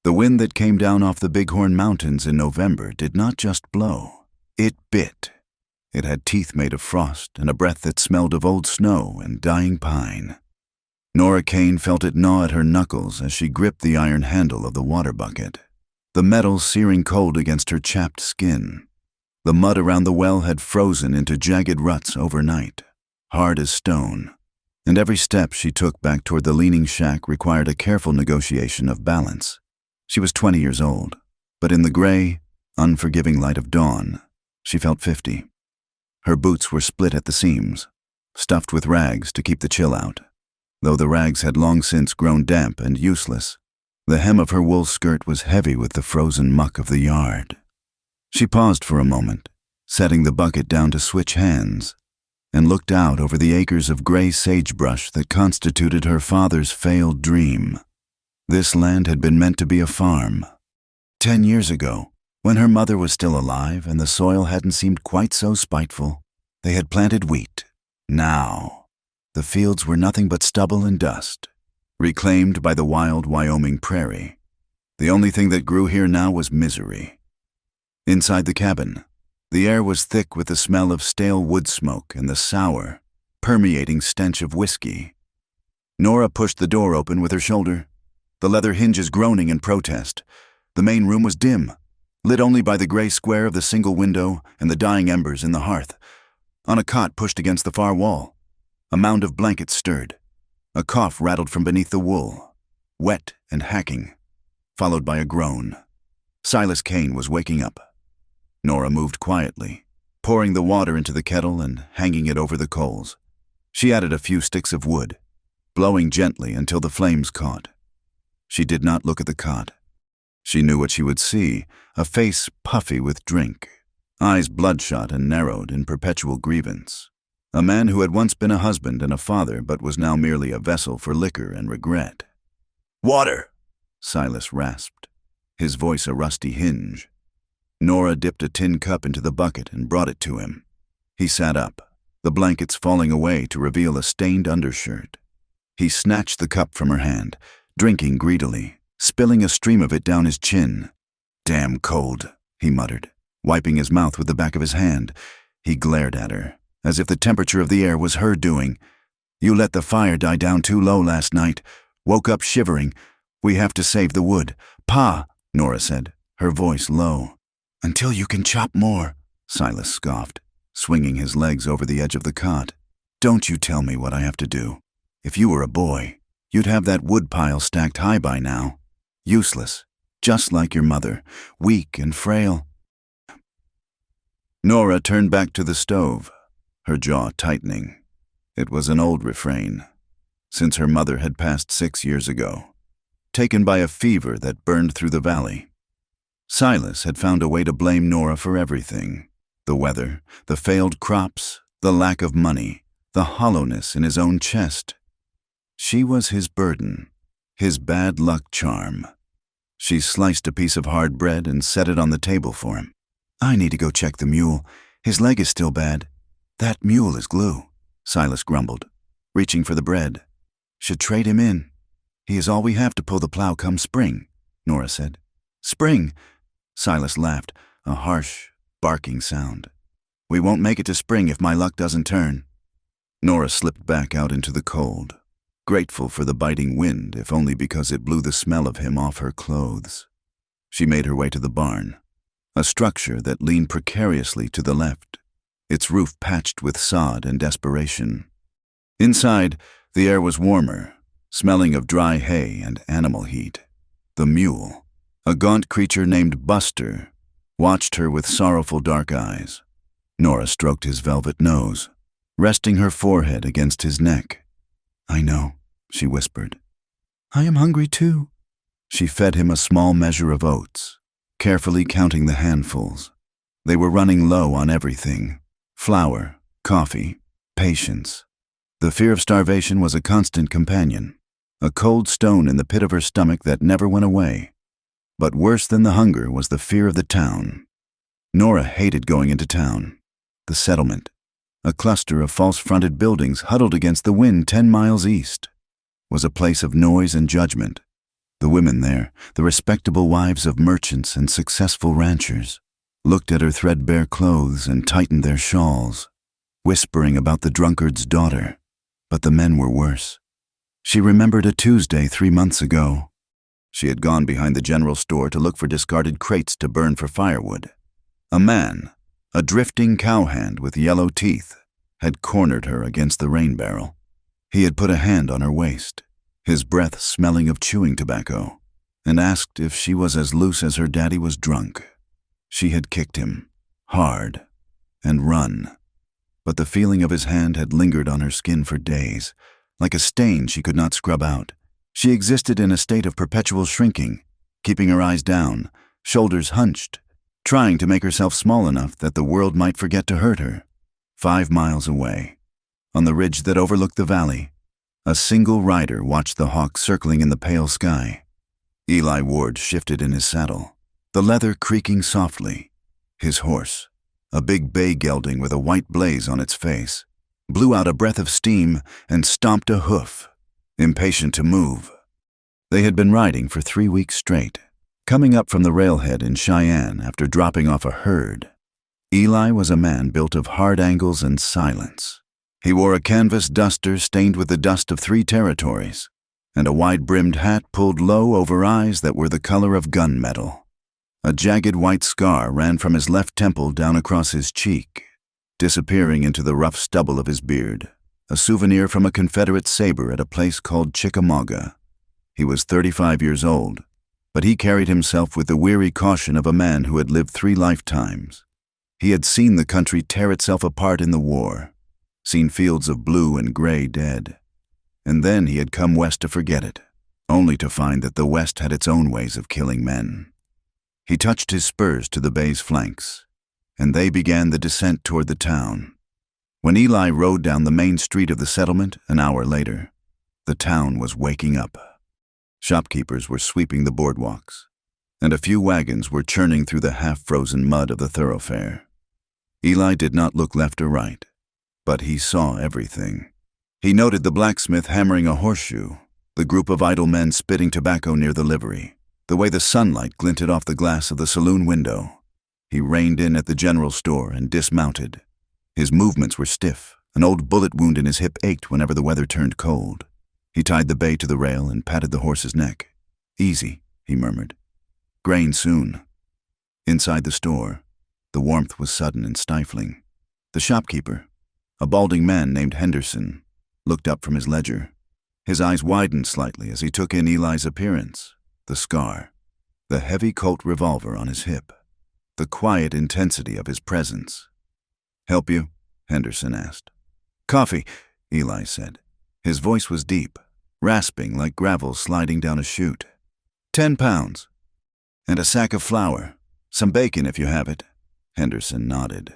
The wind that came down off the Bighorn Mountains in November did not just blow. It bit. It had teeth made of frost and a breath that smelled of old snow and dying pine. Nora Kane felt it gnaw at her knuckles as she gripped the iron handle of the water bucket, the metal searing cold against her chapped skin. The mud around the well had frozen into jagged ruts overnight, hard as stone, and every step she took back toward the leaning shack required a careful negotiation of balance. She was 20 years old, but in the gray, unforgiving light of dawn, she felt 50. Her boots were split at the seams, stuffed with rags to keep the chill out. Though the rags had long since grown damp and useless, the hem of her wool skirt was heavy with the frozen muck of the yard. She paused for a moment, setting the bucket down to switch hands, and looked out over the acres of gray sagebrush that constituted her father's failed dream. This land had been meant to be a farm. 10 years ago, when her mother was still alive and the soil hadn't seemed quite so spiteful, they had planted wheat. Now, the fields were nothing but stubble and dust, reclaimed by the wild Wyoming prairie. The only thing that grew here now was misery. Inside the cabin, the air was thick with the smell of stale wood smoke and the sour, permeating stench of whiskey. Nora pushed the door open with her shoulder, the leather hinges groaning in protest. The main room was dim, lit only by the gray square of the single window and the dying embers in the hearth. On a cot pushed against the far wall, a mound of blankets stirred. A cough rattled from beneath the wool, wet and hacking, followed by a groan. Silas Kane was waking up. Nora moved quietly, pouring the water into the kettle and hanging it over the coals. She added a few sticks of wood, blowing gently until the flames caught. She did not look at the cot. She knew what she would see, a face puffy with drink, eyes bloodshot and narrowed in perpetual grievance. A man who had once been a husband and a father but was now merely a vessel for liquor and regret. "Water!" Silas rasped, his voice a rusty hinge. Nora dipped a tin cup into the bucket and brought it to him. He sat up, the blankets falling away to reveal a stained undershirt. He snatched the cup from her hand, drinking greedily, spilling a stream of it down his chin. "Damn cold," he muttered, wiping his mouth with the back of his hand. He glared at her, as if the temperature of the air was her doing. "You let the fire die down too low last night. Woke up shivering. We have to save the wood." "Pa," Nora said, her voice low. "Until you can chop more," Silas scoffed, swinging his legs over the edge of the cot. "Don't you tell me what I have to do. If you were a boy, you'd have that wood pile stacked high by now. Useless, just like your mother, weak and frail." Nora turned back to the stove, her jaw tightening. It was an old refrain, since her mother had passed 6 years ago, taken by a fever that burned through the valley. Silas had found a way to blame Nora for everything: the weather, the failed crops, the lack of money, the hollowness in his own chest. She was his burden, his bad luck charm. She sliced a piece of hard bread and set it on the table for him. "I need to go check the mule. His leg is still bad." "That mule is glue," Silas grumbled, reaching for the bread. "Should trade him in. He is all we have to pull the plow come spring," Nora said. "Spring?" Silas laughed, a harsh, barking sound. "We won't make it to spring if my luck doesn't turn." Nora slipped back out into the cold, grateful for the biting wind, if only because it blew the smell of him off her clothes. She made her way to the barn, a structure that leaned precariously to the left, its roof patched with sod and desperation. Inside, the air was warmer, smelling of dry hay and animal heat. The mule, a gaunt creature named Buster, watched her with sorrowful dark eyes. Nora stroked his velvet nose, resting her forehead against his neck. "I know," she whispered. "I am hungry too." She fed him a small measure of oats, carefully counting the handfuls. They were running low on everything: flour, coffee, patience. The fear of starvation was a constant companion, a cold stone in the pit of her stomach that never went away. But worse than the hunger was the fear of the town. Nora hated going into town. The settlement, a cluster of false-fronted buildings huddled against the wind 10 miles east, was a place of noise and judgment. The women there, the respectable wives of merchants and successful ranchers, looked at her threadbare clothes and tightened their shawls, whispering about the drunkard's daughter. But the men were worse. She remembered a Tuesday 3 months ago. She had gone behind the general store to look for discarded crates to burn for firewood. A man, a drifting cowhand with yellow teeth, had cornered her against the rain barrel. He had put a hand on her waist, his breath smelling of chewing tobacco, and asked if she was as loose as her daddy was drunk. She had kicked him, hard, and run. But the feeling of his hand had lingered on her skin for days, like a stain she could not scrub out. She existed in a state of perpetual shrinking, keeping her eyes down, shoulders hunched, trying to make herself small enough that the world might forget to hurt her. 5 miles away, on the ridge that overlooked the valley, a single rider watched the hawk circling in the pale sky. Eli Ward shifted in his saddle, the leather creaking softly. His horse, a big bay gelding with a white blaze on its face, blew out a breath of steam and stomped a hoof, impatient to move. They had been riding for 3 weeks straight, coming up from the railhead in Cheyenne after dropping off a herd. Eli was a man built of hard angles and silence. He wore a canvas duster stained with the dust of 3 territories, and a wide-brimmed hat pulled low over eyes that were the color of gunmetal. A jagged white scar ran from his left temple down across his cheek, disappearing into the rough stubble of his beard, a souvenir from a Confederate saber at a place called Chickamauga. He was 35 years old, but he carried himself with the weary caution of a man who had lived 3 lifetimes. He had seen the country tear itself apart in the war, seen fields of blue and gray dead, and then he had come west to forget it, only to find that the West had its own ways of killing men. He touched his spurs to the bay's flanks, and they began the descent toward the town. When Eli rode down the main street of the settlement an hour later, the town was waking up. Shopkeepers were sweeping the boardwalks, and a few wagons were churning through the half-frozen mud of the thoroughfare. Eli did not look left or right, but he saw everything. He noted the blacksmith hammering a horseshoe, the group of idle men spitting tobacco near the livery, the way the sunlight glinted off the glass of the saloon window. He reined in at the general store and dismounted. His movements were stiff. An old bullet wound in his hip ached whenever the weather turned cold. He tied the bay to the rail and patted the horse's neck. "Easy," he murmured. "Grain soon." Inside the store, the warmth was sudden and stifling. The shopkeeper, a balding man named Henderson, looked up from his ledger. His eyes widened slightly as he took in Eli's appearance, the scar, the heavy Colt revolver on his hip, the quiet intensity of his presence. "Help you?" Henderson asked. "Coffee," Eli said. His voice was deep, rasping like gravel sliding down a chute. 10 pounds. And a sack of flour. Some bacon if you have it." Henderson nodded,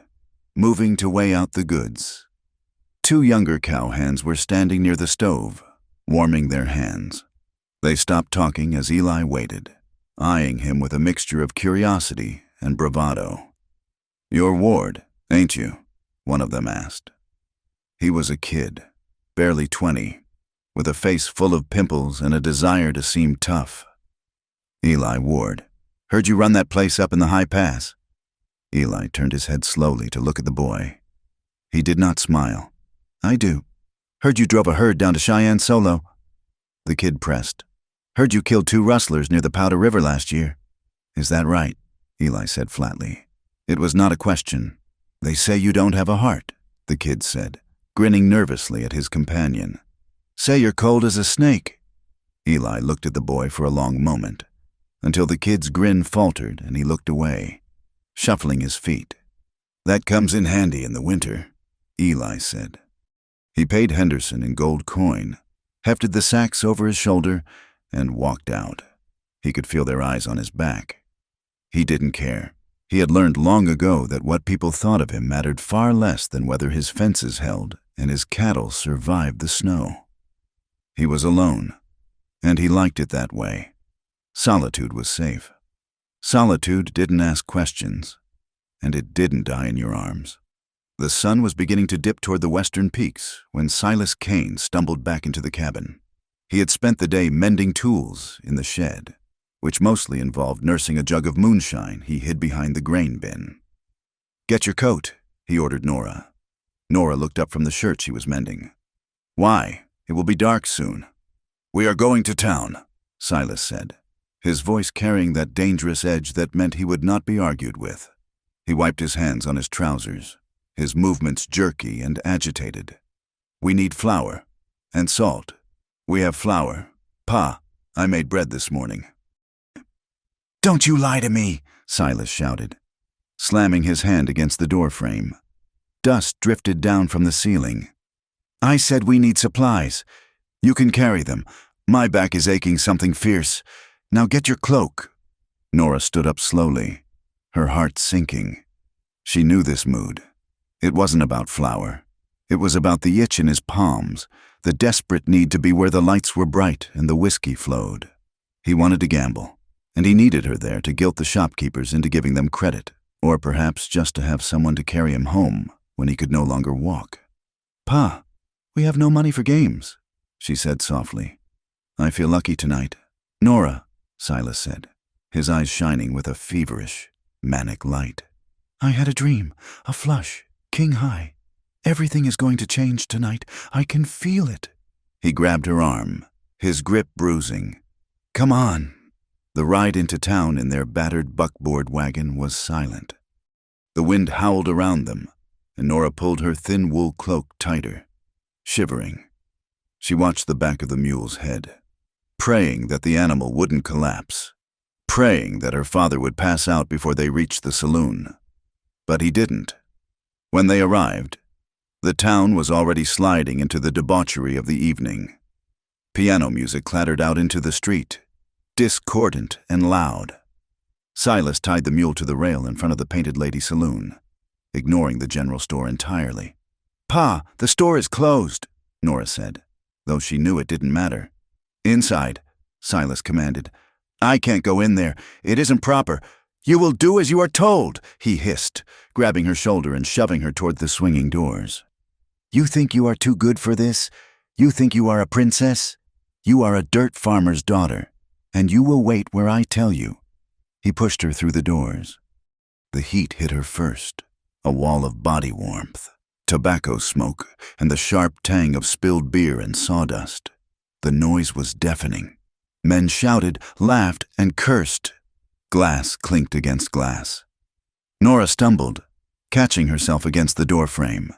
moving to weigh out the goods. 2 younger cowhands were standing near the stove, warming their hands. They stopped talking as Eli waited, eyeing him with a mixture of curiosity and bravado. "You're Ward, ain't you?" one of them asked. He was a kid, barely 20, with a face full of pimples and a desire to seem tough. "Eli Ward. Heard you run that place up in the high pass." Eli turned his head slowly to look at the boy. He did not smile. "I do. Heard you drove a herd down to Cheyenne solo." The kid pressed. "Heard you killed 2 rustlers near the Powder River last year." "Is that right?" Eli said flatly. It was not a question. "They say you don't have a heart," the kid said, grinning nervously at his companion. "Say you're cold as a snake." Eli looked at the boy for a long moment, until the kid's grin faltered and he looked away, shuffling his feet. "That comes in handy in the winter," Eli said. He paid Henderson in gold coin, hefted the sacks over his shoulder, and walked out. He could feel their eyes on his back. He didn't care. He had learned long ago that what people thought of him mattered far less than whether his fences held and his cattle survived the snow. He was alone, and he liked it that way. Solitude was safe. Solitude didn't ask questions, and it didn't die in your arms. The sun was beginning to dip toward the western peaks when Silas Kane stumbled back into the cabin. He had spent the day mending tools in the shed, which mostly involved nursing a jug of moonshine he hid behind the grain bin. "Get your coat," he ordered Nora. Nora looked up from the shirt she was mending. "Why? It will be dark soon." "We are going to town," Silas said, his voice carrying that dangerous edge that meant he would not be argued with. He wiped his hands on his trousers, his movements jerky and agitated. "We need flour and salt. We have flour. Pa, I made bread this morning." "Don't you lie to me," Silas shouted, slamming his hand against the door frame. Dust drifted down from the ceiling. "I said we need supplies. You can carry them. My back is aching something fierce. Now get your cloak." Nora stood up slowly, her heart sinking. She knew this mood. It wasn't about flour. It was about the itch in his palms, the desperate need to be where the lights were bright and the whiskey flowed. He wanted to gamble, and he needed her there to guilt the shopkeepers into giving them credit, or perhaps just to have someone to carry him home when he could no longer walk. "Pa, we have no money for games," she said softly. "I feel lucky tonight." "Nora," Silas said, his eyes shining with a feverish, manic light. "I had a dream, a flush, king high. Everything is going to change tonight. I can feel it." He grabbed her arm, his grip bruising. "Come on." The ride into town in their battered buckboard wagon was silent. The wind howled around them, and Nora pulled her thin wool cloak tighter, shivering. She watched the back of the mule's head, praying that the animal wouldn't collapse, praying that her father would pass out before they reached the saloon. But he didn't. When they arrived, the town was already sliding into the debauchery of the evening. Piano music clattered out into the street, discordant and loud. Silas tied the mule to the rail in front of the Painted Lady Saloon, ignoring the general store entirely. "Pa, the store is closed," Nora said, though she knew it didn't matter. "Inside," Silas commanded. "I can't go in there. It isn't proper." "You will do as you are told," he hissed, grabbing her shoulder and shoving her toward the swinging doors. "You think you are too good for this? You think you are a princess? You are a dirt farmer's daughter, and you will wait where I tell you." He pushed her through the doors. The heat hit her first, a wall of body warmth, tobacco smoke, and the sharp tang of spilled beer and sawdust. The noise was deafening. Men shouted, laughed, and cursed. Glass clinked against glass. Nora stumbled, catching herself against the doorframe.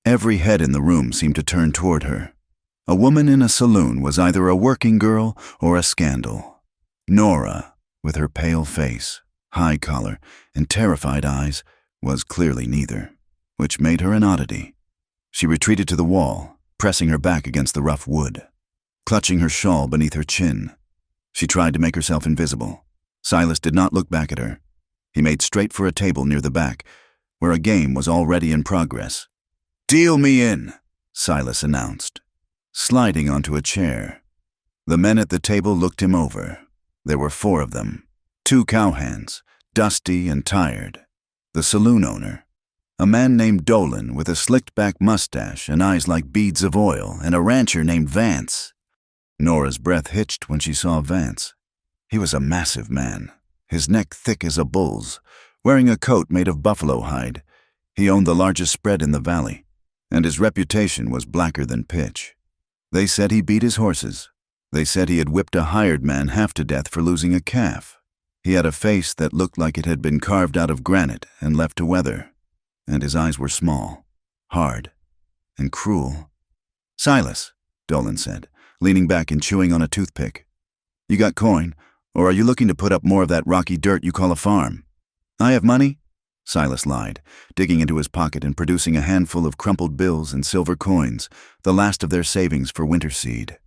Every head in the room seemed to turn toward her. A woman in a saloon was either a working girl or a scandal. Nora, with her pale face, high collar, and terrified eyes, was clearly neither, which made her an oddity. She retreated to the wall, pressing her back against the rough wood, clutching her shawl beneath her chin. She tried to make herself invisible. Silas did not look back at her. He made straight for a table near the back, where a game was already in progress. "Deal me in," Silas announced, sliding onto a chair. The men at the table looked him over. There were 4 of them, 2 cowhands, dusty and tired. The saloon owner, a man named Dolan with a slicked-back mustache and eyes like beads of oil, and a rancher named Vance. Nora's breath hitched when she saw Vance. He was a massive man, his neck thick as a bull's, wearing a coat made of buffalo hide. He owned the largest spread in the valley, and his reputation was blacker than pitch. They said he beat his horses. They said he had whipped a hired man half to death for losing a calf. He had a face that looked like it had been carved out of granite and left to weather, and his eyes were small, hard, and cruel. "Silas," Dolan said, leaning back and chewing on a toothpick. "You got coin, or are you looking to put up more of that rocky dirt you call a farm?" "I have money," Silas lied, digging into his pocket and producing a handful of crumpled bills and silver coins, the last of their savings for winter seed.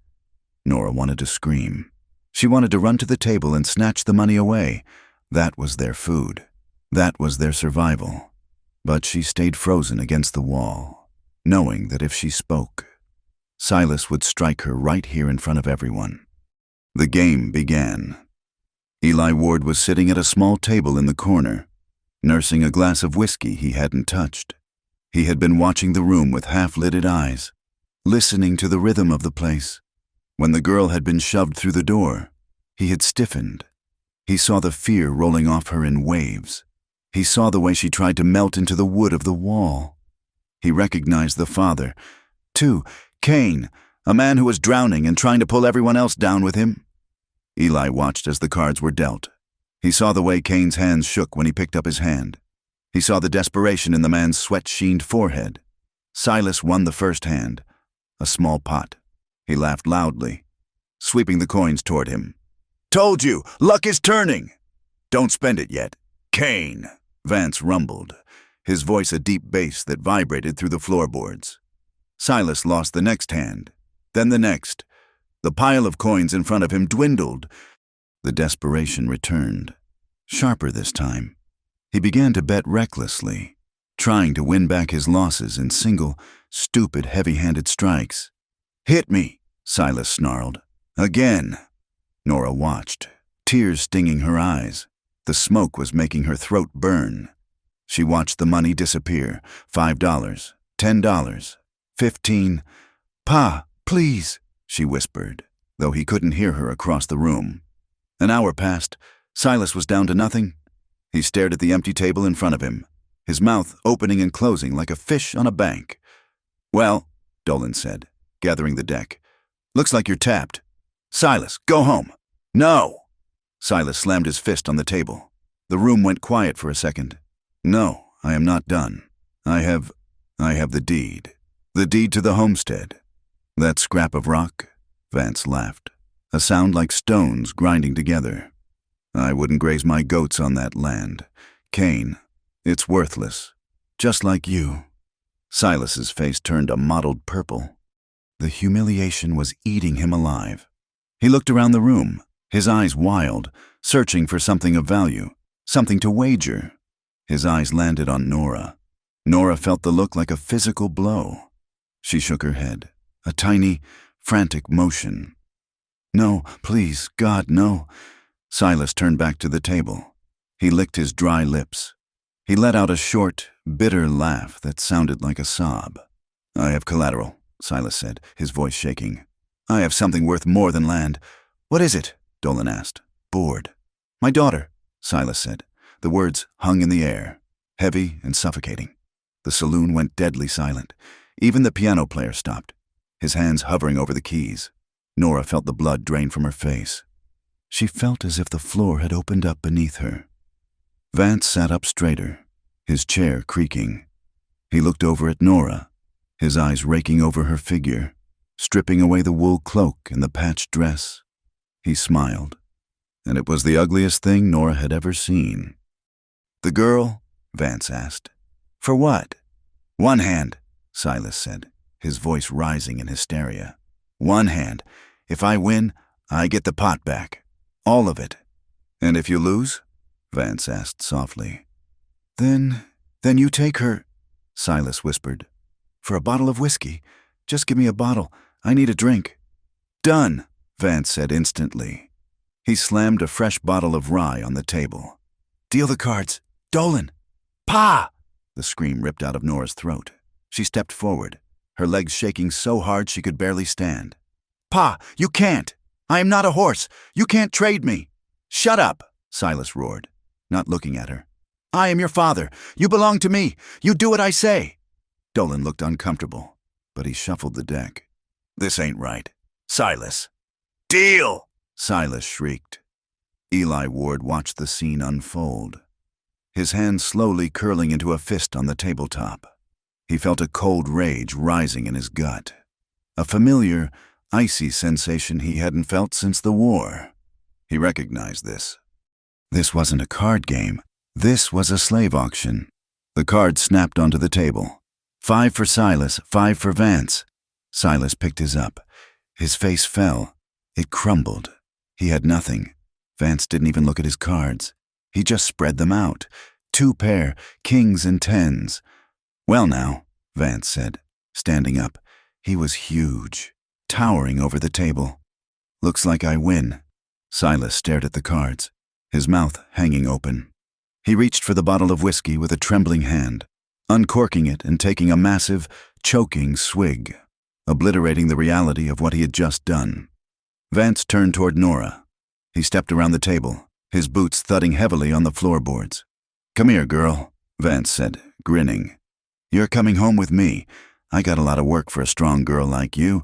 Nora wanted to scream. She wanted to run to the table and snatch the money away. That was their food. That was their survival. But she stayed frozen against the wall, knowing that if she spoke, Silas would strike her right here in front of everyone. The game began. Eli Ward was sitting at a small table in the corner, nursing a glass of whiskey he hadn't touched. He had been watching the room with half-lidded eyes, listening to the rhythm of the place, When the girl had been shoved through the door, he had stiffened. He saw the fear rolling off her in waves. He saw the way she tried to melt into the wood of the wall. He recognized the father, too, Cain, a man who was drowning and trying to pull everyone else down with him. Eli watched as the cards were dealt. He saw the way Cain's hands shook when he picked up his hand. He saw the desperation in the man's sweat-sheened forehead. Silas won the first hand, a small pot. He laughed loudly, sweeping the coins toward him. "Told you, luck is turning!" "Don't spend it yet. Cain," Vance rumbled, his voice a deep bass that vibrated through the floorboards. Silas lost the next hand, then the next. The pile of coins in front of him dwindled. The desperation returned, sharper this time. He began to bet recklessly, trying to win back his losses in single, stupid, heavy-handed strikes. "Hit me," Silas snarled. "Again." Nora watched, tears stinging her eyes. The smoke was making her throat burn. She watched the money disappear. $5, $10, $15. "Pa, please," she whispered, though he couldn't hear her across the room. An hour passed. Silas was down to nothing. He stared at the empty table in front of him, his mouth opening and closing like a fish on a bank. "Well," Dolan said, gathering the deck, "looks like you're tapped. Silas, go home." "No!" Silas slammed his fist on the table. The room went quiet for a second. "No, I am not done. I have the deed. The deed to the homestead." "That scrap of rock?" Vance laughed, a sound like stones grinding together. "I wouldn't graze my goats on that land. Cain, it's worthless. Just like you." Silas's face turned a mottled purple. The humiliation was eating him alive. He looked around the room, his eyes wild, searching for something of value, something to wager. His eyes landed on Nora. Nora felt the look like a physical blow. She shook her head, a tiny, frantic motion. "No, please, God, no." Silas turned back to the table. He licked his dry lips. He let out a short, bitter laugh that sounded like a sob. "I have collateral," Silas said, his voice shaking. "I have something worth more than land." "What is it?" Dolan asked, bored. "My daughter," Silas said. The words hung in the air, heavy and suffocating. The saloon went deadly silent. Even the piano player stopped, his hands hovering over the keys. Nora felt the blood drain from her face. She felt as if the floor had opened up beneath her. Vance sat up straighter, his chair creaking. He looked over at Nora, his eyes raking over her figure, stripping away the wool cloak and the patched dress. He smiled, and it was the ugliest thing Nora had ever seen. "The girl?" Vance asked. "For what?" "One hand," Silas said, his voice rising in hysteria. "One hand. If I win, I get the pot back. All of it." "And if you lose?" Vance asked softly. Then you take her," Silas whispered. "For a bottle of whiskey. Just give me a bottle. I need a drink." "Done," Vance said instantly. He slammed a fresh bottle of rye on the table. "Deal the cards. Dolan!" "Pa!" The scream ripped out of Nora's throat. She stepped forward, her legs shaking so hard she could barely stand. "Pa, you can't! I am not a horse! You can't trade me!" "Shut up!" Silas roared, not looking at her. "I am your father. You belong to me. You do what I say." Dolan looked uncomfortable, but he shuffled the deck. "This ain't right. Silas." "Deal!" Silas shrieked. Eli Ward watched the scene unfold, his hand slowly curling into a fist on the tabletop. He felt a cold rage rising in his gut, a familiar, icy sensation he hadn't felt since the war. He recognized this. This wasn't a card game. This was a slave auction. The cards snapped onto the table. 5 for Silas, 5 for Vance. Silas picked his up. His face fell. It crumbled. He had nothing. Vance didn't even look at his cards. He just spread them out. 2 pair, kings and tens. "Well now," Vance said, standing up. He was huge, towering over the table. "Looks like I win." Silas stared at the cards, his mouth hanging open. He reached for the bottle of whiskey with a trembling hand, uncorking it and taking a massive, choking swig, obliterating the reality of what he had just done. Vance turned toward Nora. He stepped around the table, his boots thudding heavily on the floorboards. "Come here, girl," Vance said, grinning. "You're coming home with me. I got a lot of work for a strong girl like you,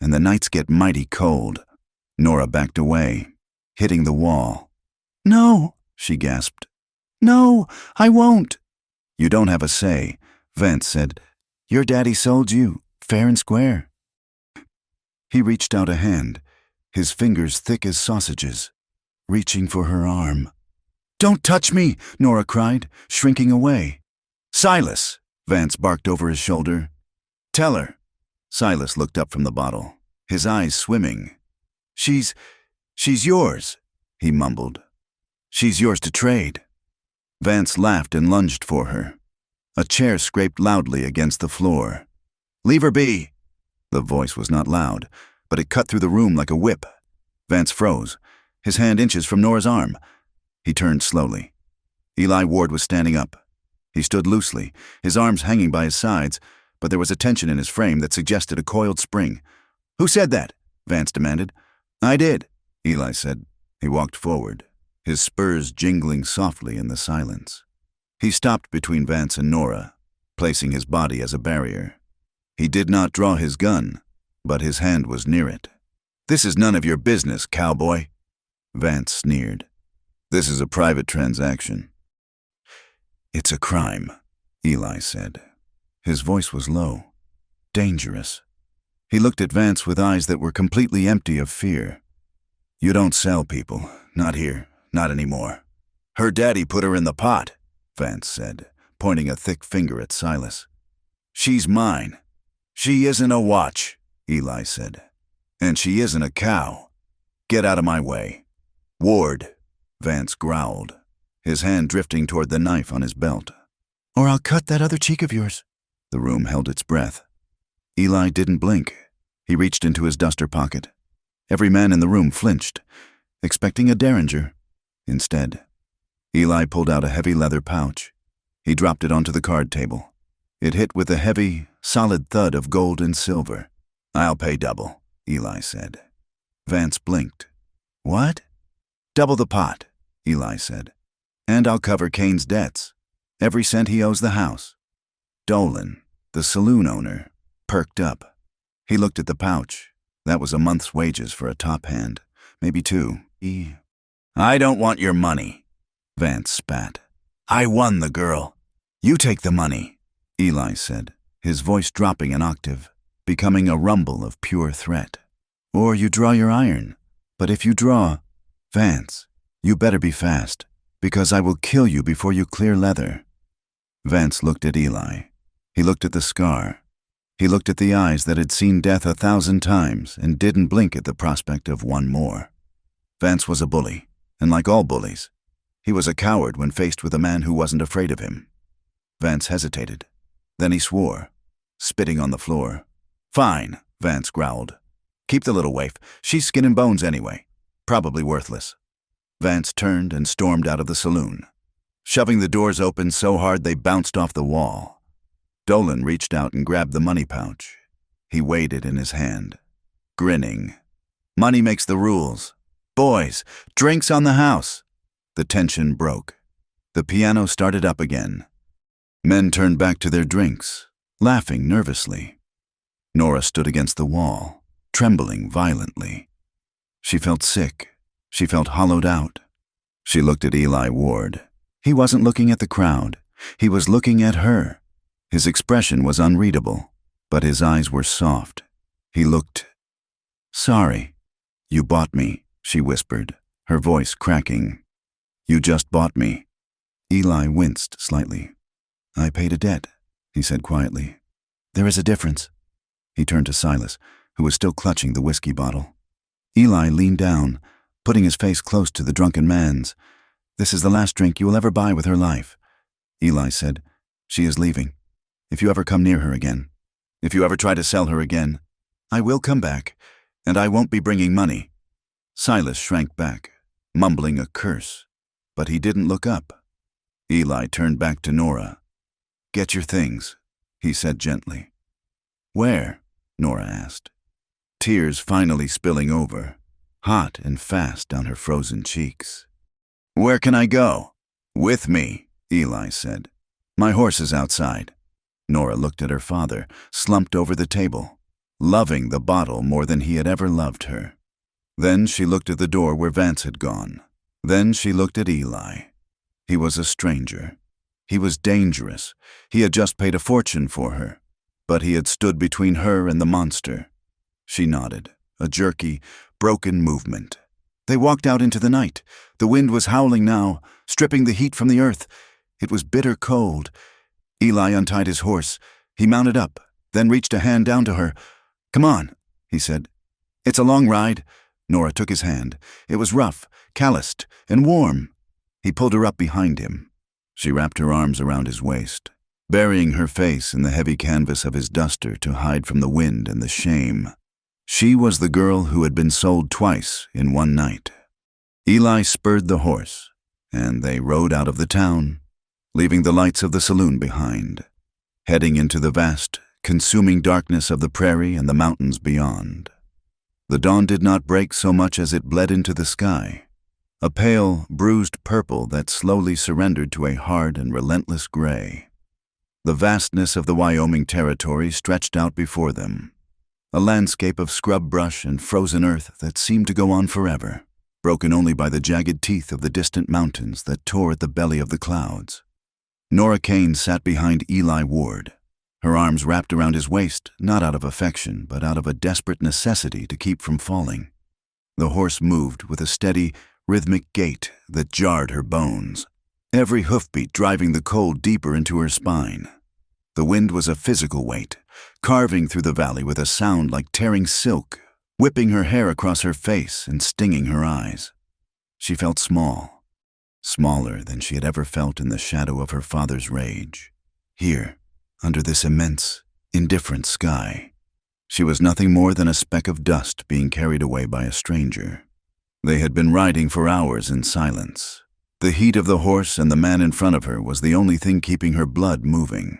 and the nights get mighty cold." Nora backed away, hitting the wall. "No," she gasped. "No, I won't." "You don't have a say," Vance said. "Your daddy sold you, fair and square." He reached out a hand, his fingers thick as sausages, reaching for her arm. "Don't touch me!" Nora cried, shrinking away. "Silas!" Vance barked over his shoulder. "Tell her." Silas looked up from the bottle, his eyes swimming. She's yours," he mumbled. "She's yours to trade." Vance laughed and lunged for her. A chair scraped loudly against the floor. "Leave her be!" The voice was not loud, but it cut through the room like a whip. Vance froze, his hand inches from Nora's arm. He turned slowly. Eli Ward was standing up. He stood loosely, his arms hanging by his sides, but there was a tension in his frame that suggested a coiled spring. "Who said that?" Vance demanded. "I did," Eli said. He walked forward, his spurs jingling softly in the silence. He stopped between Vance and Nora, placing his body as a barrier. He did not draw his gun, but his hand was near it. "This is none of your business, cowboy," Vance sneered. "This is a private transaction." "It's a crime," Eli said. His voice was low, dangerous. He looked at Vance with eyes that were completely empty of fear. "You don't sell people, not here, not anymore." "Her daddy put her in the pot," Vance said, pointing a thick finger at Silas. "She's mine." "She isn't a watch," Eli said. "And she isn't a cow. Get out of my way." "Ward," Vance growled, his hand drifting toward the knife on his belt. "Or I'll cut that other cheek of yours." The room held its breath. Eli didn't blink. He reached into his duster pocket. Every man in the room flinched, expecting a derringer. Instead, Eli pulled out a heavy leather pouch. He dropped it onto the card table. It hit with a heavy, solid thud of gold and silver. "I'll pay double," Eli said. Vance blinked. "What?" "Double the pot," Eli said. "And I'll cover Kane's debts. Every cent he owes the house." Dolan, the saloon owner, perked up. He looked at the pouch. That was a month's wages for a top hand, maybe two. "I don't want your money," Vance spat. "I won the girl. You take the money," Eli said, his voice dropping an octave, becoming a rumble of pure threat. "Or you draw your iron. But if you draw, Vance, you better be fast, because I will kill you before you clear leather." Vance looked at Eli. He looked at the scar. He looked at the eyes that had seen death 1,000 times and didn't blink at the prospect of one more. Vance was a bully, and like all bullies, he was a coward when faced with a man who wasn't afraid of him. Vance hesitated. Then he swore, spitting on the floor. "Fine," Vance growled. "Keep the little waif. She's skin and bones anyway. Probably worthless." Vance turned and stormed out of the saloon, shoving the doors open so hard they bounced off the wall. Dolan reached out and grabbed the money pouch. He weighed it in his hand, grinning. "Money makes the rules. Boys, drinks on the house." The tension broke. The piano started up again. Men turned back to their drinks, laughing nervously. Nora stood against the wall, trembling violently. She felt sick. She felt hollowed out. She looked at Eli Ward. He wasn't looking at the crowd. He was looking at her. His expression was unreadable, but his eyes were soft. He looked. "Sorry. You bought me," she whispered, her voice cracking. "You just bought me." Eli winced slightly. "I paid a debt," he said quietly. "There is a difference." He turned to Silas, who was still clutching the whiskey bottle. Eli leaned down, putting his face close to the drunken man's. "This is the last drink you will ever buy with her life." Eli said, "She is leaving. If you ever come near her again, if you ever try to sell her again, I will come back, and I won't be bringing money." Silas shrank back, mumbling a curse, but he didn't look up. Eli turned back to Nora. "Get your things," he said gently. "Where?" Nora asked, tears finally spilling over. hot and fast down her frozen cheeks. "Where can I go?" "With me," Eli said. "My horse is outside." Nora looked at her father, slumped over the table, loving the bottle more than he had ever loved her. Then she looked at the door where Vance had gone. Then she looked at Eli. He was a stranger. He was dangerous. He had just paid a fortune for her. But he had stood between her and the monster. She nodded, a jerky, broken movement. They walked out into the night. The wind was howling now, stripping the heat from the earth. It was bitter cold. Eli untied his horse. He mounted up, then reached a hand down to her. "Come on," he said. "It's a long ride." Nora took his hand. It was rough, calloused, and warm. He pulled her up behind him. She wrapped her arms around his waist, burying her face in the heavy canvas of his duster to hide from the wind and the shame. She was the girl who had been sold twice in one night. Eli spurred the horse, and they rode out of the town, leaving the lights of the saloon behind, heading into the vast, consuming darkness of the prairie and the mountains beyond. The dawn did not break so much as it bled into the sky, a pale, bruised purple that slowly surrendered to a hard and relentless gray. The vastness of the Wyoming territory stretched out before them, a landscape of scrub brush and frozen earth that seemed to go on forever, broken only by the jagged teeth of the distant mountains that tore at the belly of the clouds. Nora Kane sat behind Eli Ward, her arms wrapped around his waist, not out of affection, but out of a desperate necessity to keep from falling. The horse moved with a steady, rhythmic gait that jarred her bones, every hoofbeat driving the cold deeper into her spine. The wind was a physical weight, carving through the valley with a sound like tearing silk, whipping her hair across her face and stinging her eyes. She felt small, smaller than she had ever felt in the shadow of her father's rage. Here, under this immense, indifferent sky, she was nothing more than a speck of dust being carried away by a stranger. They had been riding for hours in silence. The heat of the horse and the man in front of her was the only thing keeping her blood moving.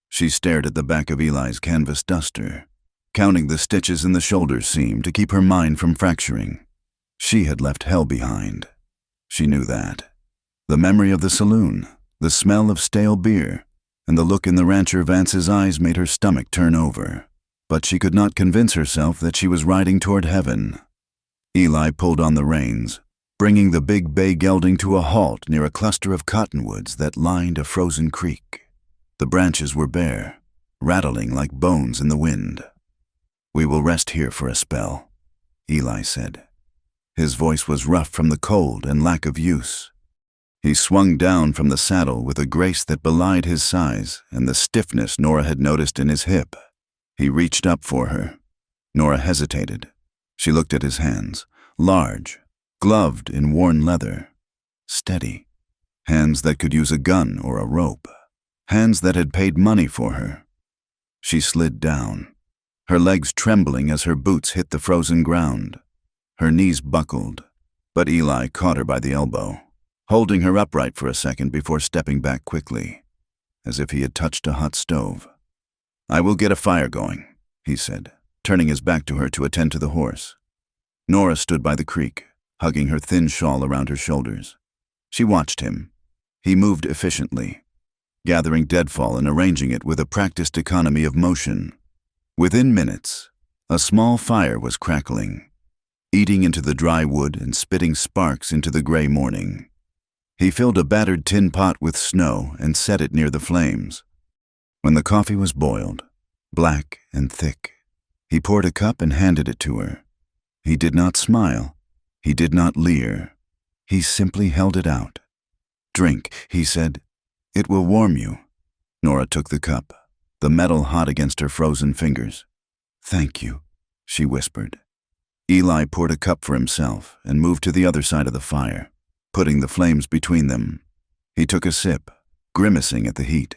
She stared at the back of Eli's canvas duster, counting the stitches in the shoulder seam to keep her mind from fracturing. She had left hell behind. She knew that. The memory of the saloon, the smell of stale beer, and the look in the rancher Vance's eyes made her stomach turn over. But she could not convince herself that she was riding toward heaven. Eli pulled on the reins, bringing the big bay gelding to a halt near a cluster of cottonwoods that lined a frozen creek. The branches were bare, rattling like bones in the wind. "We will rest here for a spell," Eli said. His voice was rough from the cold and lack of use. He swung down from the saddle with a grace that belied his size and the stiffness Nora had noticed in his hip. He reached up for her. Nora hesitated. She looked at his hands, large, gloved in worn leather, steady, hands that could use a gun or a rope, hands that had paid money for her. She slid down, her legs trembling as her boots hit the frozen ground. Her knees buckled, but Eli caught her by the elbow, holding her upright for a second before stepping back quickly, as if he had touched a hot stove. "I will get a fire going," he said, turning his back to her to attend to the horse. Nora stood by the creek, hugging her thin shawl around her shoulders. She watched him. He moved efficiently, gathering deadfall and arranging it with a practiced economy of motion. Within minutes, a small fire was crackling, eating into the dry wood and spitting sparks into the gray morning. He filled a battered tin pot with snow and set it near the flames. When the coffee was boiled, black and thick, he poured a cup and handed it to her. He did not smile. He did not leer. He simply held it out. "Drink," he said. "It will warm you." Nora took the cup, the metal hot against her frozen fingers. "Thank you," she whispered. Eli poured a cup for himself and moved to the other side of the fire, putting the flames between them. He took a sip, grimacing at the heat,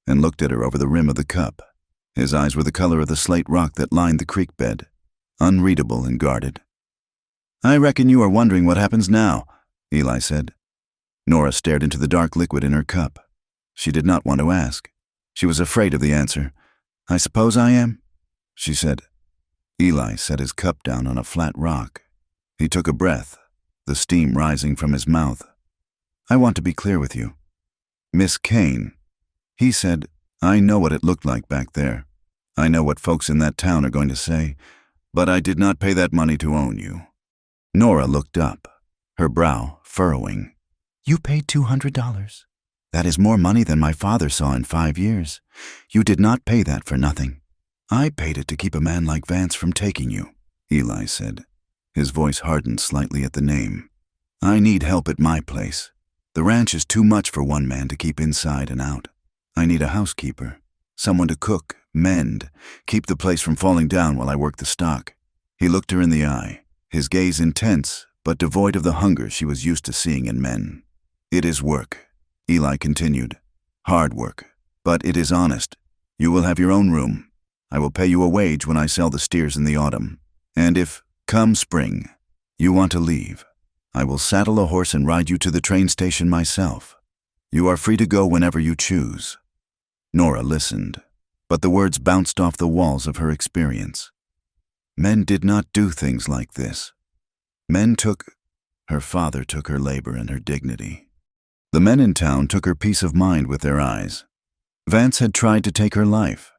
and looked at her over the rim of the cup. His eyes were the color of the slate rock that lined the creek bed, unreadable and guarded. "I reckon you are wondering what happens now," Eli said. Nora stared into the dark liquid in her cup. She did not want to ask. She was afraid of the answer. "I suppose I am," she said. Eli set his cup down on a flat rock. He took a breath, the steam rising from his mouth. "I want to be clear with you. Miss Kane," he said, "I know what it looked like back there. I know what folks in that town are going to say, but I did not pay that money to own you." Nora looked up, her brow furrowing. "You paid $200. That is more money than my father saw in 5 years. You did not pay that for nothing." "I paid it to keep a man like Vance from taking you," Eli said. His voice hardened slightly at the name. "I need help at my place. The ranch is too much for one man to keep inside and out. I need a housekeeper, someone to cook, mend, keep the place from falling down while I work the stock." He looked her in the eye, his gaze intense but devoid of the hunger she was used to seeing in men. "It is work," Eli continued. "Hard work, but it is honest. You will have your own room. I will pay you a wage when I sell the steers in the autumn. And if, come spring, you want to leave, I will saddle a horse and ride you to the train station myself. You are free to go whenever you choose." Nora listened, but the words bounced off the walls of her experience. Men did not do things like this. Her father took her labor and her dignity. The men in town took her peace of mind with their eyes. Vance had tried to take her life.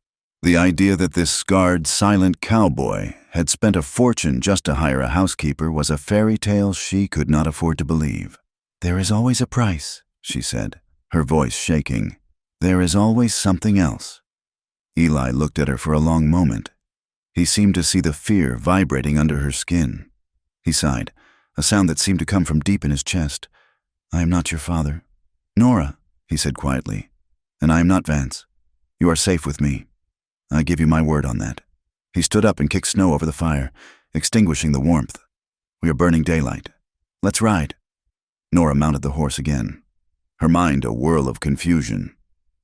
The idea that this scarred, silent cowboy had spent a fortune just to hire a housekeeper was a fairy tale she could not afford to believe. "There is always a price," she said, her voice shaking. "There is always something else." Eli looked at her for a long moment. He seemed to see the fear vibrating under her skin. He sighed, a sound that seemed to come from deep in his chest. "I am not your father." "Nora," he said quietly, "and I am not Vance. You are safe with me. I give you my word on that." He stood up and kicked snow over the fire, extinguishing the warmth. "We are burning daylight. Let's ride." Nora mounted the horse again, her mind a whirl of confusion.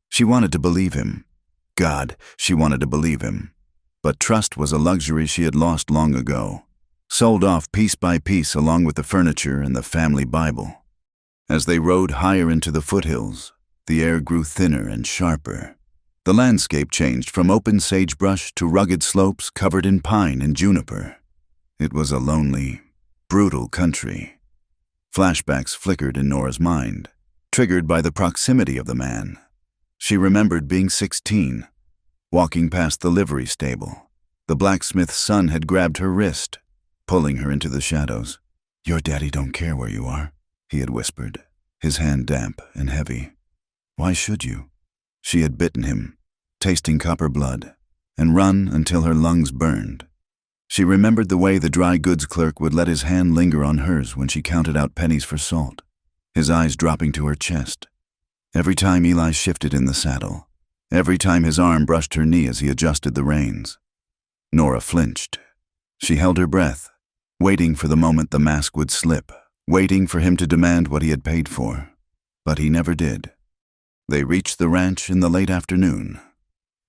She wanted to believe him. God, she wanted to believe him. But trust was a luxury she had lost long ago, sold off piece by piece along with the furniture and the family Bible. As they rode higher into the foothills, the air grew thinner and sharper. The landscape changed from open sagebrush to rugged slopes covered in pine and juniper. It was a lonely, brutal country. Flashbacks flickered in Nora's mind, triggered by the proximity of the man. She remembered being 16, walking past the livery stable. The blacksmith's son had grabbed her wrist, pulling her into the shadows. "Your daddy don't care where you are," he had whispered, his hand damp and heavy. "Why should you?" She had bitten him, tasting copper blood, and run until her lungs burned. She remembered the way the dry goods clerk would let his hand linger on hers when she counted out pennies for salt, his eyes dropping to her chest. Every time Eli shifted in the saddle, every time his arm brushed her knee as he adjusted the reins. Nora flinched. She held her breath, waiting for the moment the mask would slip, waiting for him to demand what he had paid for. But he never did. They reached the ranch in the late afternoon.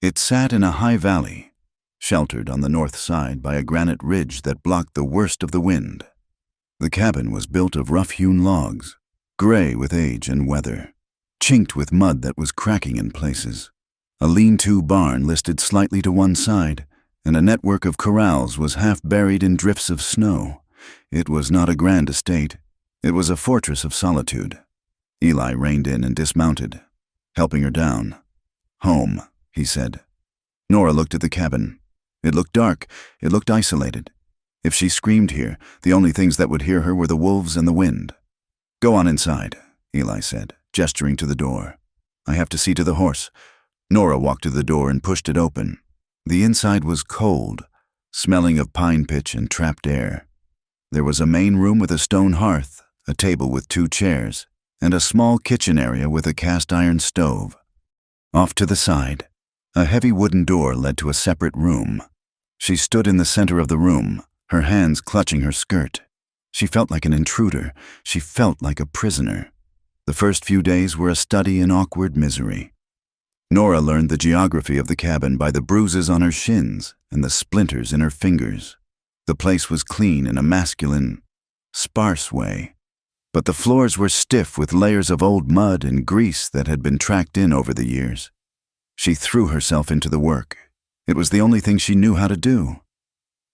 It sat in a high valley, sheltered on the north side by a granite ridge that blocked the worst of the wind. The cabin was built of rough-hewn logs, gray with age and weather, chinked with mud that was cracking in places. A lean-to barn listed slightly to one side, and a network of corrals was half buried in drifts of snow. It was not a grand estate. It was a fortress of solitude. Eli reined in and dismounted, helping her down. "Home," he said. Nora looked at the cabin. It looked dark. It looked isolated. If she screamed here, the only things that would hear her were the wolves and the wind. "Go on inside," Eli said, gesturing to the door. "I have to see to the horse." Nora walked to the door and pushed it open. The inside was cold, smelling of pine pitch and trapped air. There was a main room with a stone hearth, a table with 2 chairs, and a small kitchen area with a cast-iron stove. Off to the side, a heavy wooden door led to a separate room. She stood in the center of the room, her hands clutching her skirt. She felt like an intruder. She felt like a prisoner. The first few days were a study in awkward misery. Nora learned the geography of the cabin by the bruises on her shins and the splinters in her fingers. The place was clean in a masculine, sparse way, but the floors were stiff with layers of old mud and grease that had been tracked in over the years. She threw herself into the work. It was the only thing she knew how to do.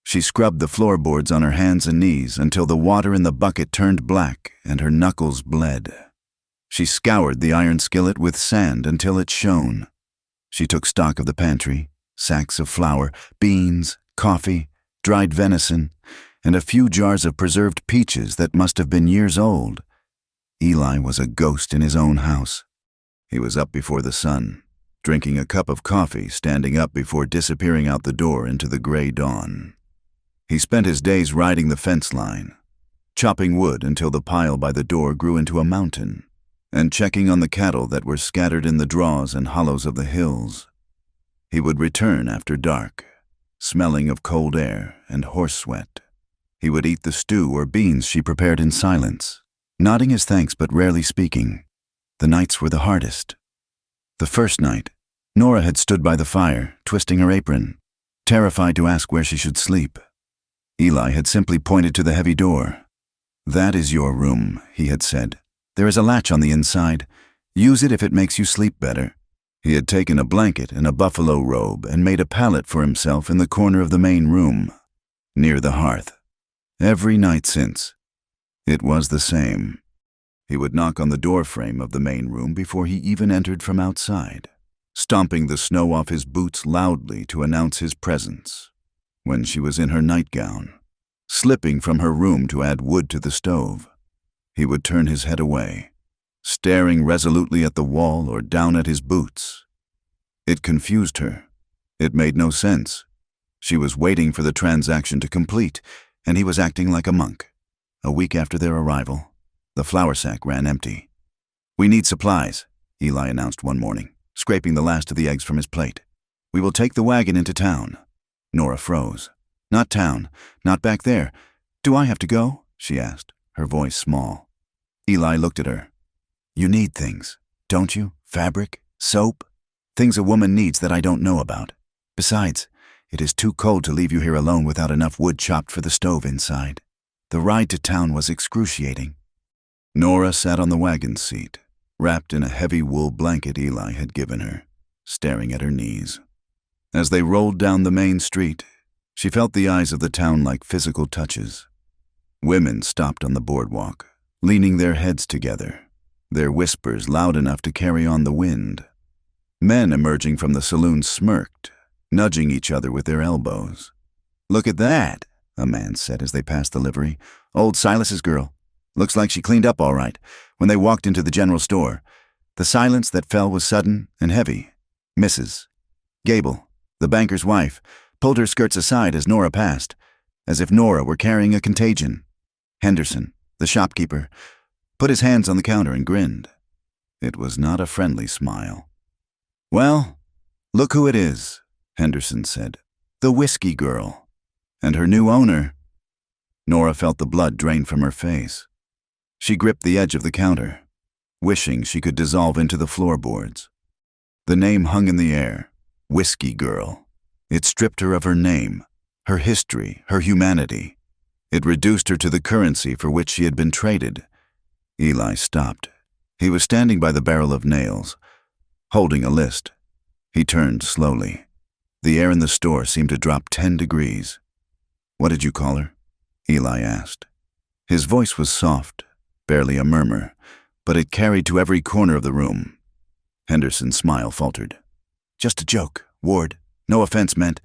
She scrubbed the floorboards on her hands and knees until the water in the bucket turned black and her knuckles bled. She scoured the iron skillet with sand until it shone. She took stock of the pantry, sacks of flour, beans, coffee, dried venison, and a few jars of preserved peaches that must have been years old. Eli was a ghost in his own house. He was up before the sun, drinking a cup of coffee, standing up before disappearing out the door into the gray dawn. He spent his days riding the fence line, chopping wood until the pile by the door grew into a mountain, and checking on the cattle that were scattered in the draws and hollows of the hills. He would return after dark, smelling of cold air and horse sweat. He would eat the stew or beans she prepared in silence, nodding his thanks but rarely speaking. The nights were the hardest. The first night, Nora had stood by the fire, twisting her apron, terrified to ask where she should sleep. Eli had simply pointed to the heavy door. "That is your room," he had said. "There is a latch on the inside. Use it if it makes you sleep better." He had taken a blanket and a buffalo robe and made a pallet for himself in the corner of the main room, near the hearth. Every night since, it was the same. He would knock on the doorframe of the main room before he even entered from outside, stomping the snow off his boots loudly to announce his presence. When she was in her nightgown, slipping from her room to add wood to the stove, he would turn his head away, staring resolutely at the wall or down at his boots. It confused her. It made no sense. She was waiting for the transaction to complete, and he was acting like a monk. A week after their arrival, the flour sack ran empty. "We need supplies," Eli announced one morning, scraping the last of the eggs from his plate. "We will take the wagon into town." Nora froze. "Not town, not back there. Do I have to go?" she asked, her voice small. Eli looked at her. "You need things, don't you? Fabric, soap, things a woman needs that I don't know about. Besides, it is too cold to leave you here alone without enough wood chopped for the stove inside." The ride to town was excruciating. Nora sat on the wagon seat, wrapped in a heavy wool blanket Eli had given her, staring at her knees. As they rolled down the main street, she felt the eyes of the town like physical touches. Women stopped on the boardwalk, leaning their heads together, their whispers loud enough to carry on the wind. Men emerging from the saloon smirked, nudging each other with their elbows. "Look at that," a man said as they passed the livery. "Old Silas's girl. Looks like she cleaned up all right when they walked into the general store." The silence that fell was sudden and heavy. Mrs. Gable, the banker's wife, pulled her skirts aside as Nora passed, as if Nora were carrying a contagion. Henderson, the shopkeeper, put his hands on the counter and grinned. It was not a friendly smile. "Well, look who it is," Henderson said. "The whiskey girl. And her new owner." Nora felt the blood drain from her face. She gripped the edge of the counter, wishing she could dissolve into the floorboards. The name hung in the air, Whiskey Girl. It stripped her of her name, her history, her humanity. It reduced her to the currency for which she had been traded. Eli stopped. He was standing by the barrel of nails, holding a list. He turned slowly. The air in the store seemed to drop 10 degrees. "What did you call her?" Eli asked. His voice was soft, barely a murmur, but it carried to every corner of the room. Henderson's smile faltered. "Just a joke, Ward. No offense meant."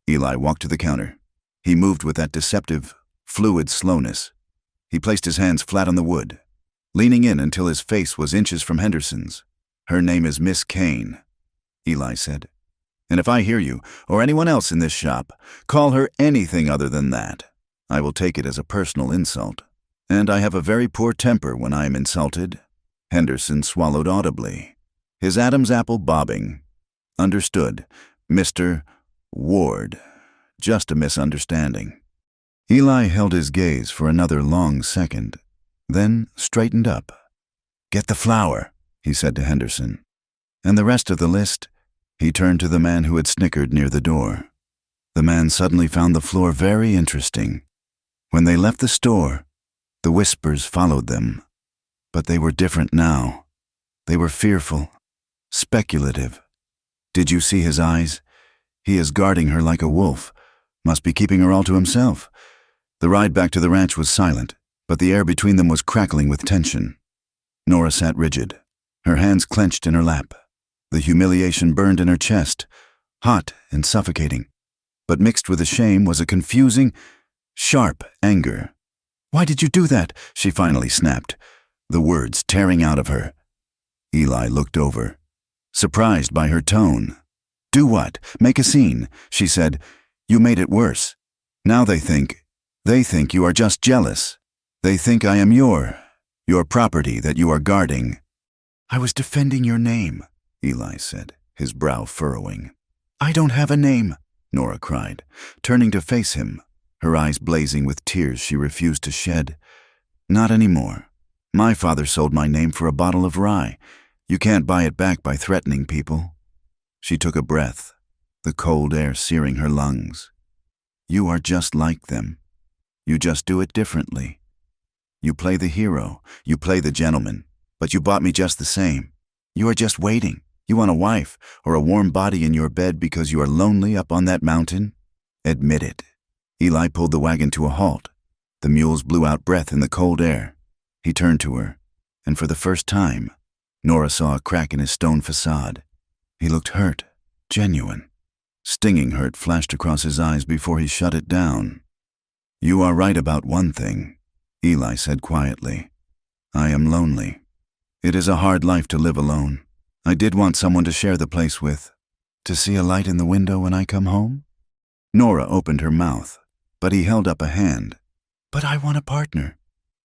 Eli walked to the counter. He moved with that deceptive, fluid slowness. He placed his hands flat on the wood, leaning in until his face was inches from Henderson's. "Her name is Miss Kane," Eli said. "And if I hear you, or anyone else in this shop, call her anything other than that, I will take it as a personal insult. And I have a very poor temper when I am insulted." Henderson swallowed audibly, his Adam's apple bobbing. "Understood, Mr. Ward. Just a misunderstanding." Eli held his gaze for another long second, then straightened up. "Get the flour," he said to Henderson. "And the rest of the list?" He turned to the man who had snickered near the door. The man suddenly found the floor very interesting. When they left the store, the whispers followed them. But they were different now. They were fearful, speculative. "Did you see his eyes? He is guarding her like a wolf, Must be keeping her all to himself. The ride back to the ranch was silent, but the air between them was crackling with tension. Nora sat rigid, her hands clenched in her lap. The humiliation burned in her chest, hot and suffocating. But mixed with the shame was a confusing, sharp anger. "Why did you do that?" she finally snapped, the words tearing out of her. Eli looked over, surprised by her tone. "Do what? Make a scene," she said. "You made it worse. Now they think you are just jealous. They think I am your property that you are guarding." "I was defending your name," Eli said, his brow furrowing. "I don't have a name," Nora cried, turning to face him, her eyes blazing with tears she refused to shed. "Not anymore. My father sold my name for a bottle of rye. You can't buy it back by threatening people." She took a breath, the cold air searing her lungs. "You are just like them. You just do it differently. You play the hero, you play the gentleman, but you bought me just the same. You are just waiting. You want a wife or a warm body in your bed because you are lonely up on that mountain? Admit it." Eli pulled the wagon to a halt. The mules blew out breath in the cold air. He turned to her, and for the first time, Nora saw a crack in his stone facade. He looked hurt, genuine. Stinging hurt flashed across his eyes before he shut it down. "You are right about one thing," Eli said quietly. "I am lonely. It is a hard life to live alone. I did want someone to share the place with. To see a light in the window when I come home?" Nora opened her mouth, but he held up a hand. "But I want a partner."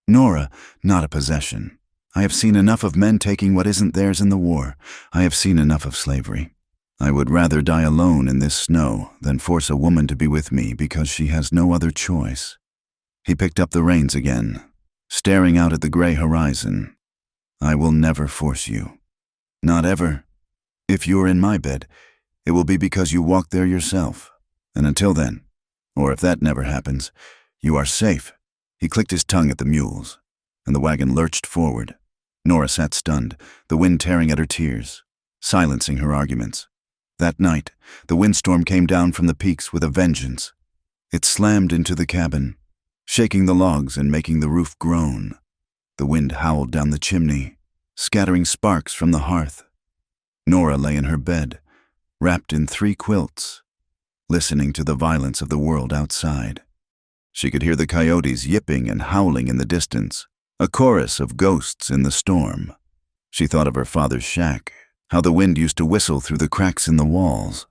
"Nora, not a possession. I have seen enough of men taking what isn't theirs in the war. I have seen enough of slavery. I would rather die alone in this snow than force a woman to be with me because she has no other choice." He picked up the reins again, staring out at the gray horizon. "I will never force you. Not ever. If you are in my bed, it will be because you walked there yourself. And until then, or if that never happens, you are safe." He clicked his tongue at the mules, and the wagon lurched forward. Nora sat stunned, the wind tearing at her tears, silencing her arguments. That night, the windstorm came down from the peaks with a vengeance. It slammed into the cabin, shaking the logs and making the roof groan. The wind howled down the chimney, scattering sparks from the hearth. Nora lay in her bed, wrapped in 3 quilts, listening to the violence of the world outside. She could hear the coyotes yipping and howling in the distance, a chorus of ghosts in the storm. She thought of her father's shack, how the wind used to whistle through the cracks in the walls.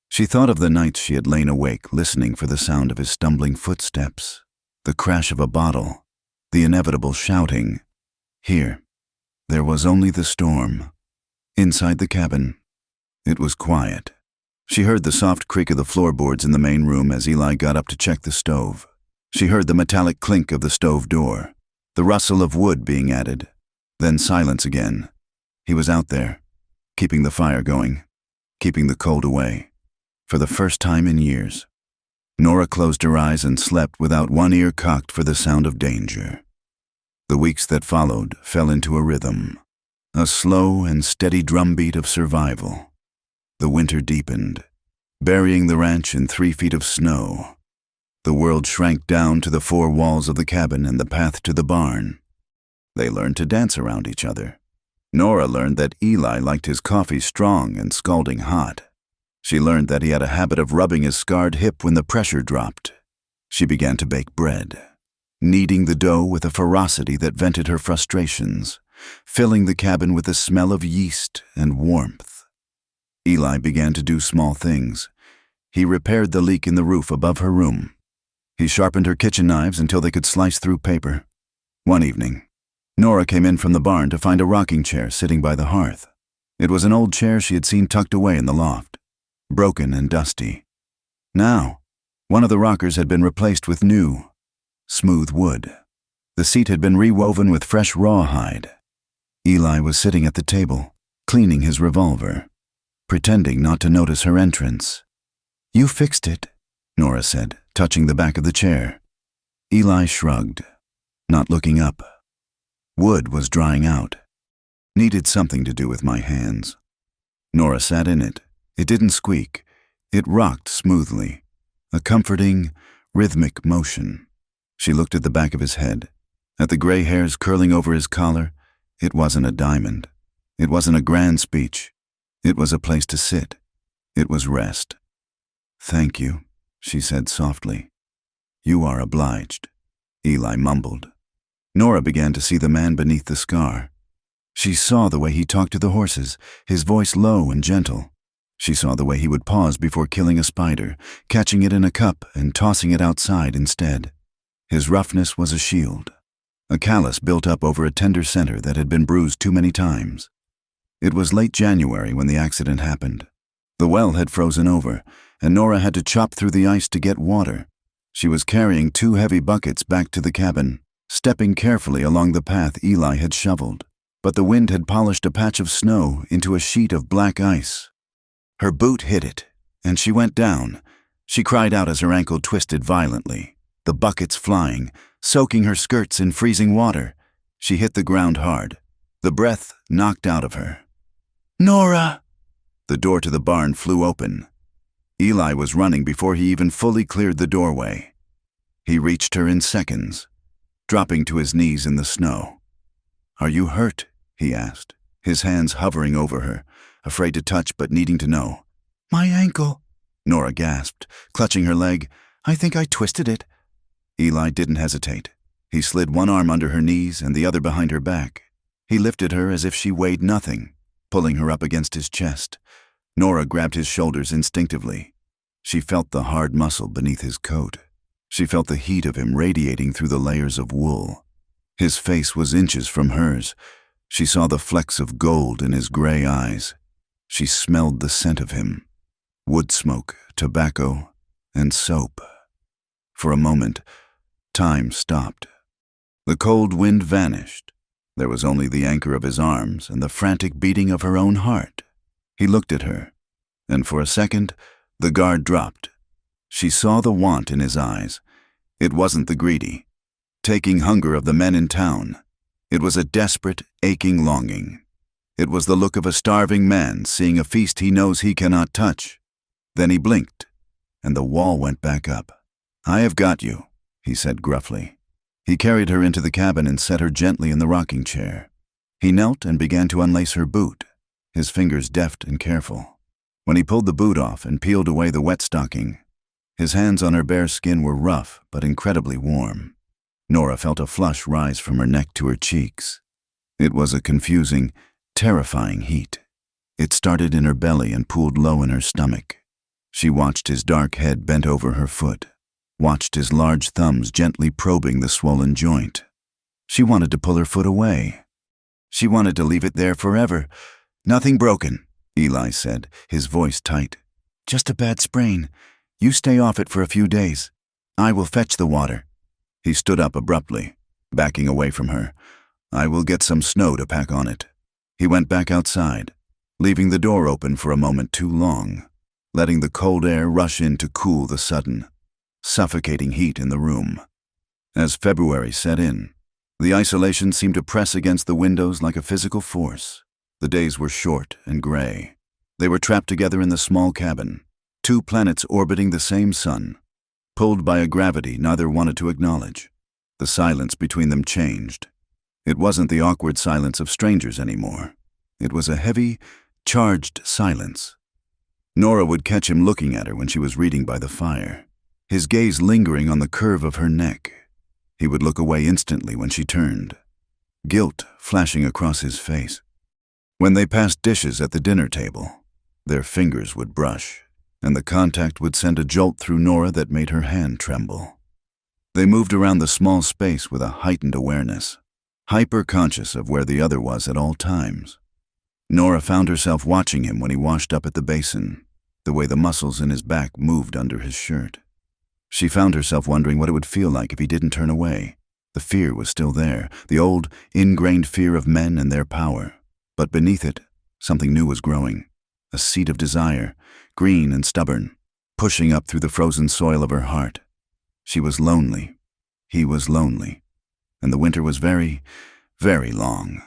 She thought of the nights she had lain awake listening for the sound of his stumbling footsteps, the crash of a bottle, the inevitable shouting. Here, there was only the storm. Inside the cabin, it was quiet. She heard the soft creak of the floorboards in the main room as Eli got up to check the stove. She heard the metallic clink of the stove door, the rustle of wood being added, then silence again. He was out there, keeping the fire going, keeping the cold away, for the first time in years. Nora closed her eyes and slept without one ear cocked for the sound of danger. The weeks that followed fell into a rhythm, a slow and steady drumbeat of survival. The winter deepened, burying the ranch in 3 feet of snow. The world shrank down to the 4 walls of the cabin and the path to the barn. They learned to dance around each other. Nora learned that Eli liked his coffee strong and scalding hot. She learned that he had a habit of rubbing his scarred hip when the pressure dropped. She began to bake bread, kneading the dough with a ferocity that vented her frustrations, filling the cabin with the smell of yeast and warmth. Eli began to do small things. He repaired the leak in the roof above her room. He sharpened her kitchen knives until they could slice through paper. One evening, Nora came in from the barn to find a rocking chair sitting by the hearth. It was an old chair she had seen tucked away in the loft, broken and dusty. Now, one of the rockers had been replaced with new, smooth wood. The seat had been rewoven with fresh rawhide. Eli was sitting at the table, cleaning his revolver, pretending not to notice her entrance. "You fixed it," Nora said, touching the back of the chair. Eli shrugged, not looking up. Wood was drying out. Needed something to do with my hands. Nora sat in it. It didn't squeak. It rocked smoothly. a comforting, rhythmic motion. She looked at the back of his head, at the gray hairs curling over his collar. It wasn't a diamond. It wasn't a grand speech. It was a place to sit. It was rest. "Thank you," she said softly. "You are obliged," Eli mumbled. Nora began to see the man beneath the scar. She saw the way he talked to the horses, his voice low and gentle. She saw the way he would pause before killing a spider, catching it in a cup and tossing it outside instead. His roughness was a shield, a callus built up over a tender center that had been bruised too many times. It was late January when the accident happened. The well had frozen over, and Nora had to chop through the ice to get water. She was carrying 2 heavy buckets back to the cabin, stepping carefully along the path Eli had shoveled. But the wind had polished a patch of snow into a sheet of black ice. Her boot hit it, and she went down. She cried out as her ankle twisted violently, the buckets flying, soaking her skirts in freezing water. She hit the ground hard, the breath knocked out of her. "Nora!" The door to the barn flew open. Eli was running before he even fully cleared the doorway. He reached her in seconds, dropping to his knees in the snow. "Are you hurt?" he asked, his hands hovering over her, afraid to touch but needing to know. "My ankle," Nora gasped, clutching her leg. "I think I twisted it." Eli didn't hesitate. He slid one arm under her knees and the other behind her back. He lifted her as if she weighed nothing, pulling her up against his chest. Nora grabbed his shoulders instinctively. She felt the hard muscle beneath his coat. She felt the heat of him radiating through the layers of wool. His face was inches from hers. She saw the flecks of gold in his gray eyes. She smelled the scent of him: wood smoke, tobacco, and soap. For a moment, time stopped. The cold wind vanished. There was only the anchor of his arms and the frantic beating of her own heart. He looked at her, and for a second, the guard dropped. She saw the want in his eyes. It wasn't the greedy, taking hunger of the men in town. It was a desperate, aching longing. It was the look of a starving man seeing a feast he knows he cannot touch. Then he blinked, and the wall went back up. "I have got you," he said gruffly. He carried her into the cabin and set her gently in the rocking chair. He knelt and began to unlace her boot, his fingers deft and careful. When he pulled the boot off and peeled away the wet stocking, his hands on her bare skin were rough but incredibly warm. Nora felt a flush rise from her neck to her cheeks. It was a confusing, terrifying heat. It started in her belly and pooled low in her stomach. She watched his dark head bent over her foot, watched his large thumbs gently probing the swollen joint. She wanted to pull her foot away. She wanted to leave it there forever. "Nothing broken," Eli said, his voice tight. "Just a bad sprain. You stay off it for a few days. I will fetch the water." He stood up abruptly, backing away from her. "I will get some snow to pack on it." He went back outside, leaving the door open for a moment too long, letting the cold air rush in to cool the sudden, suffocating heat in the room. As February set in, the isolation seemed to press against the windows like a physical force. The days were short and gray. They were trapped together in the small cabin, 2 planets orbiting the same sun, pulled by a gravity neither wanted to acknowledge. The silence between them changed. It wasn't the awkward silence of strangers anymore. It was a heavy, charged silence. Nora would catch him looking at her when she was reading by the fire, his gaze lingering on the curve of her neck. He would look away instantly when she turned, guilt flashing across his face. When they passed dishes at the dinner table, their fingers would brush, and the contact would send a jolt through Nora that made her hand tremble. They moved around the small space with a heightened awareness, hyper-conscious of where the other was at all times. Nora found herself watching him when he washed up at the basin, the way the muscles in his back moved under his shirt. She found herself wondering what it would feel like if he didn't turn away. The fear was still there, the old, ingrained fear of men and their power. But beneath it, something new was growing, a seed of desire, green and stubborn, pushing up through the frozen soil of her heart. She was lonely. He was lonely. And the winter was very, very long.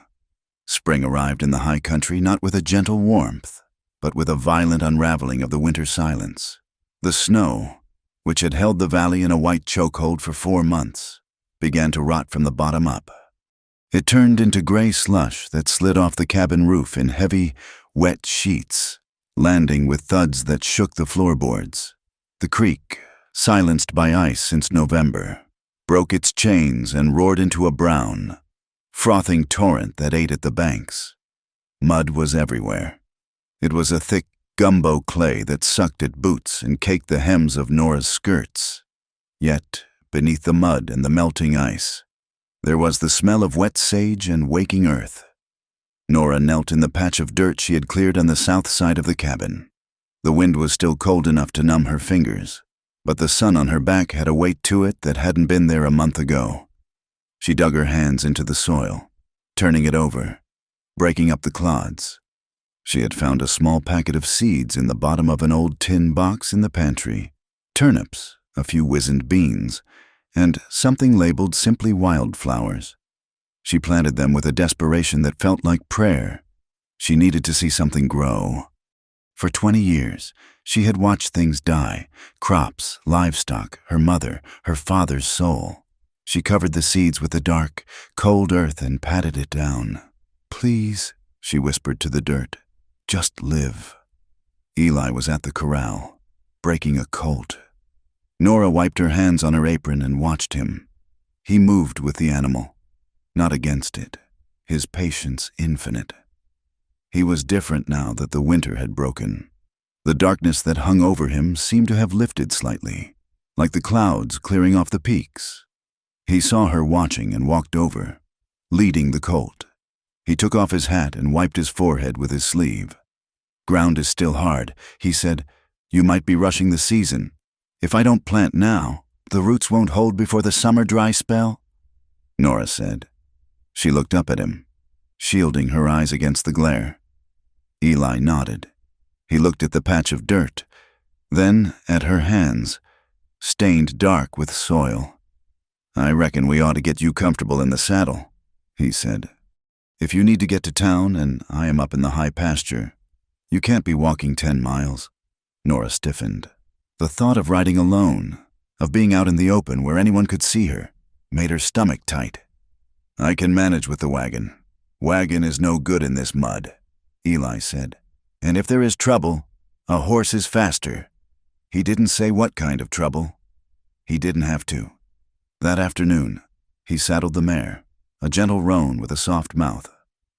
Spring arrived in the high country not with a gentle warmth, but with a violent unraveling of the winter silence. The snow, which had held the valley in a white chokehold for 4 months, began to rot from the bottom up. It turned into gray slush that slid off the cabin roof in heavy, wet sheets, landing with thuds that shook the floorboards. The creek, silenced by ice since November, broke its chains and roared into a brown, frothing torrent that ate at the banks. Mud was everywhere. It was a thick gumbo clay that sucked at boots and caked the hems of Nora's skirts. Yet, beneath the mud and the melting ice, there was the smell of wet sage and waking earth. Nora knelt in the patch of dirt she had cleared on the south side of the cabin. The wind was still cold enough to numb her fingers, but the sun on her back had a weight to it that hadn't been there a month ago. She dug her hands into the soil, turning it over, breaking up the clods. She had found a small packet of seeds in the bottom of an old tin box in the pantry, turnips, a few wizened beans, and something labeled simply wildflowers. She planted them with a desperation that felt like prayer. She needed to see something grow. For 20 years, she had watched things die, crops, livestock, her mother, her father's soul. She covered the seeds with the dark, cold earth and patted it down. "Please," she whispered to the dirt, "just live." Eli was at the corral, breaking a colt. Nora wiped her hands on her apron and watched him. He moved with the animal, not against it, his patience infinite. He was different now that the winter had broken. The darkness that hung over him seemed to have lifted slightly, like the clouds clearing off the peaks. He saw her watching and walked over, leading the colt. He took off his hat and wiped his forehead with his sleeve. "Ground is still hard," he said. "You might be rushing the season. If I don't plant now, the roots won't hold before the summer dry spell," Nora said. She looked up at him, shielding her eyes against the glare. Eli nodded. He looked at the patch of dirt, then at her hands, stained dark with soil. "I reckon we ought to get you comfortable in the saddle," he said. "If you need to get to town and I am up in the high pasture, you can't be walking 10 miles. Nora stiffened. The thought of riding alone, of being out in the open where anyone could see her, made her stomach tight. "I can manage with the wagon. Wagon is no good in this mud," Eli said. "And if there is trouble, a horse is faster." He didn't say what kind of trouble. He didn't have to. That afternoon, he saddled the mare, a gentle roan with a soft mouth.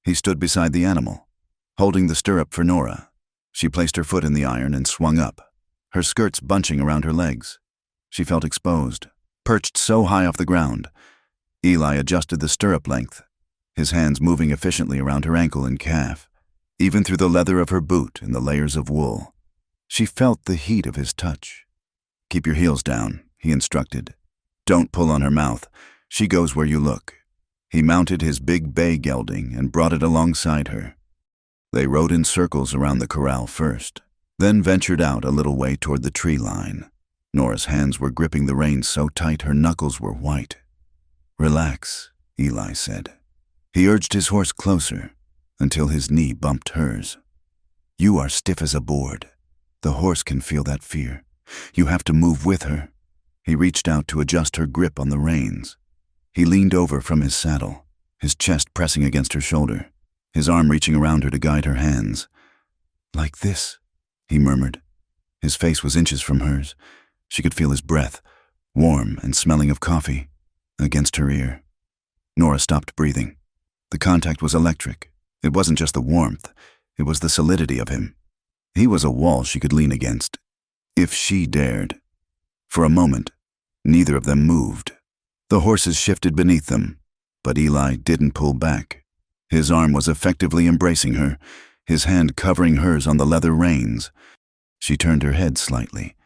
He stood beside the animal, holding the stirrup for Nora. She placed her foot in the iron and swung up, her skirts bunching around her legs. She felt exposed, perched so high off the ground. Eli adjusted the stirrup length, his hands moving efficiently around her ankle and calf, even through the leather of her boot and the layers of wool. She felt the heat of his touch. "Keep your heels down," he instructed. "Don't pull on her mouth. She goes where you look." He mounted his big bay gelding and brought it alongside her. They rode in circles around the corral first, then ventured out a little way toward the tree line. Nora's hands were gripping the reins so tight her knuckles were white. "Relax," Eli said. He urged his horse closer until his knee bumped hers. "You are stiff as a board. The horse can feel that fear. You have to move with her." He reached out to adjust her grip on the reins. He leaned over from his saddle, his chest pressing against her shoulder, his arm reaching around her to guide her hands. "Like this," he murmured. His face was inches from hers. She could feel his breath, warm and smelling of coffee, against her ear. Nora stopped breathing. The contact was electric. It wasn't just the warmth, it was the solidity of him. He was a wall she could lean against, if she dared. For a moment, neither of them moved. The horses shifted beneath them, but Eli didn't pull back. His arm was effectively embracing her, his hand covering hers on the leather reins. She turned her head slightly,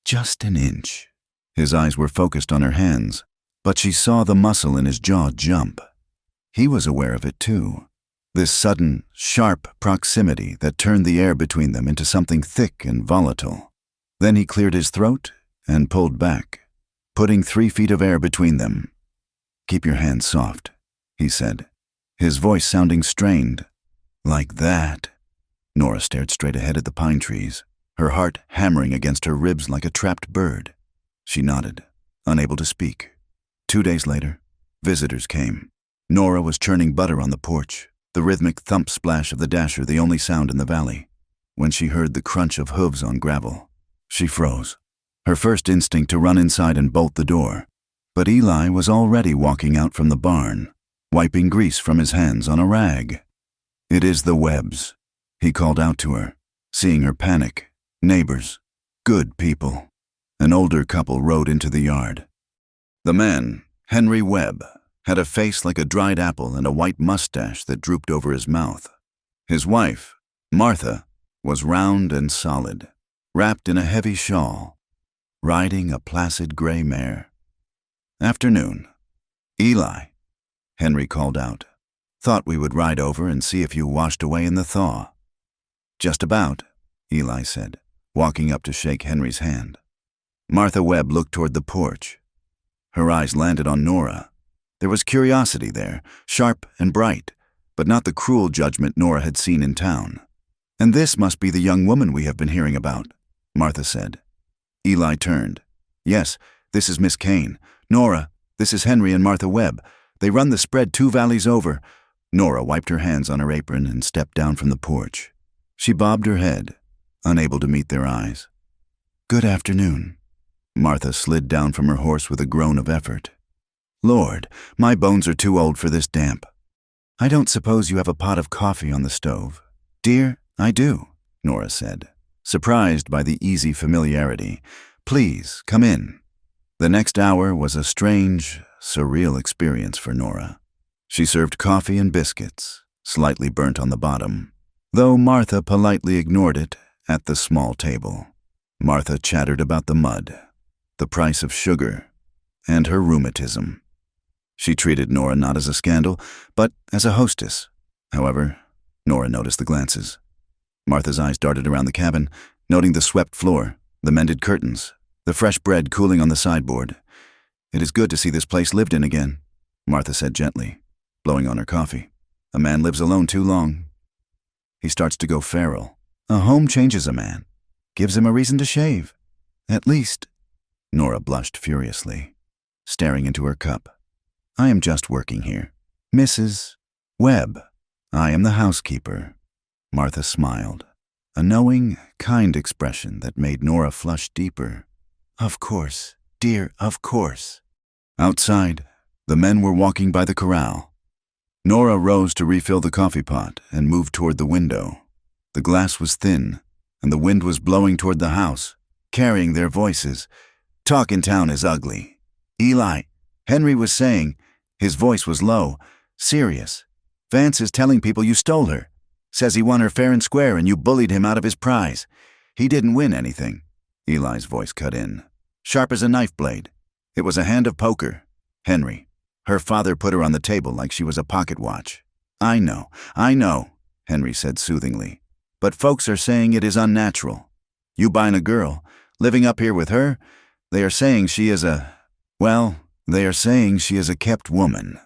just an inch. His eyes were focused on her hands, but she saw the muscle in his jaw jump. He was aware of it too. This sudden, sharp proximity that turned the air between them into something thick and volatile. Then he cleared his throat and pulled back, putting 3 feet of air between them. "Keep your hands soft," he said, his voice sounding strained. "Like that." Nora stared straight ahead at the pine trees, her heart hammering against her ribs like a trapped bird. She nodded, unable to speak. 2 days later, visitors came. Nora was churning butter on the porch, the rhythmic thump splash of the dasher the only sound in the valley. When she heard the crunch of hooves on gravel, she froze, her first instinct to run inside and bolt the door. But Eli was already walking out from the barn, wiping grease from his hands on a rag. "It is the Webbs," he called out to her, seeing her panic. "Neighbors. Good people." An older couple rode into the yard. The man, Henry Webb, had a face like a dried apple and a white mustache that drooped over his mouth. His wife, Martha, was round and solid, wrapped in a heavy shawl, riding a placid gray mare. "Afternoon. Eli," Henry called out. "Thought we would ride over and see if you washed away in the thaw." "Just about," Eli said, walking up to shake Henry's hand. Martha Webb looked toward the porch. Her eyes landed on Nora. There was curiosity there, sharp and bright, but not the cruel judgment Nora had seen in town. "And this must be the young woman we have been hearing about," Martha said. Eli turned. "Yes, this is Miss Kane. Nora, this is Henry and Martha Webb. They run the spread 2 valleys over." Nora wiped her hands on her apron and stepped down from the porch. She bobbed her head, unable to meet their eyes. "Good afternoon." Martha slid down from her horse with a groan of effort. "Lord, my bones are too old for this damp." "I don't suppose you have a pot of coffee on the stove." "Dear, I do," Nora said, surprised by the easy familiarity. "Please, come in." The next hour was a strange, surreal experience for Nora. She served coffee and biscuits, slightly burnt on the bottom, though Martha politely ignored it at the small table. Martha chattered about the mud, the price of sugar, and her rheumatism. She treated Nora not as a scandal, but as a hostess. However, Nora noticed the glances. Martha's eyes darted around the cabin, noting the swept floor, the mended curtains, the fresh bread cooling on the sideboard. "It is good to see this place lived in again," Martha said gently, blowing on her coffee. "A man lives alone too long. He starts to go feral. A home changes a man, gives him a reason to shave. At least," Nora blushed furiously, staring into her cup. "I am just working here. Mrs. Webb. I am the housekeeper." Martha smiled, a knowing, kind expression that made Nora flush deeper. "Of course, dear, of course." Outside, the men were walking by the corral. Nora rose to refill the coffee pot and moved toward the window. The glass was thin, and the wind was blowing toward the house, carrying their voices. "Talk in town is ugly. Eli," Henry was saying. His voice was low, serious. "Vance is telling people you stole her. Says he won her fair and square and you bullied him out of his prize. He didn't win anything." Eli's voice cut in, sharp as a knife blade. "It was a hand of poker. Henry, her father put her on the table like she was a pocket watch." I know," Henry said soothingly. "But folks are saying it is unnatural. You buying a girl, living up here with her, they are saying she is a kept woman."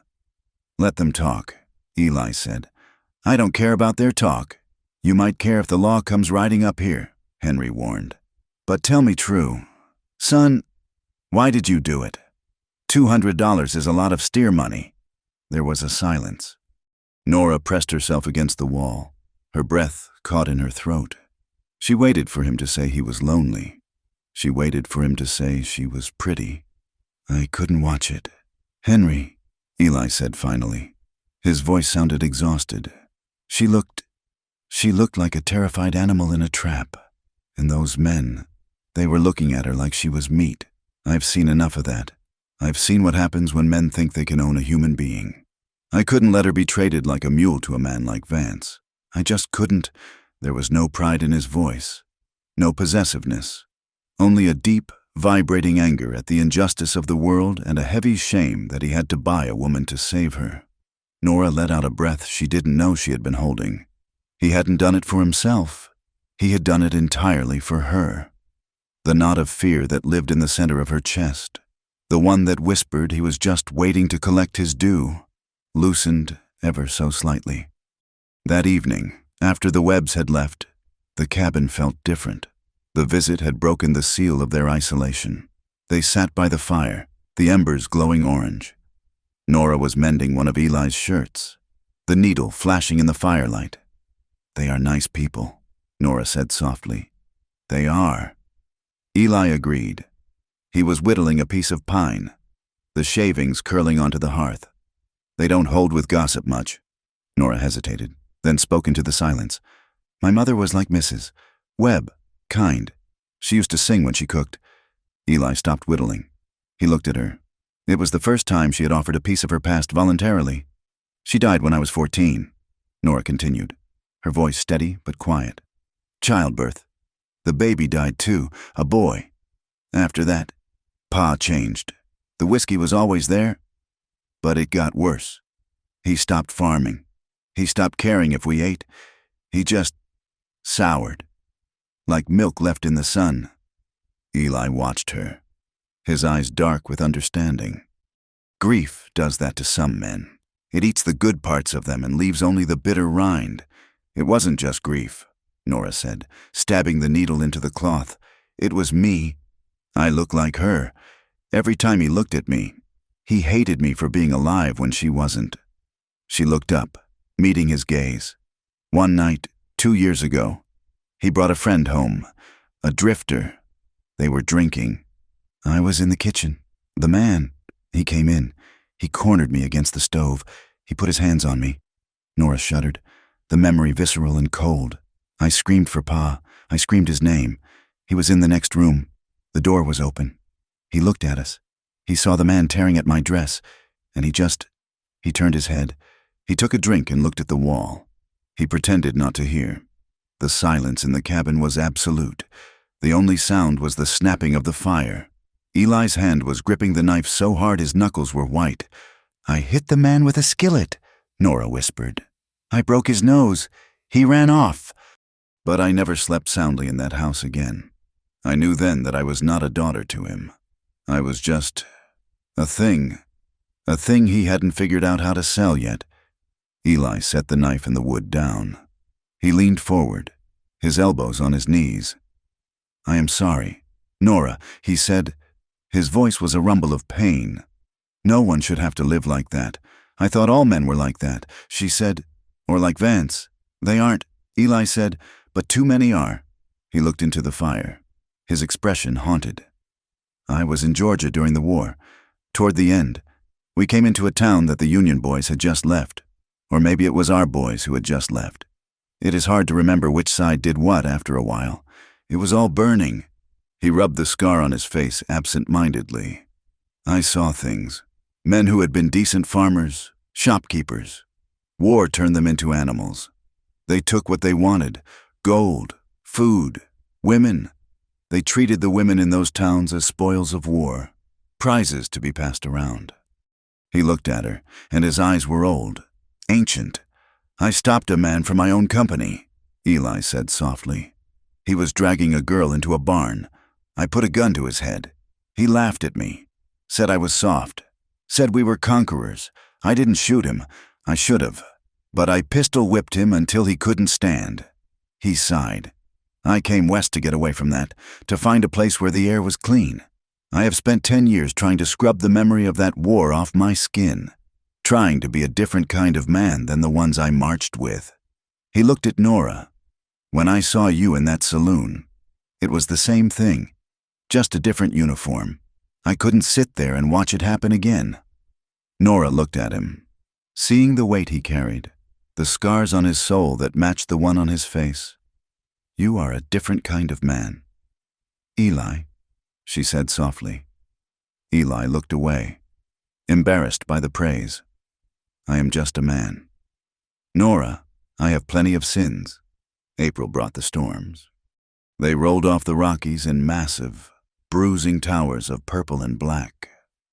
"Let them talk," Eli said. "I don't care about their talk. You might care if the law comes riding up here," Henry warned. "But tell me true. Son, why did you do it? $200 is a lot of steer money." There was a silence. Nora pressed herself against the wall, her breath caught in her throat. She waited for him to say he was lonely. She waited for him to say she was pretty. "I couldn't watch it." "Henry," Eli said finally. His voice sounded exhausted. She looked like a terrified animal in a trap. And those men, they were looking at her like she was meat. I've seen enough of that. I've seen what happens when men think they can own a human being. I couldn't let her be traded like a mule to a man like Vance. I just couldn't. There was no pride in his voice, no possessiveness, only a deep, vibrating anger at the injustice of the world and a heavy shame that he had to buy a woman to save her. Nora let out a breath she didn't know she had been holding. He hadn't done it for himself. He had done it entirely for her. The knot of fear that lived in the center of her chest, the one that whispered he was just waiting to collect his due, loosened ever so slightly. That evening, after the Webbs had left, the cabin felt different. The visit had broken the seal of their isolation. They sat by the fire, the embers glowing orange. Nora was mending one of Eli's shirts, the needle flashing in the firelight. "They are nice people," Nora said softly. "They are." Eli agreed. He was whittling a piece of pine, the shavings curling onto the hearth. "They don't hold with gossip much." Nora hesitated, then spoke into the silence. "My mother was like Mrs. Webb, kind. She used to sing when she cooked." Eli stopped whittling. He looked at her. It was the first time she had offered a piece of her past voluntarily. "She died when I was 14, Nora continued, her voice steady but quiet. "Childbirth. The baby died too, a boy. After that, Pa changed. The whiskey was always there, but it got worse. He stopped farming. He stopped caring if we ate. He just soured, like milk left in the sun." Eli watched her, his eyes dark with understanding. "Grief does that to some men. It eats the good parts of them and leaves only the bitter rind. It wasn't just grief," Nora said, stabbing the needle into the cloth. "It was me. I look like her. Every time he looked at me, he hated me for being alive when she wasn't." She looked up, meeting his gaze. "One night, 2 years ago, he brought a friend home, a drifter. They were drinking. I was in the kitchen. The man, he came in. He cornered me against the stove. He put his hands on me." Nora shuddered, the memory visceral and cold. "I screamed for Pa. I screamed his name. He was in the next room. The door was open. He looked at us. He saw the man tearing at my dress, and he turned his head. He took a drink and looked at the wall. He pretended not to hear. The silence in the cabin was absolute. The only sound was the snapping of the fire. Eli's hand was gripping the knife so hard his knuckles were white. "I hit the man with a skillet," Nora whispered. "I broke his nose. He ran off." But I never slept soundly in that house again. I knew then that I was not a daughter to him. I was just a thing he hadn't figured out how to sell yet. Eli set the knife in the wood down. He leaned forward, his elbows on his knees. "I am sorry, Nora," he said. His voice was a rumble of pain. "No one should have to live like that. I thought all men were like that," she said. "Or like Vance. They aren't," Eli said, "but too many are." He looked into the fire, his expression haunted. "I was in Georgia during the war. Toward the end, we came into a town that the Union boys had just left. Or maybe it was our boys who had just left. It is hard to remember which side did what after a while. It was all burning." He rubbed the scar on his face absent-mindedly. "I saw things. Men who had been decent farmers, shopkeepers. War turned them into animals. They took what they wanted: gold, food, women. They treated the women in those towns as spoils of war, prizes to be passed around." He looked at her, and his eyes were old, ancient. "I stopped a man from my own company," Eli said softly. "He was dragging a girl into a barn. I put a gun to his head. He laughed at me, said I was soft, said we were conquerors. I didn't shoot him. I should have. But I pistol-whipped him until he couldn't stand." He sighed. "I came west to get away from that, to find a place where the air was clean. I have spent 10 years trying to scrub the memory of that war off my skin, trying to be a different kind of man than the ones I marched with." He looked at Nora. "When I saw you in that saloon, it was the same thing, just a different uniform. I couldn't sit there and watch it happen again." Nora looked at him, seeing the weight he carried, the scars on his soul that matched the one on his face. "You are a different kind of man, Eli," she said softly. Eli looked away, embarrassed by the praise. "I am just a man. Nora, I have plenty of sins." April brought the storms. They rolled off the Rockies in massive, bruising towers of purple and black,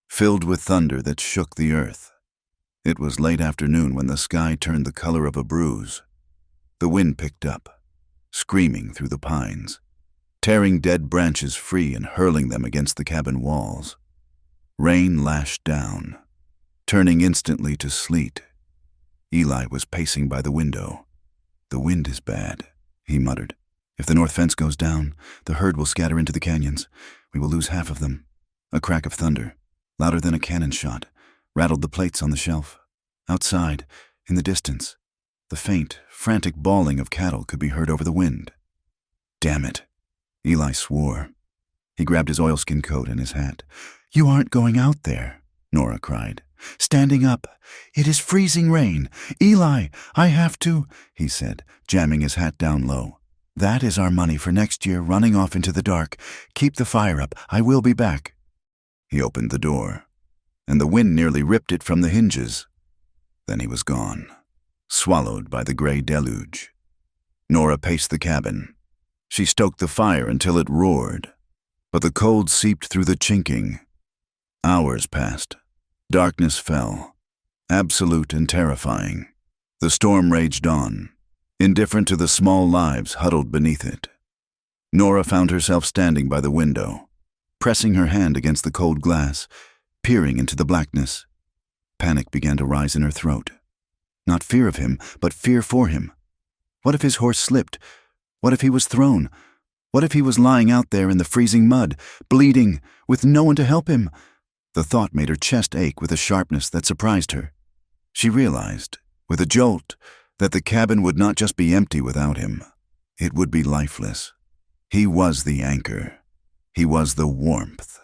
filled with thunder that shook the earth. It was late afternoon when the sky turned the color of a bruise. The wind picked up, screaming through the pines, tearing dead branches free and hurling them against the cabin walls. Rain lashed down, turning instantly to sleet. Eli was pacing by the window. "The wind is bad," he muttered. "If the north fence goes down, the herd will scatter into the canyons. We will lose half of them. A crack of thunder, louder than a cannon shot, rattled the plates on the shelf. Outside, in the distance, the faint, frantic bawling of cattle could be heard over the wind. Damn it, Eli swore. He grabbed his oilskin coat and his hat. "You aren't going out there," Nora cried, standing up. "It is freezing rain. Eli, I have to," he said, jamming his hat down low. "That is our money for next year running off into the dark. Keep the fire up. I will be back." He opened the door, and the wind nearly ripped it from the hinges. Then he was gone, swallowed by the gray deluge. Nora paced the cabin. She stoked the fire until it roared, but the cold seeped through the chinking. Hours passed. Darkness fell, absolute and terrifying. The storm raged on, indifferent to the small lives huddled beneath it. Nora found herself standing by the window, pressing her hand against the cold glass, peering into the blackness. Panic began to rise in her throat. Not fear of him, but fear for him. What if his horse slipped? What if he was thrown? What if he was lying out there in the freezing mud, bleeding, with no one to help him? The thought made her chest ache with a sharpness that surprised her. She realized, with a jolt, that the cabin would not just be empty without him. It would be lifeless. He was the anchor. He was the warmth.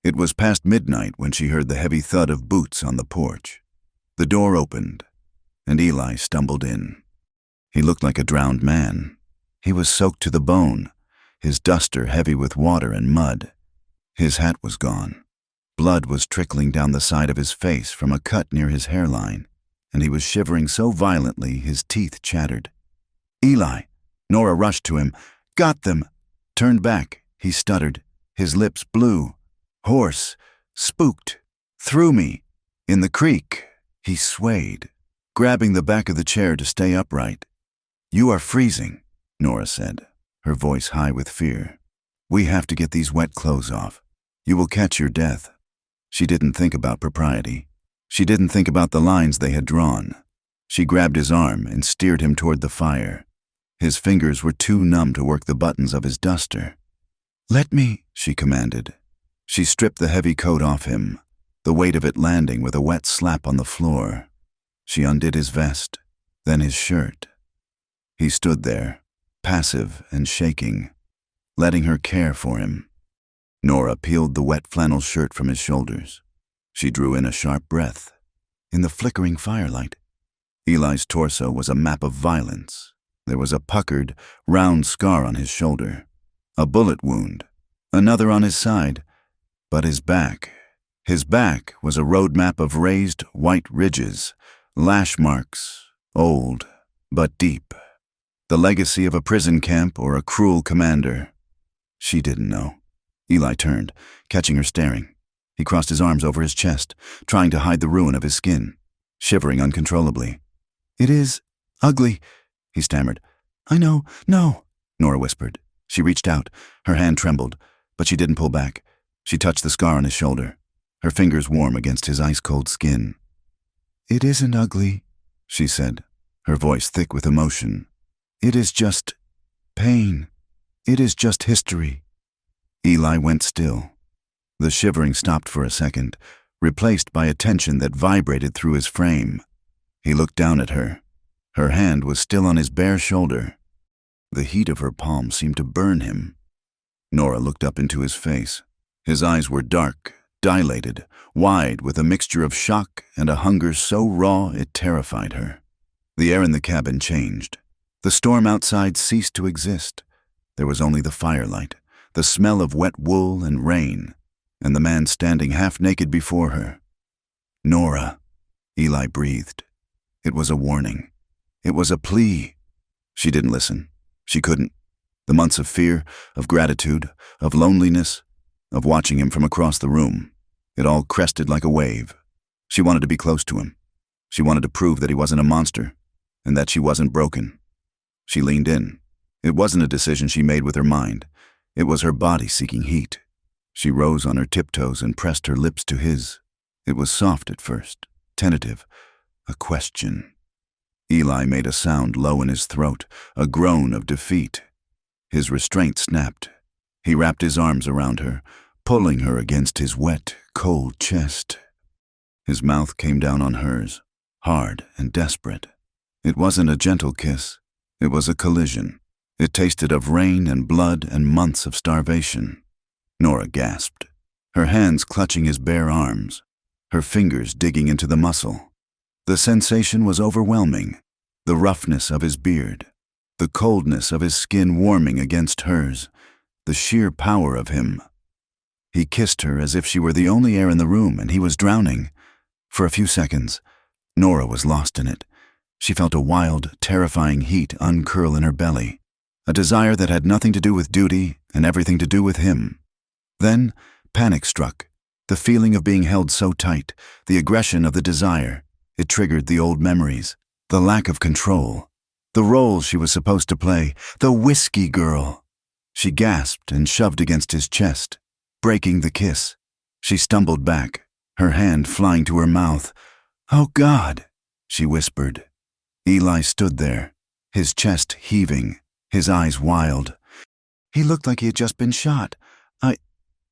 It was past midnight when she heard the heavy thud of boots on the porch. The door opened, and Eli stumbled in. He looked like a drowned man. He was soaked to the bone, his duster heavy with water and mud. His hat was gone. Blood was trickling down the side of his face from a cut near his hairline, and he was shivering so violently his teeth chattered. "Eli!" Nora rushed to him. "Got them!" Turned back, he stuttered, his lips blue. "Horse! Spooked! Threw me! In the creek!" He swayed, grabbing the back of the chair to stay upright. "You are freezing," Nora said, her voice high with fear. "We have to get these wet clothes off. You will catch your death." She didn't think about propriety. She didn't think about the lines they had drawn. She grabbed his arm and steered him toward the fire. His fingers were too numb to work the buttons of his duster. "Let me," she commanded. She stripped the heavy coat off him, the weight of it landing with a wet slap on the floor. She undid his vest, then his shirt. He stood there, passive and shaking, letting her care for him. Nora peeled the wet flannel shirt from his shoulders. She drew in a sharp breath. In the flickering firelight, Eli's torso was a map of violence. There was a puckered, round scar on his shoulder, a bullet wound, another on his side, but his back was a road map of raised, white ridges, lash marks, old but deep. The legacy of a prison camp or a cruel commander. She didn't know. Eli turned, catching her staring. He crossed his arms over his chest, trying to hide the ruin of his skin, shivering uncontrollably. "It is ugly," he stammered. "I know, no," Nora whispered. She reached out. Her hand trembled, but she didn't pull back. She touched the scar on his shoulder, her fingers warm against his ice-cold skin. "It isn't ugly," she said, her voice thick with emotion. "It is just pain. It is just history." Eli went still. The shivering stopped for a second, replaced by a tension that vibrated through his frame. He looked down at her. Her hand was still on his bare shoulder. The heat of her palm seemed to burn him. Nora looked up into his face. His eyes were dark, dilated, wide with a mixture of shock and a hunger so raw it terrified her. The air in the cabin changed. The storm outside ceased to exist. There was only the firelight, the smell of wet wool and rain, and the man standing half-naked before her. "Nora," Eli breathed. It was a warning. It was a plea. She didn't listen. She couldn't. The months of fear, of gratitude, of loneliness, of watching him from across the room, it all crested like a wave. She wanted to be close to him. She wanted to prove that he wasn't a monster, and that she wasn't broken. She leaned in. It wasn't a decision she made with her mind. It was her body seeking heat. She rose on her tiptoes and pressed her lips to his. It was soft at first, tentative, a question. Eli made a sound low in his throat, a groan of defeat. His restraint snapped. He wrapped his arms around her, pulling her against his wet, cold chest. His mouth came down on hers, hard and desperate. It wasn't a gentle kiss. It was a collision. It tasted of rain and blood and months of starvation. Nora gasped, her hands clutching his bare arms, her fingers digging into the muscle. The sensation was overwhelming. The roughness of his beard, the coldness of his skin warming against hers, the sheer power of him. He kissed her as if she were the only air in the room and he was drowning. For a few seconds, Nora was lost in it. She felt a wild, terrifying heat uncurl in her belly, a desire that had nothing to do with duty and everything to do with him. Then, panic struck, the feeling of being held so tight, the aggression of the desire. It triggered the old memories, the lack of control, the role she was supposed to play, the whiskey girl. She gasped and shoved against his chest, breaking the kiss. She stumbled back, her hand flying to her mouth. "Oh, God," she whispered. Eli stood there, his chest heaving, his eyes wild. "He looked like he had just been shot.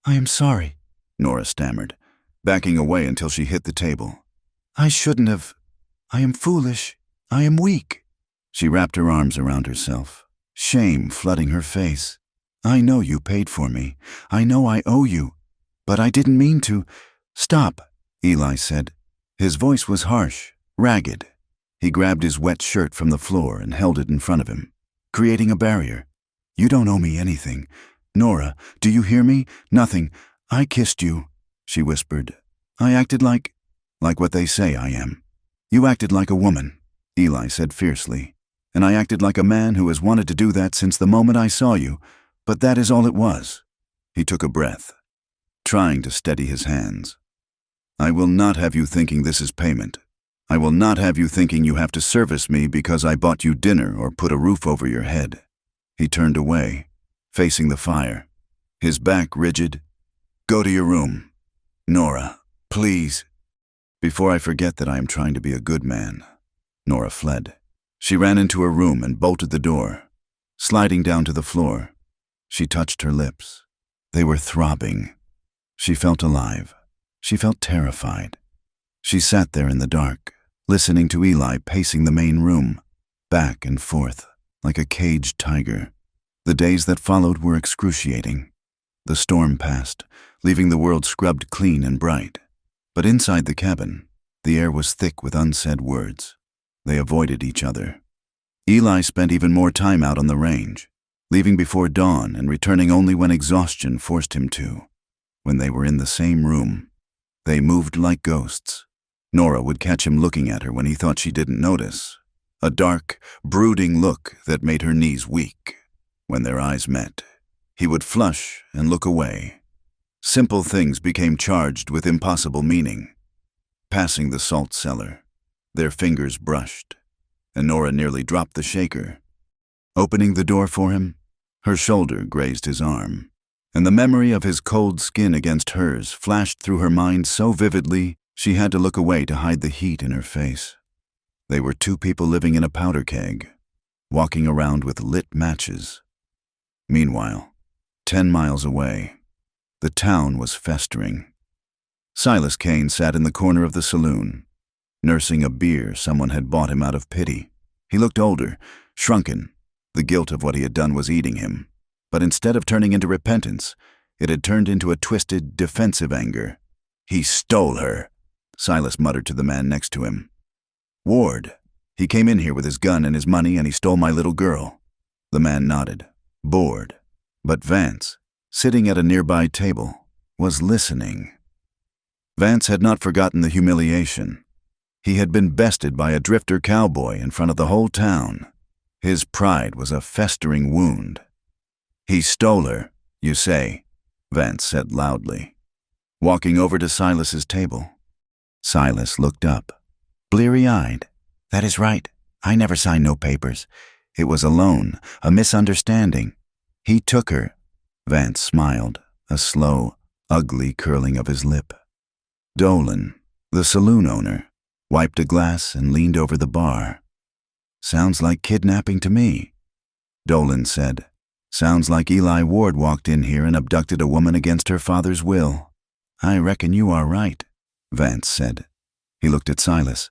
I am sorry," Nora stammered, backing away until she hit the table. "I shouldn't have. I am foolish. I am weak." She wrapped her arms around herself, shame flooding her face. "I know you paid for me. I know I owe you. But I didn't mean to." "Stop," Eli said. His voice was harsh, ragged. He grabbed his wet shirt from the floor and held it in front of him, creating a barrier. "You don't owe me anything. Nora, do you hear me? Nothing. I kissed you," she whispered. "I acted like what they say I am." "You acted like a woman," Eli said fiercely. "And I acted like a man who has wanted to do that since the moment I saw you, but that is all it was." He took a breath, trying to steady his hands. "I will not have you thinking this is payment. I will not have you thinking you have to service me because I bought you dinner or put a roof over your head." He turned away, facing the fire, his back rigid. "Go to your room. Nora, please." "Before I forget that I am trying to be a good man." Nora fled. She ran into her room and bolted the door. Sliding down to the floor, she touched her lips. They were throbbing. She felt alive. She felt terrified. She sat there in the dark, listening to Eli pacing the main room, back and forth, like a caged tiger. The days that followed were excruciating. The storm passed, leaving the world scrubbed clean and bright. But inside the cabin, the air was thick with unsaid words. They avoided each other. Eli spent even more time out on the range, leaving before dawn and returning only when exhaustion forced him to. When they were in the same room, they moved like ghosts. Nora would catch him looking at her when he thought she didn't notice, a dark, brooding look that made her knees weak. When their eyes met, he would flush and look away. Simple things became charged with impossible meaning. Passing the salt cellar, their fingers brushed, and Nora nearly dropped the shaker. Opening the door for him, her shoulder grazed his arm, and the memory of his cold skin against hers flashed through her mind so vividly she had to look away to hide the heat in her face. They were two people living in a powder keg, walking around with lit matches. Meanwhile, 10 miles away, the town was festering. Silas Kane sat in the corner of the saloon, nursing a beer someone had bought him out of pity. He looked older, shrunken. The guilt of what he had done was eating him. But instead of turning into repentance, it had turned into a twisted, defensive anger. "He stole her," Silas muttered to the man next to him. "Ward. He came in here with his gun and his money and he stole my little girl." The man nodded, bored. But Vance, sitting at a nearby table, was listening. Vance had not forgotten the humiliation. He had been bested by a drifter cowboy in front of the whole town. His pride was a festering wound. "He stole her, you say?" Vance said loudly, walking over to Silas's table. Silas looked up, bleary-eyed. "That is right. I never signed no papers. It was a loan, a misunderstanding. He took her." Vance smiled, a slow, ugly curling of his lip. Dolan, the saloon owner, wiped a glass and leaned over the bar. "Sounds like kidnapping to me," Dolan said, Sounds like Eli Ward walked in here and abducted a woman against her father's will. I reckon you are right, Vance said. He looked at Silas.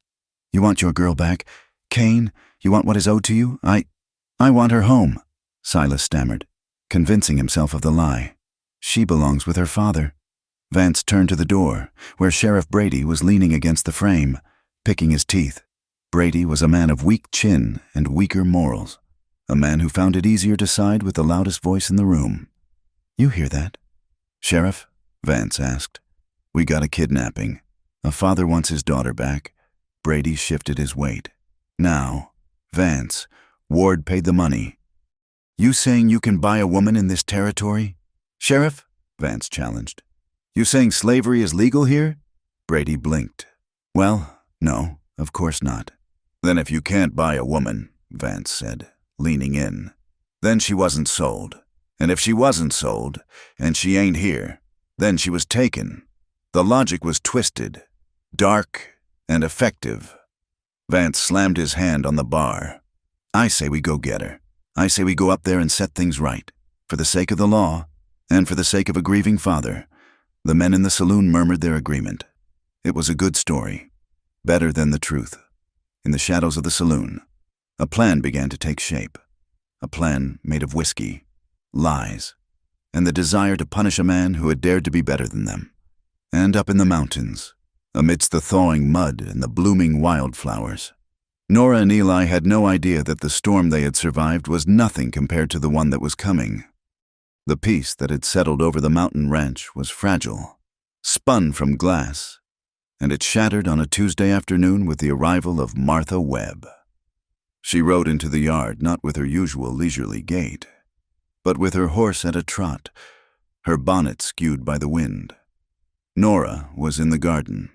You want your girl back? Kane, you want what is owed to you? I want her home, Silas stammered, convincing himself of the lie. She belongs with her father. Vance turned to the door, where Sheriff Brady was leaning against the frame, picking his teeth. Brady was a man of weak chin and weaker morals, a man who found it easier to side with the loudest voice in the room. You hear that? Sheriff, Vance asked. We got a kidnapping. A father wants his daughter back. Brady shifted his weight. Now, Vance, Ward paid the money. You saying you can buy a woman in this territory? Sheriff, Vance challenged. You saying slavery is legal here? Brady blinked. Well, no, of course not. Then if you can't buy a woman, Vance said, leaning in, then she wasn't sold. And if she wasn't sold, and she ain't here, then she was taken. The logic was twisted, dark, and effective. Vance slammed his hand on the bar. I say we go get her. I say we go up there and set things right, for the sake of the law, and for the sake of a grieving father. The men in the saloon murmured their agreement. It was a good story, better than the truth. In the shadows of the saloon, a plan began to take shape. A plan made of whiskey, lies, and the desire to punish a man who had dared to be better than them. And up in the mountains, amidst the thawing mud and the blooming wildflowers, Nora and Eli had no idea that the storm they had survived was nothing compared to the one that was coming. The peace that had settled over the mountain ranch was fragile, spun from glass, and it shattered on a Tuesday afternoon with the arrival of Martha Webb. She rode into the yard not with her usual leisurely gait, but with her horse at a trot, her bonnet skewed by the wind. Nora was in the garden,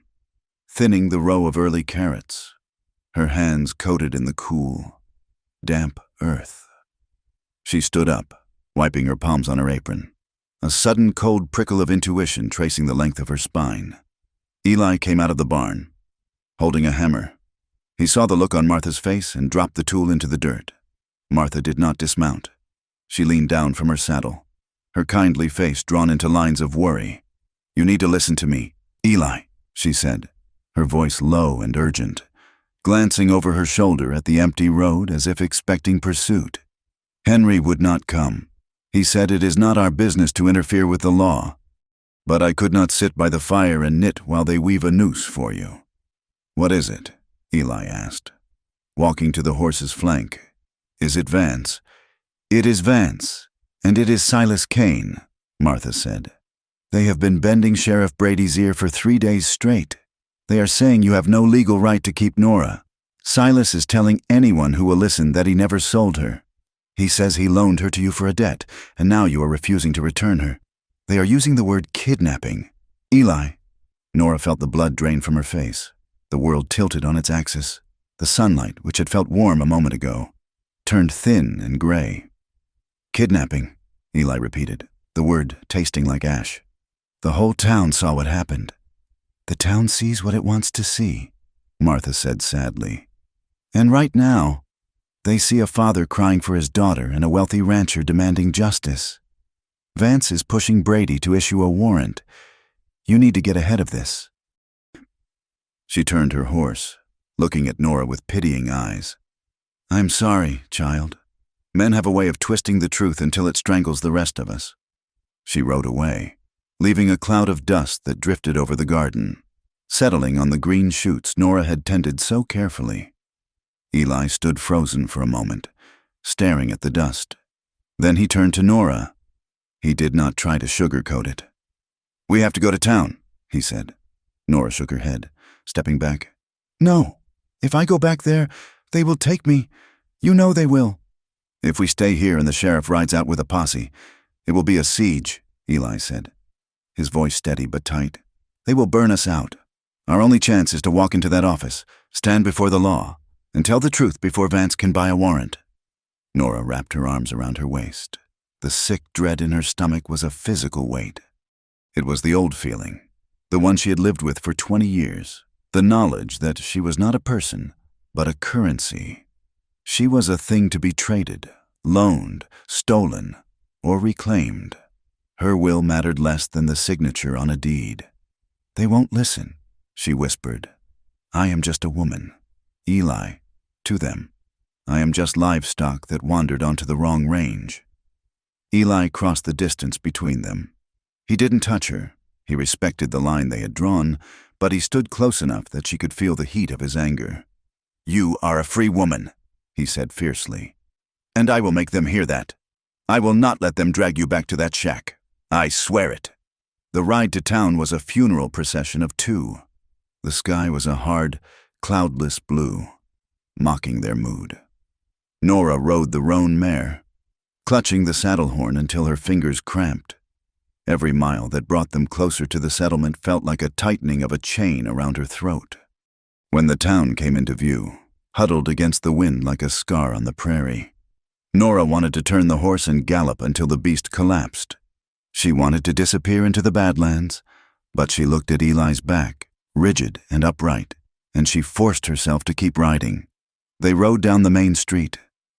thinning the row of early carrots, her hands coated in the cool, damp earth. She stood up, wiping her palms on her apron, a sudden cold prickle of intuition tracing the length of her spine. Eli came out of the barn, holding a hammer. He saw the look on Martha's face and dropped the tool into the dirt. Martha did not dismount. She leaned down from her saddle, her kindly face drawn into lines of worry. You need to listen to me, Eli, she said, her voice low and urgent, glancing over her shoulder at the empty road as if expecting pursuit. Henry would not come. He said it is not our business to interfere with the law. But I could not sit by the fire and knit while they weave a noose for you. What is it? Eli asked, walking to the horse's flank. Is it Vance? It is Vance, and it is Silas Kane, Martha said. They have been bending Sheriff Brady's ear for 3 days straight. They are saying you have no legal right to keep Nora. Silas is telling anyone who will listen that he never sold her. He says he loaned her to you for a debt, and now you are refusing to return her. They are using the word kidnapping. Eli. Nora felt the blood drain from her face. The world tilted on its axis. The sunlight, which had felt warm a moment ago, turned thin and gray. Kidnapping, Eli repeated, the word tasting like ash. The whole town saw what happened. The town sees what it wants to see, Martha said sadly. And right now, they see a father crying for his daughter and a wealthy rancher demanding justice. Vance is pushing Brady to issue a warrant. You need to get ahead of this. She turned her horse, looking at Nora with pitying eyes. I'm sorry, child. Men have a way of twisting the truth until it strangles the rest of us. She rode away, leaving a cloud of dust that drifted over the garden, settling on the green shoots Nora had tended so carefully. Eli stood frozen for a moment, staring at the dust. Then he turned to Nora. He did not try to sugarcoat it. We have to go to town, he said. Nora shook her head, stepping back. No, if I go back there, they will take me. You know they will. If we stay here and the sheriff rides out with a posse, it will be a siege, Eli said, his voice steady but tight. They will burn us out. Our only chance is to walk into that office, stand before the law, and tell the truth before Vance can buy a warrant. Nora wrapped her arms around her waist. The sick dread in her stomach was a physical weight. It was the old feeling, the one she had lived with for 20 years, the knowledge that she was not a person, but a currency. She was a thing to be traded, loaned, stolen, or reclaimed. Her will mattered less than the signature on a deed. "They won't listen," she whispered. "I am just a woman. Eli, to them. I am just livestock that wandered onto the wrong range." Eli crossed the distance between them. He didn't touch her. He respected the line they had drawn, but he stood close enough that she could feel the heat of his anger. "You are a free woman," he said fiercely. "And I will make them hear that. I will not let them drag you back to that shack. I swear it." The ride to town was a funeral procession of two. The sky was a hard, cloudless blue, mocking their mood. Nora rode the roan mare, clutching the saddle horn until her fingers cramped. Every mile that brought them closer to the settlement felt like a tightening of a chain around her throat. When the town came into view, huddled against the wind like a scar on the prairie, Nora wanted to turn the horse and gallop until the beast collapsed. She wanted to disappear into the Badlands, but she looked at Eli's back, rigid and upright, and she forced herself to keep riding. They rode down the main street.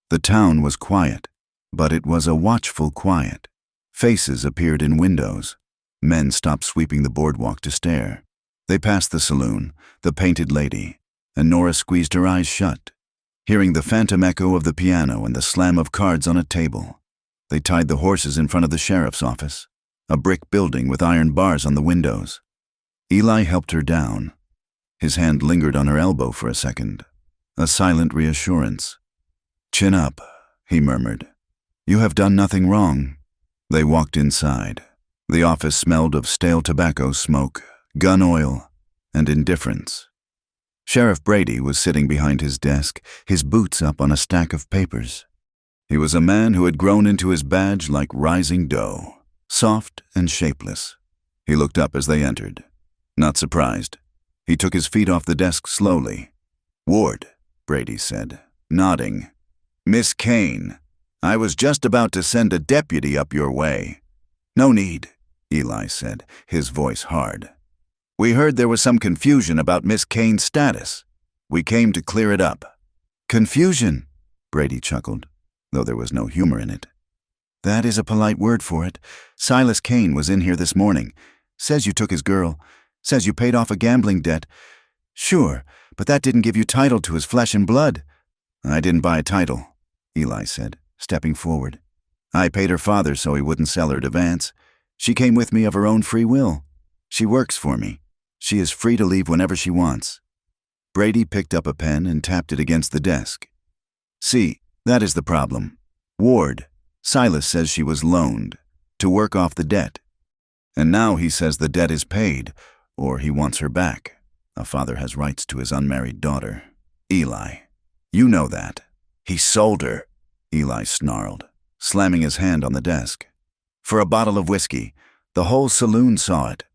The town was quiet, but it was a watchful quiet. Faces appeared in windows. Men stopped sweeping the boardwalk to stare. They passed the saloon, the painted lady, and Nora squeezed her eyes shut, hearing the phantom echo of the piano and the slam of cards on a table. They tied the horses in front of the sheriff's office, a brick building with iron bars on the windows. Eli helped her down. His hand lingered on her elbow for a second, a silent reassurance. "Chin up," he murmured. "You have done nothing wrong." They walked inside. The office smelled of stale tobacco smoke, gun oil, and indifference. Sheriff Brady was sitting behind his desk, his boots up on a stack of papers. He was a man who had grown into his badge like rising dough, soft and shapeless. He looked up as they entered. Not surprised. He took his feet off the desk slowly. "Ward," Brady said, nodding. "Miss Kane, I was just about to send a deputy up your way." "No need," Eli said, his voice hard. "We heard there was some confusion about Miss Kane's status. We came to clear it up." "Confusion?" Brady chuckled, though there was no humor in it. "That is a polite word for it. Silas Kane was in here this morning. Says you took his girl. Says you paid off a gambling debt. Sure, but that didn't give you title to his flesh and blood." "I didn't buy a title," Eli said, stepping forward. "I paid her father so he wouldn't sell her to Vance. She came with me of her own free will. She works for me. She is free to leave whenever she wants." Brady picked up a pen and tapped it against the desk. "See, that is the problem. Ward, Silas says she was loaned to work off the debt. And now he says the debt is paid, or he wants her back. A father has rights to his unmarried daughter. Eli, you know that." "He sold her," Eli snarled, slamming his hand on the desk. "For a bottle of whiskey. The whole saloon saw it."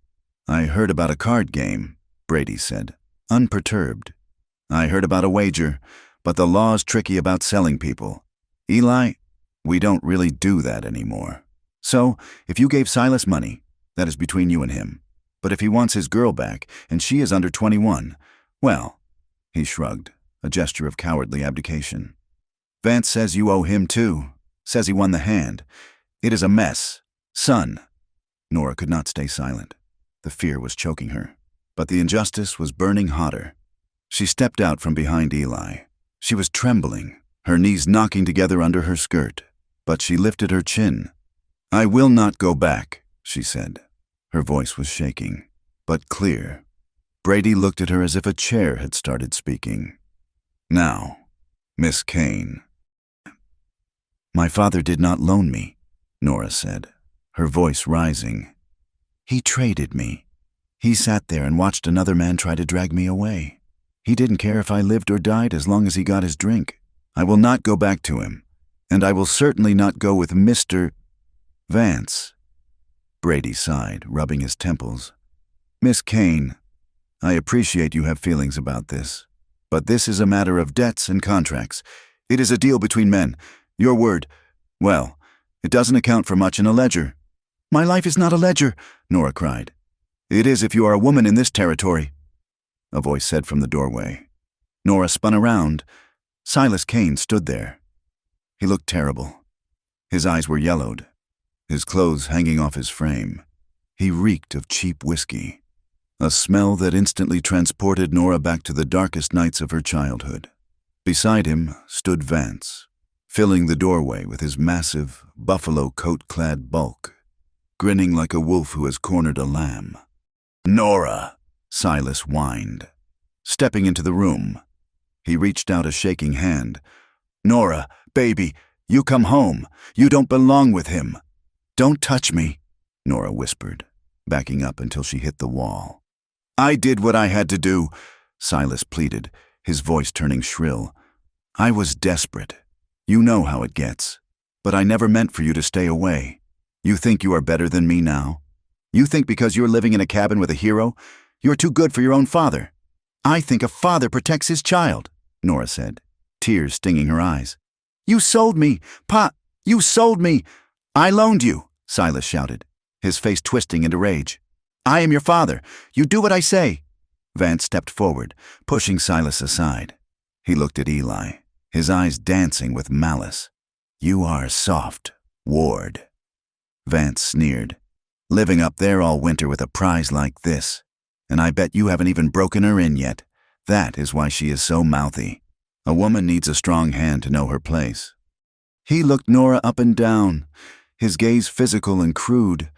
"I heard about a card game," Brady said, unperturbed. "I heard about a wager, but the law's tricky about selling people. Eli, we don't really do that anymore. So, if you gave Silas money, that is between you and him. But if he wants his girl back, and she is under 21, well," he shrugged, a gesture of cowardly abdication. "Vance says you owe him too. Says he won the hand. It is a mess. Son." Nora could not stay silent. The fear was choking her, but the injustice was burning hotter. She stepped out from behind Eli. She was trembling, her knees knocking together under her skirt, but she lifted her chin. "I will not go back," she said. Her voice was shaking, but clear. Brady looked at her as if a chair had started speaking. "Now, Miss Kane." "My father did not loan me," Nora said, her voice rising. "He traded me. He sat there and watched another man try to drag me away. He didn't care if I lived or died as long as he got his drink. I will not go back to him, and I will certainly not go with Mr. Vance." Brady sighed, rubbing his temples. "Miss Kane, I appreciate you have feelings about this, but this is a matter of debts and contracts. It is a deal between men. Your word, well, it doesn't account for much in a ledger." "My life is not a ledger," Nora cried. "It is if you are a woman in this territory," a voice said from the doorway. Nora spun around. Silas Kane stood there. He looked terrible. His eyes were yellowed. his clothes hanging off his frame. He reeked of cheap whiskey, a smell that instantly transported Nora back to the darkest nights of her childhood. Beside him stood Vance, filling the doorway with his massive, buffalo coat-clad bulk, grinning like a wolf who has cornered a lamb. "Nora," Silas whined. Stepping into the room, he reached out a shaking hand. "Nora, baby, you come home. You don't belong with him." "Don't touch me," Nora whispered, backing up until she hit the wall. "I did what I had to do," Silas pleaded, his voice turning shrill. "I was desperate. You know how it gets. But I never meant for you to stay away. You think you are better than me now? You think because you're living in a cabin with a hero, you're too good for your own father?" "I think a father protects his child," Nora said, tears stinging her eyes. "You sold me, Pa! You sold me!" "I loaned you," Silas shouted, his face twisting into rage. "I am your father. You do what I say." Vance stepped forward, pushing Silas aside. He looked at Eli, his eyes dancing with malice. "You are soft, Ward." Vance sneered. "Living up there all winter with a prize like this. And I bet you haven't even broken her in yet. That is why she is so mouthy. A woman needs a strong hand to know her place." He looked Nora up and down, his gaze physical and crude.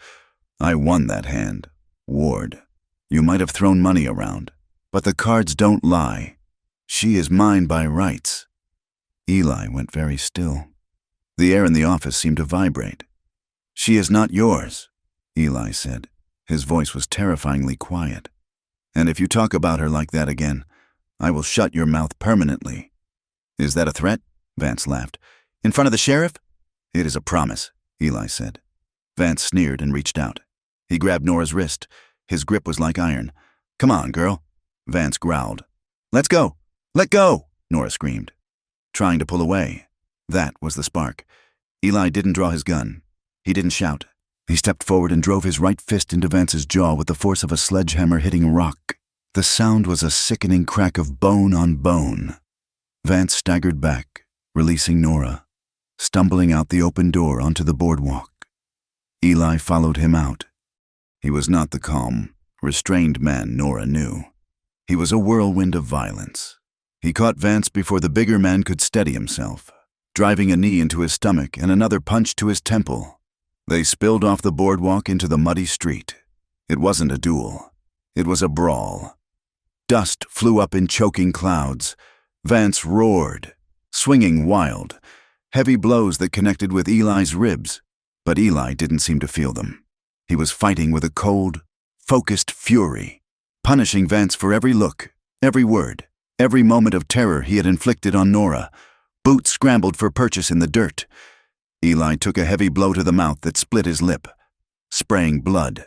"I won that hand, Ward. You might have thrown money around, but the cards don't lie. She is mine by rights." Eli went very still. The air in the office seemed to vibrate. "She is not yours," Eli said. His voice was terrifyingly quiet. "And if you talk about her like that again, I will shut your mouth permanently." "Is that a threat?" Vance laughed. "In front of the sheriff?" "It is a promise," Eli said. Vance sneered and reached out. He grabbed Nora's wrist. His grip was like iron. "Come on, girl," Vance growled. "Let's go! Let go!" Nora screamed, trying to pull away. That was the spark. Eli didn't draw his gun. He didn't shout. He stepped forward and drove his right fist into Vance's jaw with the force of a sledgehammer hitting rock. The sound was a sickening crack of bone on bone. Vance staggered back, releasing Nora, stumbling out the open door onto the boardwalk. Eli followed him out. He was not the calm, restrained man Nora knew. He was a whirlwind of violence. He caught Vance before the bigger man could steady himself, driving a knee into his stomach and another punch to his temple. They spilled off the boardwalk into the muddy street. It wasn't a duel. It was a brawl. Dust flew up in choking clouds. Vance roared, swinging wild, heavy blows that connected with Eli's ribs, but Eli didn't seem to feel them. He was fighting with a cold, focused fury, punishing Vance for every look, every word, every moment of terror he had inflicted on Nora. Boots scrambled for purchase in the dirt. Eli took a heavy blow to the mouth that split his lip, spraying blood,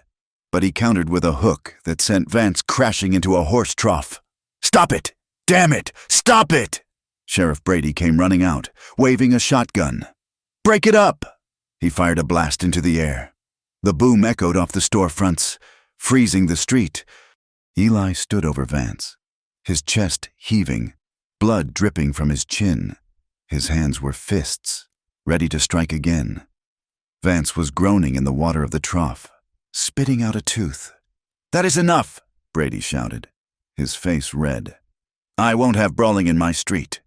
but he countered with a hook that sent Vance crashing into a horse trough. "Stop it! Damn it! Stop it!" Sheriff Brady came running out, waving a shotgun. "Break it up!" He fired a blast into the air. The boom echoed off the storefronts, freezing the street. Eli stood over Vance, his chest heaving, blood dripping from his chin. His hands were fists, ready to strike again. Vance was groaning in the water of the trough, spitting out a tooth. "That is enough," Brady shouted, his face red. "I won't have brawling in my street."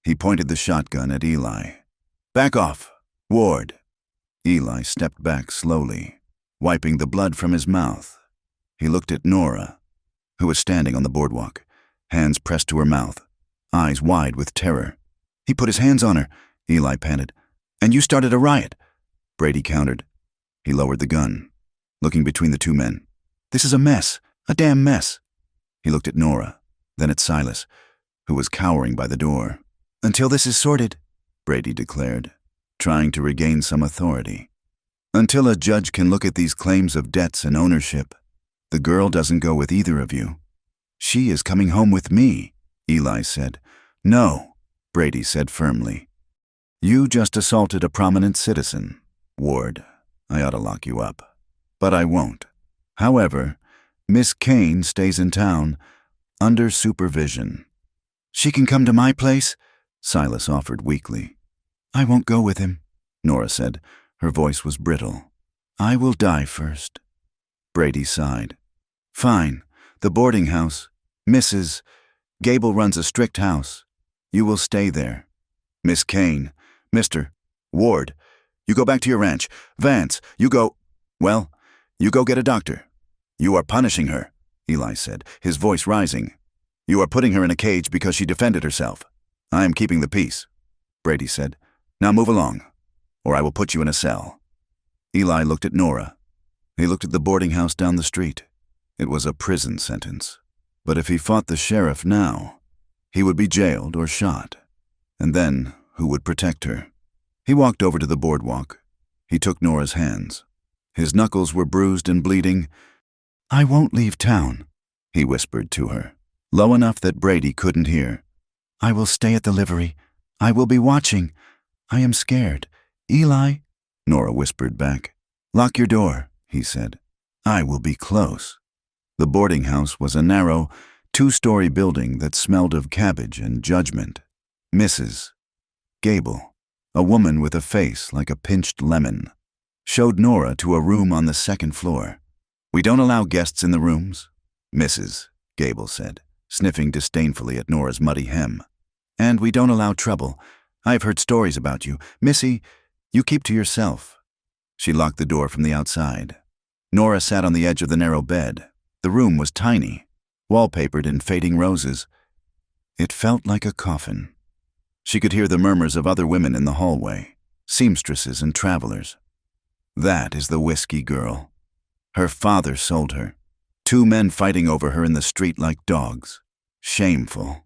He pointed the shotgun at Eli. "Back off, Ward." Eli stepped back slowly, wiping the blood from his mouth. He looked at Nora, who was standing on the boardwalk, hands pressed to her mouth, eyes wide with terror. "He put his hands on her," Eli panted. "And you started a riot," Brady countered. He lowered the gun, looking between the two men. "This is a mess, a damn mess." He looked at Nora, then at Silas, who was cowering by the door. "Until this is sorted," Brady declared, trying to regain some authority. "Until a judge can look at these claims of debts and ownership, the girl doesn't go with either of you." "She is coming home with me," Eli said. "No," Brady said firmly. "You just assaulted a prominent citizen, Ward. I ought to lock you up, but I won't. However, Miss Kane stays in town, under supervision." "She can come to my place?" Silas offered weakly. "I won't go with him," Nora said. Her voice was brittle. I will die first. Brady sighed. Fine. The boarding house. Mrs. Gable runs a strict house. You will stay there. Miss Kane. Mr. Ward. You go back to your ranch. Vance, you go... Well, you go get a doctor. You are punishing her, Eli said, his voice rising. You are putting her in a cage because she defended herself. I am keeping the peace, Brady said. Now move along, or I will put you in a cell. Eli looked at Nora. He looked at the boarding house down the street. It was a prison sentence. But if he fought the sheriff now, he would be jailed or shot. And then, who would protect her? He walked over to the boardwalk. He took Nora's hands. His knuckles were bruised and bleeding. I won't leave town, he whispered to her, low enough that Brady couldn't hear. I will stay at the livery. I will be watching. I am scared. Eli, Nora whispered back. Lock your door, he said. I will be close. The boarding house was a narrow, two-story building that smelled of cabbage and judgment. Mrs. Gable, a woman with a face like a pinched lemon, showed Nora to a room on the second floor. We don't allow guests in the rooms, Mrs. Gable said, sniffing disdainfully at Nora's muddy hem. And we don't allow trouble. I've heard stories about you. Missy, you keep to yourself. She locked the door from the outside. Nora sat on the edge of the narrow bed. The room was tiny, wallpapered in fading roses. It felt like a coffin. She could hear the murmurs of other women in the hallway, seamstresses and travelers. That is the whiskey girl. Her father sold her. 2 men fighting over her in the street like dogs. Shameful.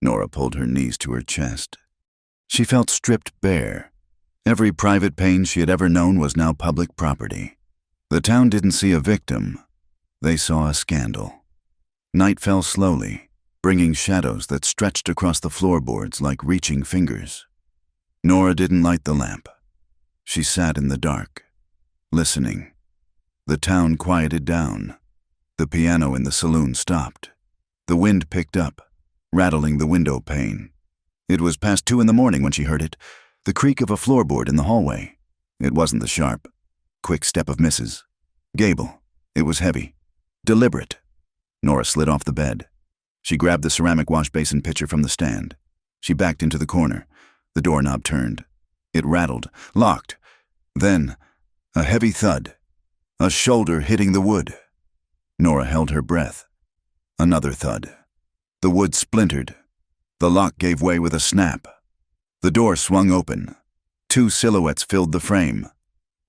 Nora pulled her knees to her chest. She felt stripped bare. Every private pain she had ever known was now public property. The town didn't see a victim. They saw a scandal. Night fell slowly, bringing shadows that stretched across the floorboards like reaching fingers. Nora didn't light the lamp. She sat in the dark, listening. The town quieted down. The piano in the saloon stopped. The wind picked up, rattling the window pane. It was past 2 a.m. when she heard it, the creak of a floorboard in the hallway. It wasn't the sharp, quick step of Mrs. Gable. It was heavy, deliberate. Nora slid off the bed. She grabbed the ceramic wash basin pitcher from the stand. She backed into the corner. The doorknob turned. It rattled, locked. Then, a heavy thud. A shoulder hitting the wood. Nora held her breath. Another thud. The wood splintered. The lock gave way with a snap. The door swung open. 2 silhouettes filled the frame,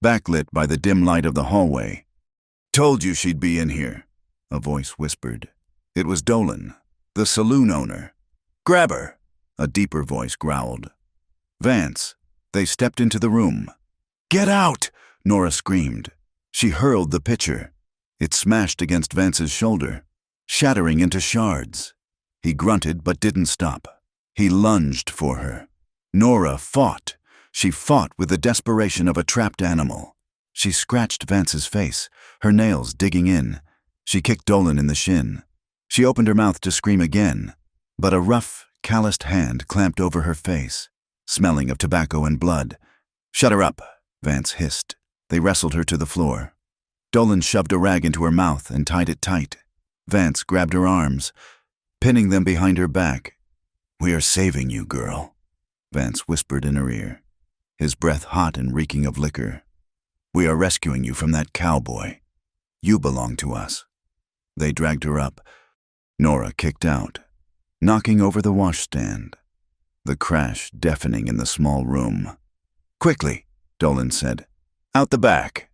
backlit by the dim light of the hallway. Told you she'd be in here, a voice whispered. It was Dolan, the saloon owner. Grab her, a deeper voice growled. Vance. They stepped into the room. Get out, Nora screamed. She hurled the pitcher. It smashed against Vance's shoulder, shattering into shards. He grunted but didn't stop. He lunged for her. Nora fought. She fought with the desperation of a trapped animal. She scratched Vance's face, her nails digging in. She kicked Dolan in the shin. She opened her mouth to scream again, but a rough, calloused hand clamped over her face, smelling of tobacco and blood. Shut her up, Vance hissed. They wrestled her to the floor. Dolan shoved a rag into her mouth and tied it tight. Vance grabbed her arms, pinning them behind her back. We are saving you, girl, Vance whispered in her ear, his breath hot and reeking of liquor. We are rescuing you from that cowboy. You belong to us. They dragged her up. Nora kicked out, knocking over the washstand. The crash deafening in the small room. Quickly, Dolan said. Out the back.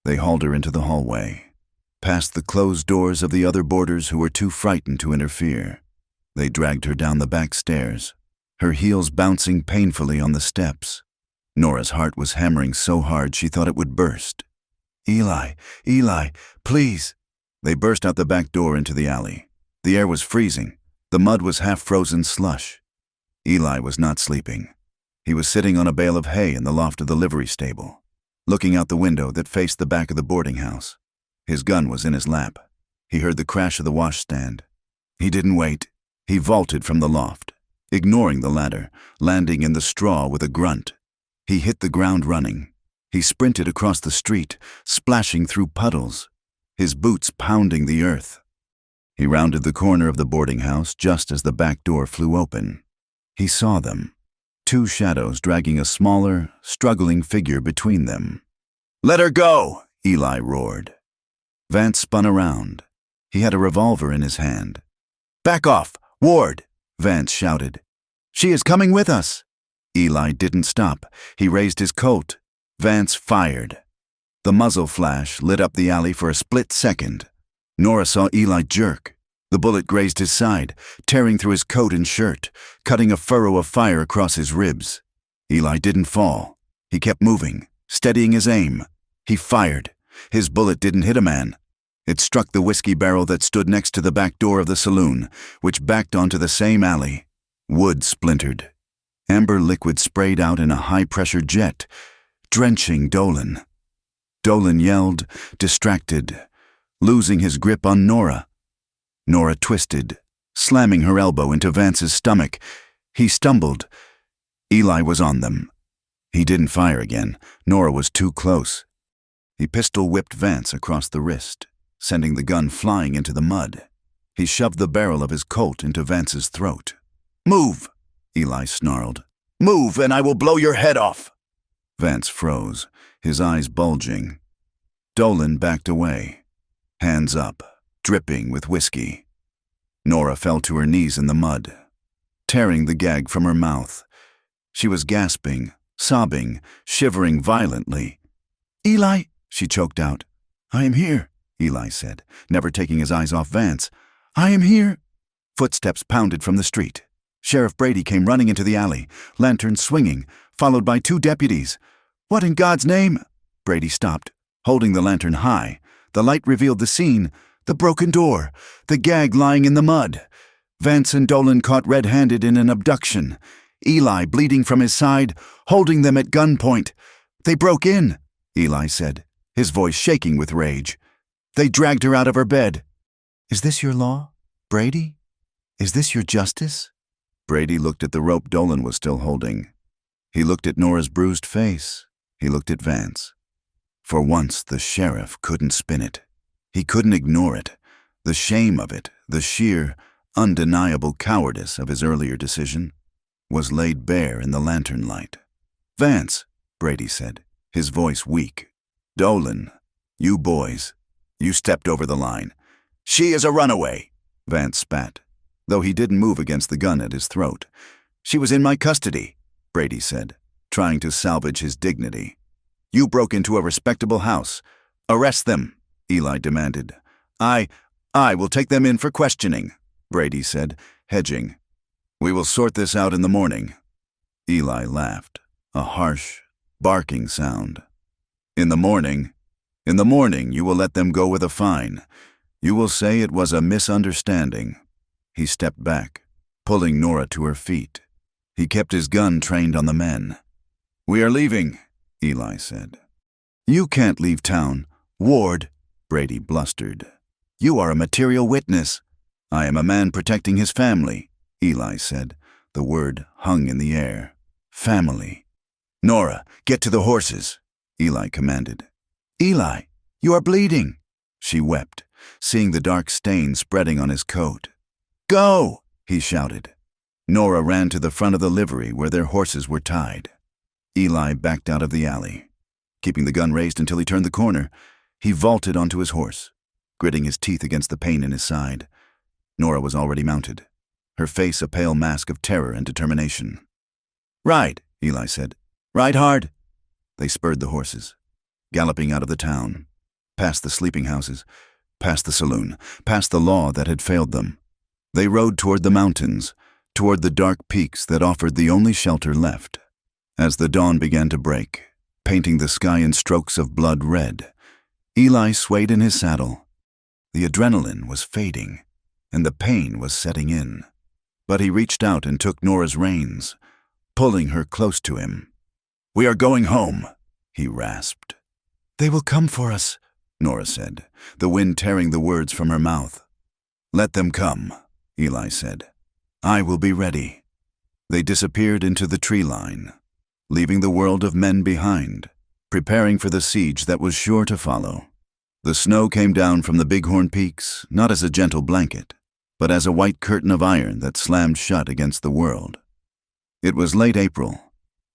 They hauled her into the hallway, past the closed doors of the other boarders who were too frightened to interfere. They dragged her down the back stairs, her heels bouncing painfully on the steps. Nora's heart was hammering so hard she thought it would burst. Eli, please. They burst out the back door into the alley. The air was freezing. The mud was half-frozen slush. Eli was not sleeping. He was sitting on a bale of hay in the loft of the livery stable, looking out the window that faced the back of the boarding house. His gun was in his lap. He heard the crash of the washstand. He didn't wait. He vaulted from the loft, ignoring the ladder, landing in the straw with a grunt. He hit the ground running. He sprinted across the street, splashing through puddles, his boots pounding the earth. He rounded the corner of the boarding house just as the back door flew open. He saw them, two shadows dragging a smaller, struggling figure between them. "Let her go!" Eli roared. Vance spun around. He had a revolver in his hand. "Back off! Ward!" Vance shouted. "She is coming with us!" Eli didn't stop. He raised his Colt. Vance fired. The muzzle flash lit up the alley for a split second. Nora saw Eli jerk. The bullet grazed his side, tearing through his coat and shirt, cutting a furrow of fire across his ribs. Eli didn't fall. He kept moving, steadying his aim. He fired. His bullet didn't hit a man. It struck the whiskey barrel that stood next to the back door of the saloon, which backed onto the same alley. Wood splintered. Amber liquid sprayed out in a high-pressure jet, drenching Dolan. Dolan yelled, distracted, losing his grip on Nora. Nora twisted, slamming her elbow into Vance's stomach. He stumbled. Eli was on them. He didn't fire again. Nora was too close. He pistol-whipped Vance across the wrist, sending the gun flying into the mud. He shoved the barrel of his Colt into Vance's throat. "Move!" Eli snarled. "Move, and I will blow your head off!" Vance froze, his eyes bulging. Dolan backed away, hands up, dripping with whiskey. Nora fell to her knees in the mud, tearing the gag from her mouth. She was gasping, sobbing, shivering violently. "Eli," she choked out. "I am here," Eli said, never taking his eyes off Vance. "I am here." Footsteps pounded from the street. Sheriff Brady came running into the alley, lantern swinging, followed by two deputies. "What in God's name?" Brady stopped, holding the lantern high. The light revealed the scene, the broken door, the gag lying in the mud. Vance and Dolan caught red-handed in an abduction. Eli bleeding from his side, holding them at gunpoint. "They broke in," Eli said, his voice shaking with rage. "They dragged her out of her bed." "Is this your law, Brady? Is this your justice?" Brady looked at the rope Dolan was still holding. He looked at Nora's bruised face. He looked at Vance. For once, the sheriff couldn't spin it. He couldn't ignore it. The shame of it, the sheer, undeniable cowardice of his earlier decision, was laid bare in the lantern light. "Vance," Brady said, his voice weak. "Dolan, you boys, you stepped over the line." "She is a runaway," Vance spat, though he didn't move against the gun at his throat. "She was in my custody," Brady said, trying to salvage his dignity. "You broke into a respectable house. Arrest them," Eli demanded. I will take them in for questioning," Brady said, hedging. "We will sort this out in the morning." Eli laughed, a harsh, barking sound. In the morning you will let them go with a fine. You will say it was a misunderstanding." He stepped back, pulling Nora to her feet. He kept his gun trained on the men. "We are leaving," Eli said. "You can't leave town. Ward," Brady blustered. "You are a material witness." "I am a man protecting his family," Eli said. The word hung in the air. Family. "Nora, get to the horses," Eli commanded. "Eli, you are bleeding," she wept, seeing the dark stain spreading on his coat. "Go!" he shouted. Nora ran to the front of the livery where their horses were tied. Eli backed out of the alley. Keeping the gun raised until he turned the corner, he vaulted onto his horse, gritting his teeth against the pain in his side. Nora was already mounted, her face a pale mask of terror and determination. "Ride," Eli said. "Ride hard." They spurred the horses, galloping out of the town, past the sleeping houses, past the saloon, past the law that had failed them. They rode toward the mountains, toward the dark peaks that offered the only shelter left. As the dawn began to break, painting the sky in strokes of blood red, Eli swayed in his saddle. The adrenaline was fading, and the pain was setting in. But he reached out and took Nora's reins, pulling her close to him. "We are going home," he rasped. "They will come for us," Nora said, the wind tearing the words from her mouth. "Let them come," Eli said. "I will be ready." They disappeared into the tree line, leaving the world of men behind, preparing for the siege that was sure to follow. The snow came down from the Bighorn Peaks, not as a gentle blanket, but as a white curtain of iron that slammed shut against the world. It was late April,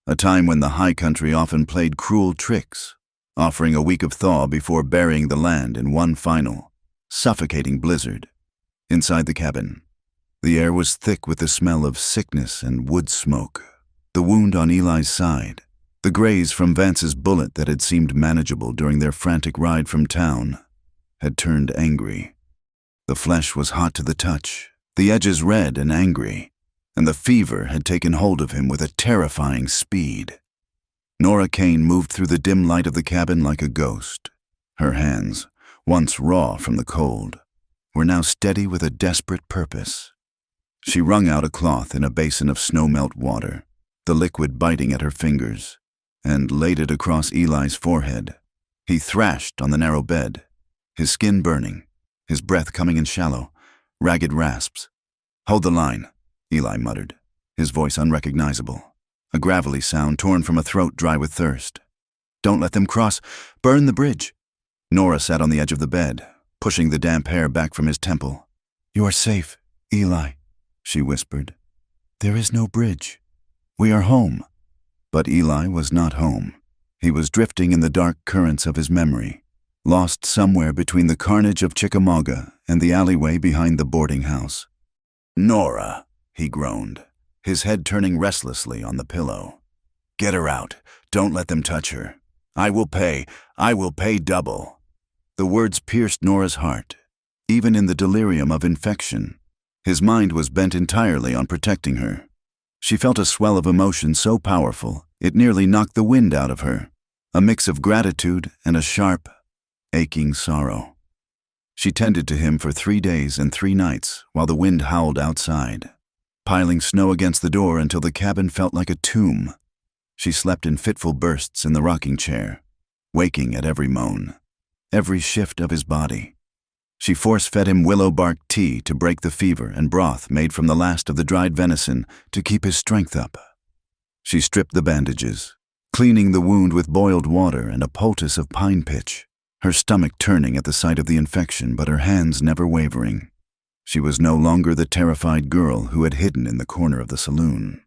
a time when the high country often played cruel tricks, offering a week of thaw before burying the land in one final, suffocating blizzard. Inside the cabin, the air was thick with the smell of sickness and wood smoke. The wound on Eli's side, the graze from Vance's bullet that had seemed manageable during their frantic ride from town, had turned angry. The flesh was hot to the touch, the edges red and angry, and the fever had taken hold of him with a terrifying speed. Nora Kane moved through the dim light of the cabin like a ghost. Her hands, once raw from the cold, were now steady with a desperate purpose. She wrung out a cloth in a basin of snow-melt water, the liquid biting at her fingers, and laid it across Eli's forehead. He thrashed on the narrow bed, his skin burning, his breath coming in shallow, ragged rasps. "Hold the line," Eli muttered, his voice unrecognizable, a gravelly sound torn from a throat dry with thirst. "Don't let them cross. Burn the bridge." Nora sat on the edge of the bed, pushing the damp hair back from his temple. "You are safe, Eli," she whispered. "There is no bridge. We are home." But Eli was not home. He was drifting in the dark currents of his memory, lost somewhere between the carnage of Chickamauga and the alleyway behind the boarding house. "Nora," he groaned, his head turning restlessly on the pillow. "Get her out. Don't let them touch her. I will pay double." The words pierced Nora's heart. Even in the delirium of infection, his mind was bent entirely on protecting her. She felt a swell of emotion so powerful it nearly knocked the wind out of her, a mix of gratitude and a sharp, aching sorrow. She tended to him for 3 days and 3 nights while the wind howled outside, piling snow against the door until the cabin felt like a tomb. She slept in fitful bursts in the rocking chair, waking at every moan, every shift of his body. She force-fed him willow bark tea to break the fever and broth made from the last of the dried venison to keep his strength up. She stripped the bandages, cleaning the wound with boiled water and a poultice of pine pitch, her stomach turning at the sight of the infection but her hands never wavering. She was no longer the terrified girl who had hidden in the corner of the saloon.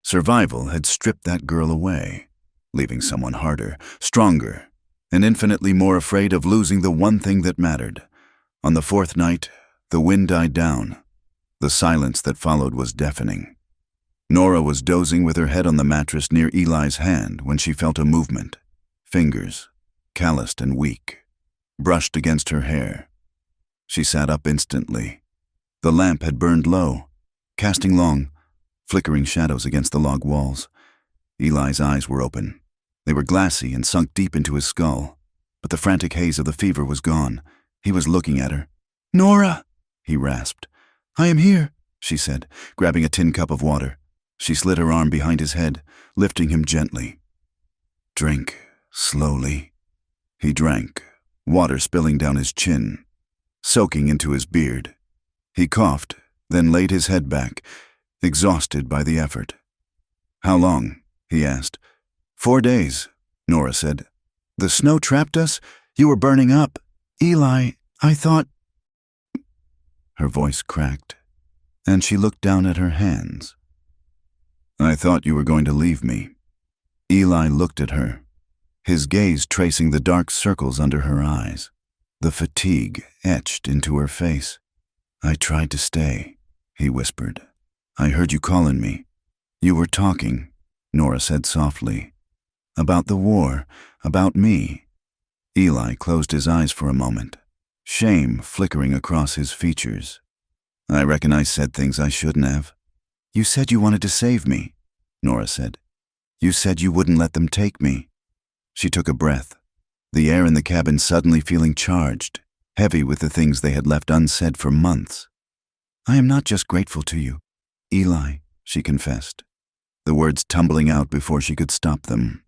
Survival had stripped that girl away, leaving someone harder, stronger, and infinitely more afraid of losing the one thing that mattered. On the 4th night, the wind died down. The silence that followed was deafening. Nora was dozing with her head on the mattress near Eli's hand when she felt a movement. Fingers, calloused and weak, brushed against her hair. She sat up instantly. The lamp had burned low, casting long, flickering shadows against the log walls. Eli's eyes were open. They were glassy and sunk deep into his skull, but the frantic haze of the fever was gone. He was looking at her. "Nora!" he rasped. "I am here," she said, grabbing a tin cup of water. She slid her arm behind his head, lifting him gently. "Drink, slowly." He drank, water spilling down his chin, soaking into his beard. He coughed, then laid his head back, exhausted by the effort. "How long?" he asked. 4 days, Nora said. "The snow trapped us? You were burning up. Eli, I thought—" Her voice cracked, and she looked down at her hands. "I thought you were going to leave me." Eli looked at her, his gaze tracing the dark circles under her eyes, the fatigue etched into her face. "I tried to stay," he whispered. "I heard you calling me. You were talking," Nora said softly. "About the war, about me." Eli closed his eyes for a moment, shame flickering across his features. "I reckon I said things I shouldn't have." "You said you wanted to save me," Nora said. "You said you wouldn't let them take me." She took a breath, the air in the cabin suddenly feeling charged, heavy with the things they had left unsaid for months. "I am not just grateful to you, Eli," she confessed, the words tumbling out before she could stop them.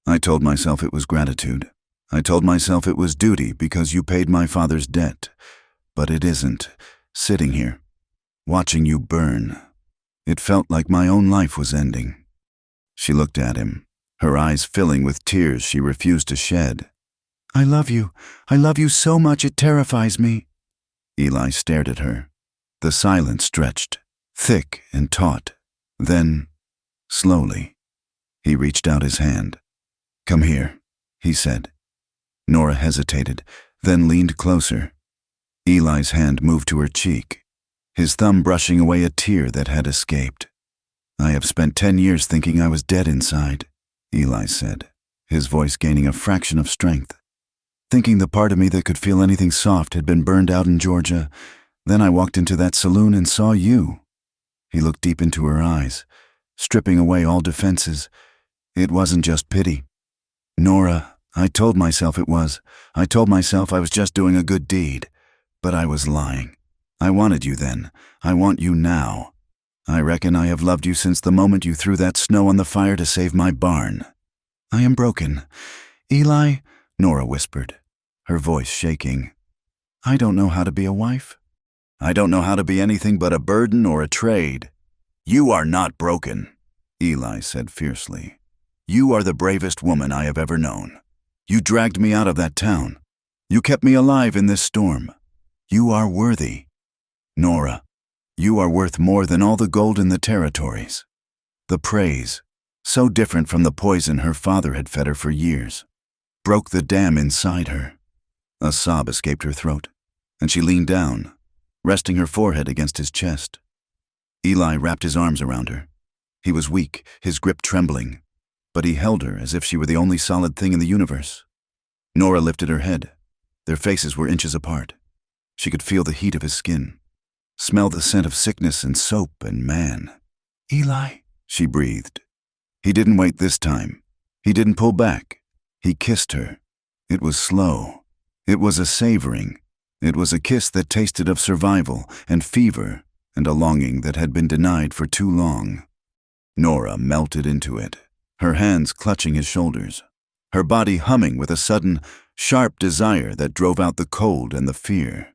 "I told myself it was gratitude. I told myself it was duty because you paid my father's debt. But it isn't. Sitting here, watching you burn, it felt like my own life was ending." She looked at him, her eyes filling with tears she refused to shed. "I love you. I love you so much it terrifies me." Eli stared at her. The silence stretched, thick and taut. Then, slowly, he reached out his hand. "Come here," he said. Nora hesitated, then leaned closer. Eli's hand moved to her cheek, his thumb brushing away a tear that had escaped. "I have spent 10 years thinking I was dead inside," Eli said, his voice gaining a fraction of strength. "Thinking the part of me that could feel anything soft had been burned out in Georgia. Then I walked into that saloon and saw you." He looked deep into her eyes, stripping away all defenses. It wasn't just pity. "Nora, I told myself it was. I told myself I was just doing a good deed. But I was lying. I wanted you then. I want you now. I reckon I have loved you since the moment you threw that snow on the fire to save my barn." "I am broken. Eli," Nora whispered, her voice shaking. "I don't know how to be a wife." "I don't know how to be anything but a burden or a trade." "You are not broken," Eli said fiercely. "You are the bravest woman I have ever known. You dragged me out of that town. You kept me alive in this storm. You are worthy. Nora, you are worth more than all the gold in the territories." The praise, so different from the poison her father had fed her for years, broke the dam inside her. A sob escaped her throat, and she leaned down, resting her forehead against his chest. Eli wrapped his arms around her. He was weak, his grip trembling, but he held her as if she were the only solid thing in the universe. Nora lifted her head. Their faces were inches apart. She could feel the heat of his skin, smell the scent of sickness and soap and man. "Eli," she breathed. He didn't wait this time. He didn't pull back. He kissed her. It was slow. It was a savoring. It was a kiss that tasted of survival and fever and a longing that had been denied for too long. Nora melted into it, her hands clutching his shoulders, her body humming with a sudden, sharp desire that drove out the cold and the fear.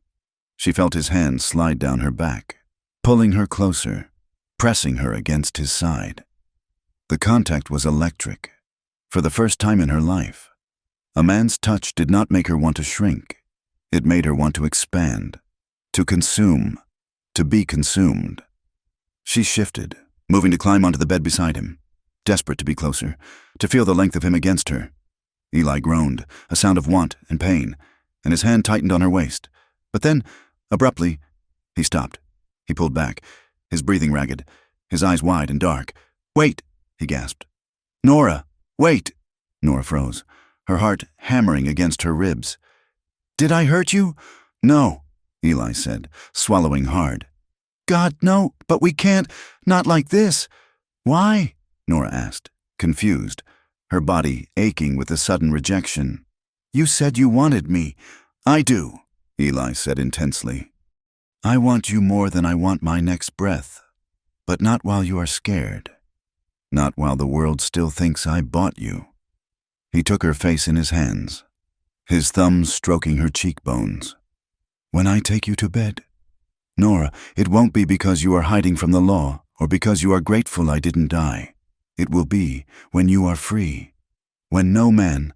She felt his hand slide down her back, pulling her closer, pressing her against his side. The contact was electric. For the first time in her life, a man's touch did not make her want to shrink. It made her want to expand, to consume, to be consumed. She shifted, moving to climb onto the bed beside him, desperate to be closer, to feel the length of him against her. Eli groaned, a sound of want and pain, and his hand tightened on her waist. But then, abruptly, he stopped. He pulled back, his breathing ragged, his eyes wide and dark. "Wait," he gasped. "Nora, wait!" Nora froze, her heart hammering against her ribs. "Did I hurt you?" "No," Eli said, swallowing hard. "God, no, but we can't, not like this." "Why?" Nora asked, confused, her body aching with the sudden rejection. "You said you wanted me." "I do," Eli said intensely. "I want you more than I want my next breath, but not while you are scared. Not while the world still thinks I bought you." He took her face in his hands, his thumbs stroking her cheekbones. "When I take you to bed, Nora, it won't be because you are hiding from the law or because you are grateful I didn't die. It will be when you are free, when no man,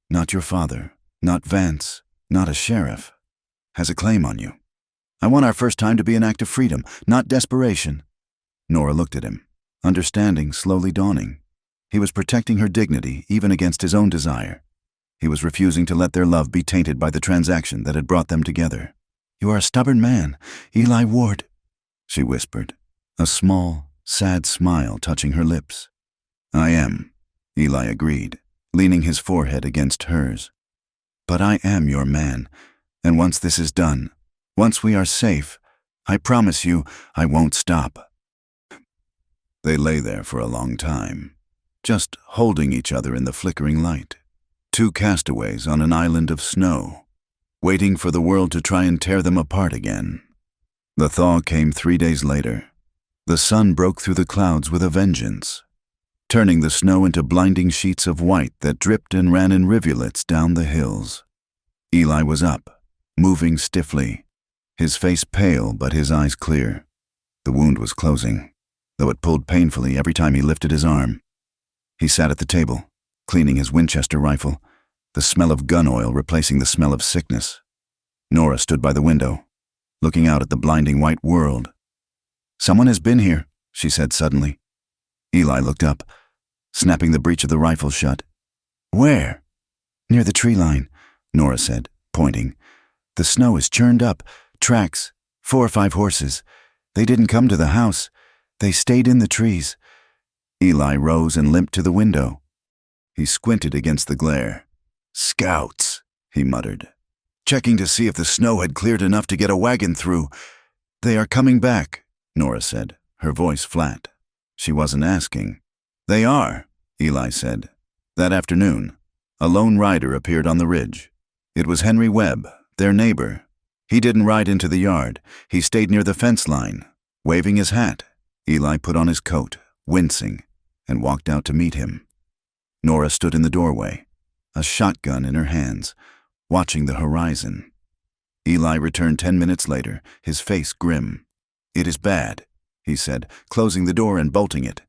not your father, not Vance, not a sheriff, has a claim on you. I want our first time to be an act of freedom, not desperation." Nora looked at him, understanding slowly dawning. He was protecting her dignity even against his own desire. He was refusing to let their love be tainted by the transaction that had brought them together. "You are a stubborn man, Eli Ward," she whispered, a small, sad smile touching her lips. "I am," Eli agreed, leaning his forehead against hers. "But I am your man, and once this is done, once we are safe, I promise you I won't stop." They lay there for a long time, just holding each other in the flickering light, two castaways on an island of snow, waiting for the world to try and tear them apart again. The thaw came 3 days later. The sun broke through the clouds with a vengeance, turning the snow into blinding sheets of white that dripped and ran in rivulets down the hills. Eli was up, moving stiffly, his face pale but his eyes clear. The wound was closing, though it pulled painfully every time he lifted his arm. He sat at the table, cleaning his Winchester rifle, the smell of gun oil replacing the smell of sickness. Nora stood by the window, looking out at the blinding white world. "Someone has been here," she said suddenly. Eli looked up, snapping the breech of the rifle shut. "Where?" "Near the tree line," Nora said, pointing. "The snow is churned up, tracks, 4 or 5 horses. They didn't come to the house. They stayed in the trees." Eli rose and limped to the window. He squinted against the glare. "Scouts," he muttered. "Checking to see if the snow had cleared enough to get a wagon through." "They are coming back," Nora said, her voice flat. She wasn't asking. "They are," Eli said. That afternoon, a lone rider appeared on the ridge. It was Henry Webb, their neighbor. He didn't ride into the yard. He stayed near the fence line, waving his hat. Eli put on his coat, wincing, and walked out to meet him. Nora stood in the doorway, a shotgun in her hands, watching the horizon. Eli returned 10 minutes later, his face grim. "It is bad," he said, closing the door and bolting it.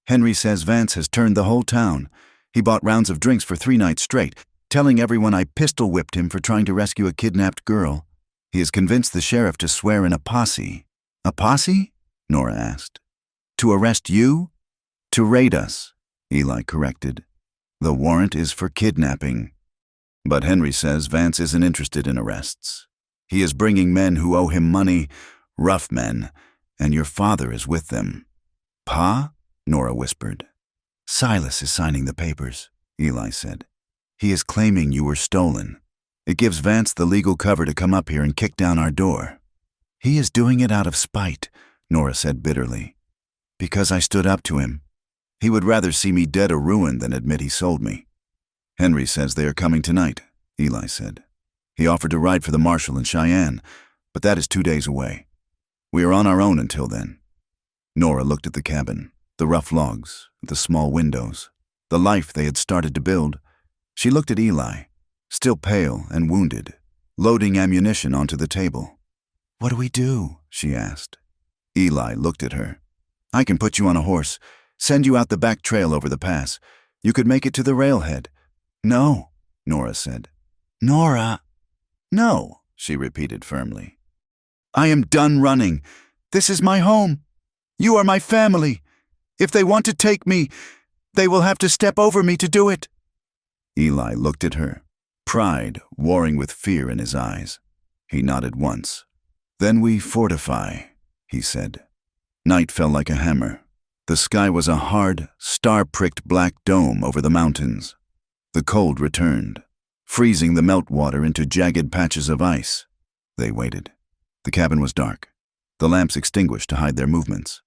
"Henry says Vance has turned the whole town. He bought rounds of drinks for 3 nights straight, telling everyone I pistol-whipped him for trying to rescue a kidnapped girl. He has convinced the sheriff to swear in a posse." "A posse?" Nora asked. "To arrest you?" "To raid us," Eli corrected. "The warrant is for kidnapping. But Henry says Vance isn't interested in arrests. He is bringing men who owe him money, rough men, and your father is with them." "Pa?" Nora whispered. "Silas is signing the papers," Eli said. "He is claiming you were stolen. It gives Vance the legal cover to come up here and kick down our door." "He is doing it out of spite," Nora said bitterly. "Because I stood up to him. He would rather see me dead or ruined than admit he sold me." "Henry says they are coming tonight," Eli said. "He offered to ride for the marshal in Cheyenne, but that is 2 days away. We are on our own until then." Nora looked at the cabin, the rough logs, the small windows, the life they had started to build. She looked at Eli, still pale and wounded, loading ammunition onto the table. "What do we do?" she asked. Eli looked at her. "I can put you on a horse, send you out the back trail over the pass. You could make it to the railhead." "No," Nora said. "Nora." "No," she repeated firmly. "I am done running. This is my home. You are my family. If they want to take me, they will have to step over me to do it." Eli looked at her, pride warring with fear in his eyes. He nodded once. "Then we fortify," he said. Night fell like a hammer. The sky was a hard, star-pricked black dome over the mountains. The cold returned, freezing the meltwater into jagged patches of ice. They waited. The cabin was dark, the lamps extinguished to hide their movements.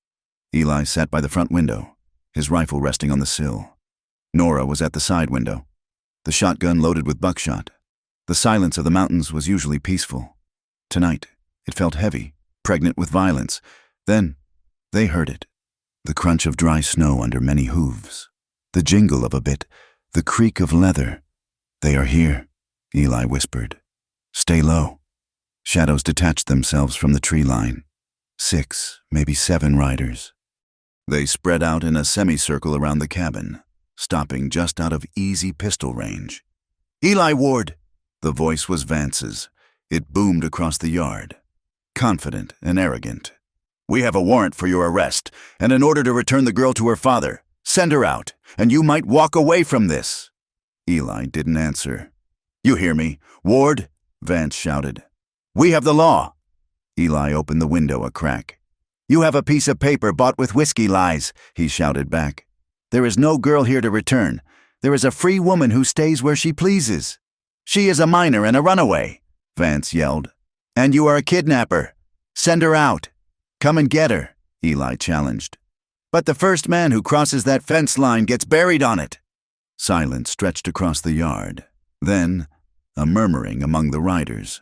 Eli sat by the front window, his rifle resting on the sill. Nora was at the side window, the shotgun loaded with buckshot. The silence of the mountains was usually peaceful. Tonight, it felt heavy, pregnant with violence. Then, they heard it. The crunch of dry snow under many hooves, the jingle of a bit, the creak of leather. "They are here," Eli whispered. "Stay low." Shadows detached themselves from the tree line. 6, maybe 7 riders. They spread out in a semicircle around the cabin, stopping just out of easy pistol range. "Eli Ward!" The voice was Vance's. It boomed across the yard, confident and arrogant. "We have a warrant for your arrest, and an order to return the girl to her father. Send her out, and you might walk away from this." Eli didn't answer. "You hear me, Ward?" Vance shouted. "We have the law." Eli opened the window a crack. "You have a piece of paper bought with whiskey lies," he shouted back. "There is no girl here to return. There is a free woman who stays where she pleases. She is a minor and a runaway," Vance yelled. "And you are a kidnapper. Send her out." "Come and get her," Eli challenged. "But the first man who crosses that fence line gets buried on it." Silence stretched across the yard. Then, a murmuring among the riders.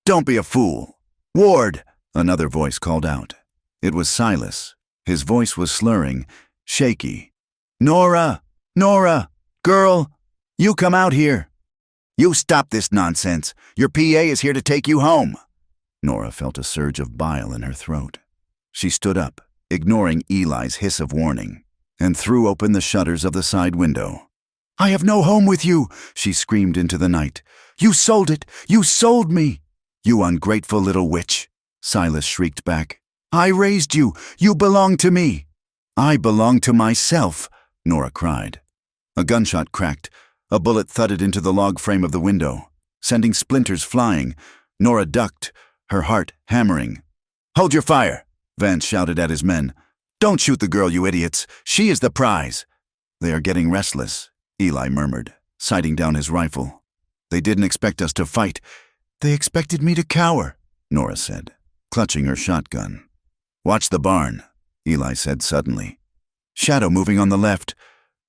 "Don't be a fool. Ward," another voice called out. It was Silas. His voice was slurring, shaky. "Nora! Nora! Girl! You come out here! You stop this nonsense! Your PA is here to take you home!" Nora felt a surge of bile in her throat. She stood up, ignoring Eli's hiss of warning. and threw open the shutters of the side window. "I have no home with you," she screamed into the night. "You sold it! You sold me!" "You ungrateful little witch!" Silas shrieked back. "I raised you! You belong to me!" "I belong to myself!" Nora cried. A gunshot cracked. A bullet thudded into the log frame of the window, sending splinters flying. Nora ducked, her heart hammering. "Hold your fire!" Vance shouted at his men. "Don't shoot the girl, you idiots! She is the prize!" "They are getting restless," Eli murmured, sighting down his rifle. "They didn't expect us to fight. They expected me to cower," Nora said, clutching her shotgun. "Watch the barn," Eli said suddenly. Shadow moving on the left.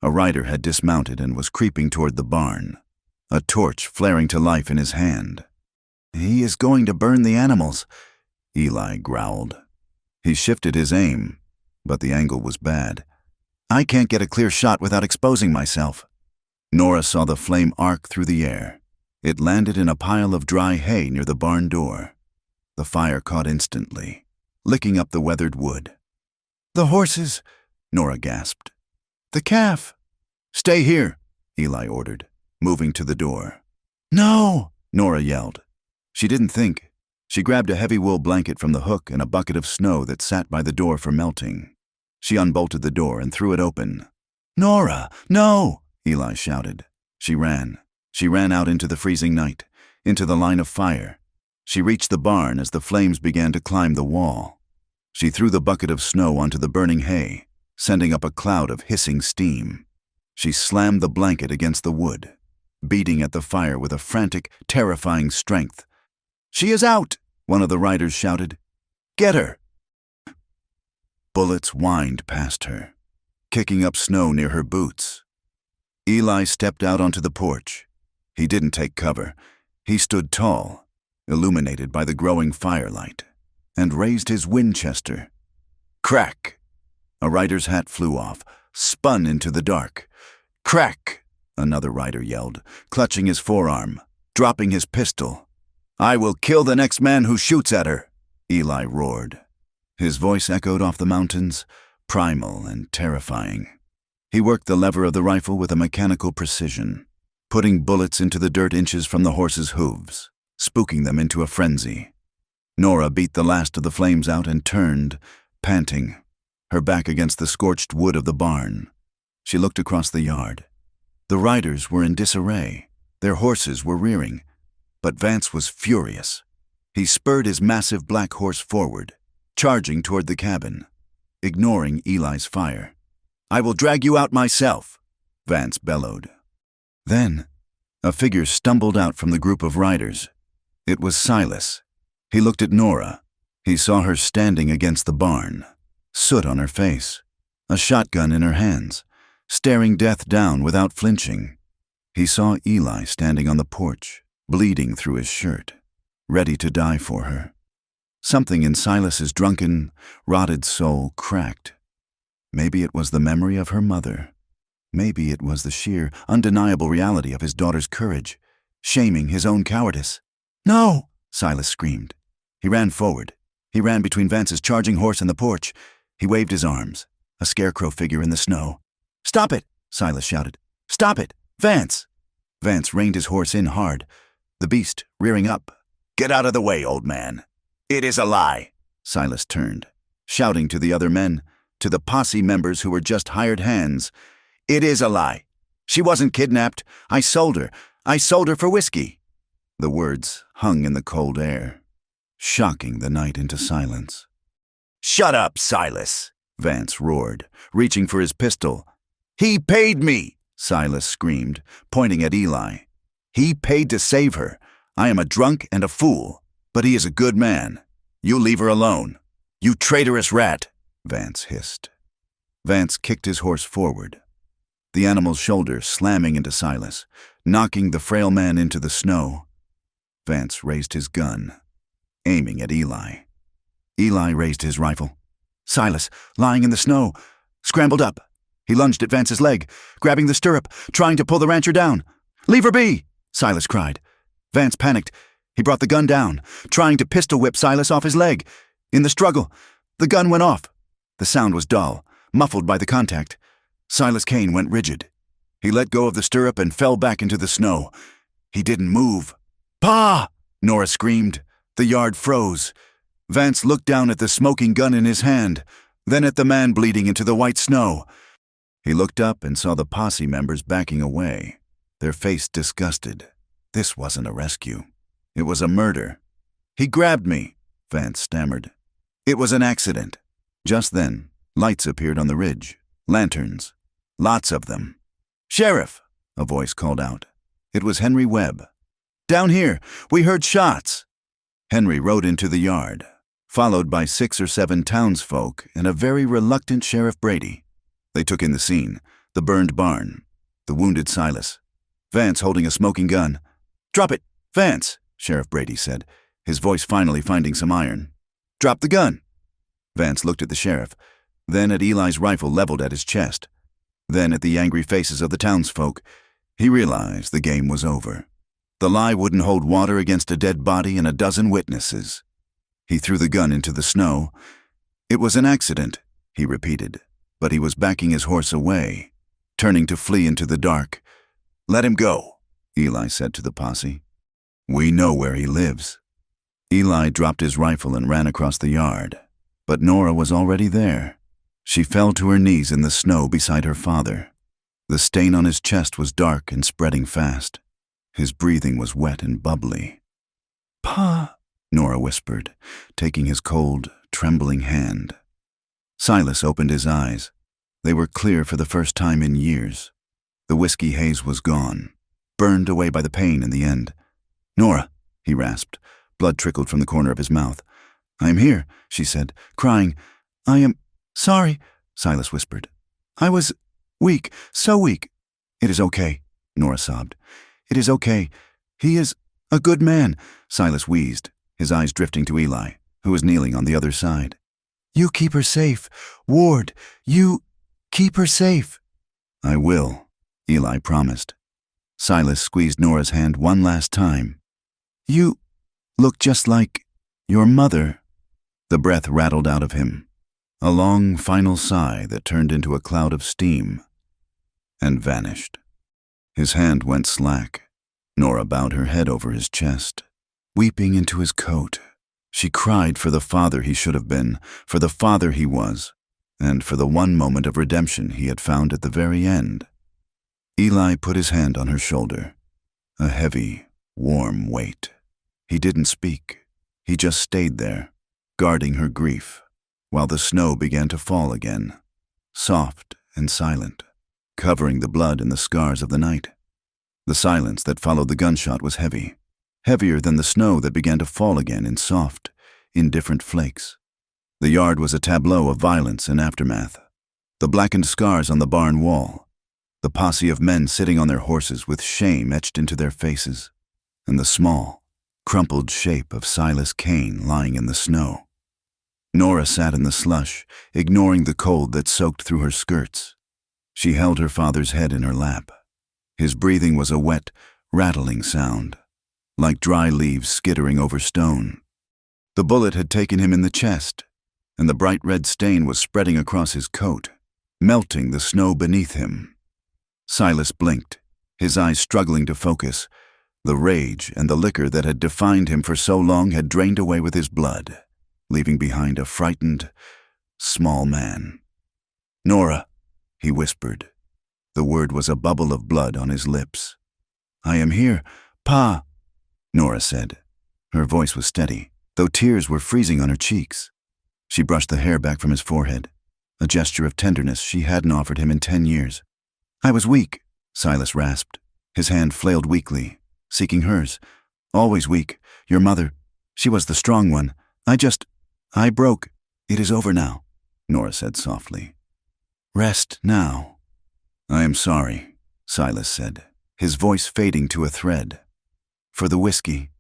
A rider had dismounted and was creeping toward the barn, a torch flaring to life in his hand. "He is going to burn the animals," Eli growled. He shifted his aim, but the angle was bad. "I can't get a clear shot without exposing myself." Nora saw the flame arc through the air. It landed in a pile of dry hay near the barn door. The fire caught instantly, licking up the weathered wood. "The horses," Nora gasped. "The calf." "Stay here," Eli ordered, moving to the door. "No!" Nora yelled. She didn't think. She grabbed a heavy wool blanket from the hook and a bucket of snow that sat by the door for melting. She unbolted the door and threw it open. "Nora, no!" Eli shouted. She ran. She ran out into the freezing night, into the line of fire. She reached the barn as the flames began to climb the wall. She threw the bucket of snow onto the burning hay, sending up a cloud of hissing steam. She slammed the blanket against the wood, beating at the fire with a frantic, terrifying strength. "She is out!" one of the riders shouted. "Get her!" Bullets whined past her, kicking up snow near her boots. Eli stepped out onto the porch. He didn't take cover. He stood tall, illuminated by the growing firelight, and raised his Winchester. Crack! A rider's hat flew off, spun into the dark. "Crack!" another rider yelled, clutching his forearm, dropping his pistol. "I will kill the next man who shoots at her," Eli roared. His voice echoed off the mountains, primal and terrifying. He worked the lever of the rifle with a mechanical precision, putting bullets into the dirt inches from the horses' hooves, spooking them into a frenzy. Nora beat the last of the flames out and turned, panting, her back against the scorched wood of the barn. She looked across the yard. The riders were in disarray. Their horses were rearing. But Vance was furious. He spurred his massive black horse forward, charging toward the cabin, ignoring Eli's fire. "I will drag you out myself," Vance bellowed. Then, a figure stumbled out from the group of riders. It was Silas. He looked at Nora. He saw her standing against the barn, soot on her face, a shotgun in her hands, staring death down without flinching. He saw Eli standing on the porch, bleeding through his shirt, ready to die for her. Something in Silas's drunken, rotted soul cracked. Maybe it was the memory of her mother. Maybe it was the sheer, undeniable reality of his daughter's courage, shaming his own cowardice. "No!" Silas screamed. He ran forward. He ran between Vance's charging horse and the porch. He waved his arms, a scarecrow figure in the snow. "Stop it!" Silas shouted. "Stop it! Vance!" Vance reined his horse in hard, the beast rearing up. "Get out of the way, old man." "It is a lie." Silas turned, shouting to the other men, to the posse members who were just hired hands. "It is a lie. She wasn't kidnapped. I sold her. I sold her for whiskey." The words hung in the cold air, shocking the night into silence. "Shut up, Silas," Vance roared, reaching for his pistol. "He paid me," Silas screamed, pointing at Eli. "He paid to save her. I am a drunk and a fool, but he is a good man. You leave her alone. You traitorous rat," Vance hissed. Vance kicked his horse forward, the animal's shoulder slamming into Silas, knocking the frail man into the snow. Vance raised his gun, aiming at Eli. Eli raised his rifle. Silas, lying in the snow, scrambled up. He lunged at Vance's leg, grabbing the stirrup, trying to pull the rancher down. "Leave her be!" Silas cried. Vance panicked. He brought the gun down, trying to pistol whip Silas off his leg. In the struggle, the gun went off. The sound was dull, muffled by the contact. Silas Kane went rigid. He let go of the stirrup and fell back into the snow. He didn't move. "Pa!" Nora screamed. The yard froze. Vance looked down at the smoking gun in his hand, then at the man bleeding into the white snow. He looked up and saw the posse members backing away, their face disgusted. This wasn't a rescue. It was a murder. "He grabbed me," Vance stammered. "It was an accident." Just then, lights appeared on the ridge. Lanterns. Lots of them. "Sheriff!" a voice called out. It was Henry Webb. "Down here! We heard shots!" Henry rode into the yard, followed by 6 or 7 townsfolk and a very reluctant Sheriff Brady. They took in the scene, the burned barn, the wounded Silas. Vance holding a smoking gun. "Drop it, Vance," Sheriff Brady said, his voice finally finding some iron. "Drop the gun." Vance looked at the sheriff, then at Eli's rifle leveled at his chest, then at the angry faces of the townsfolk. He realized the game was over. The lie wouldn't hold water against a dead body and a dozen witnesses. He threw the gun into the snow. "It was an accident," he repeated, but he was backing his horse away, turning to flee into the dark. "Let him go," Eli said to the posse. "We know where he lives." Eli dropped his rifle and ran across the yard, but Nora was already there. She fell to her knees in the snow beside her father. The stain on his chest was dark and spreading fast. His breathing was wet and bubbly. "Pa," Nora whispered, taking his cold, trembling hand. Silas opened his eyes. They were clear for the first time in years. The whiskey haze was gone, burned away by the pain in the end. "Nora," he rasped. Blood trickled from the corner of his mouth. "I am here," she said, crying. "I am sorry," Silas whispered. "I was weak, so weak." "It is okay," Nora sobbed. "It is okay. He is a good man," Silas wheezed, his eyes drifting to Eli, who was kneeling on the other side. "You keep her safe. Ward, you keep her safe." "I will," Eli promised. Silas squeezed Nora's hand one last time. "You look just like your mother." The breath rattled out of him, a long final sigh that turned into a cloud of steam and vanished. His hand went slack. Nora bowed her head over his chest, weeping into his coat. She cried for the father he should have been, for the father he was, and for the one moment of redemption he had found at the very end. Eli put his hand on her shoulder, a heavy, warm weight. He didn't speak. He just stayed there, guarding her grief, while the snow began to fall again, soft and silent, covering the blood and the scars of the night. The silence that followed the gunshot was heavy, heavier than the snow that began to fall again in soft, indifferent flakes. The yard was a tableau of violence and aftermath. The blackened scars on the barn wall, the posse of men sitting on their horses with shame etched into their faces, and the small, crumpled shape of Silas Kane lying in the snow. Nora sat in the slush, ignoring the cold that soaked through her skirts. She held her father's head in her lap. His breathing was a wet, rattling sound, like dry leaves skittering over stone. The bullet had taken him in the chest, and the bright red stain was spreading across his coat, melting the snow beneath him. Silas blinked, his eyes struggling to focus. The rage and the liquor that had defined him for so long had drained away with his blood, leaving behind a frightened, small man. "Nora," he whispered. The word was a bubble of blood on his lips. "I am here, Pa," Nora said. Her voice was steady, though tears were freezing on her cheeks. She brushed the hair back from his forehead, a gesture of tenderness she hadn't offered him in 10 years. "I was weak," Silas rasped. His hand flailed weakly, seeking hers. "Always weak. Your mother, she was the strong one. I broke. It is over now," Nora said softly. "Rest now." "I am sorry," Silas said, his voice fading to a thread. "For the whiskey,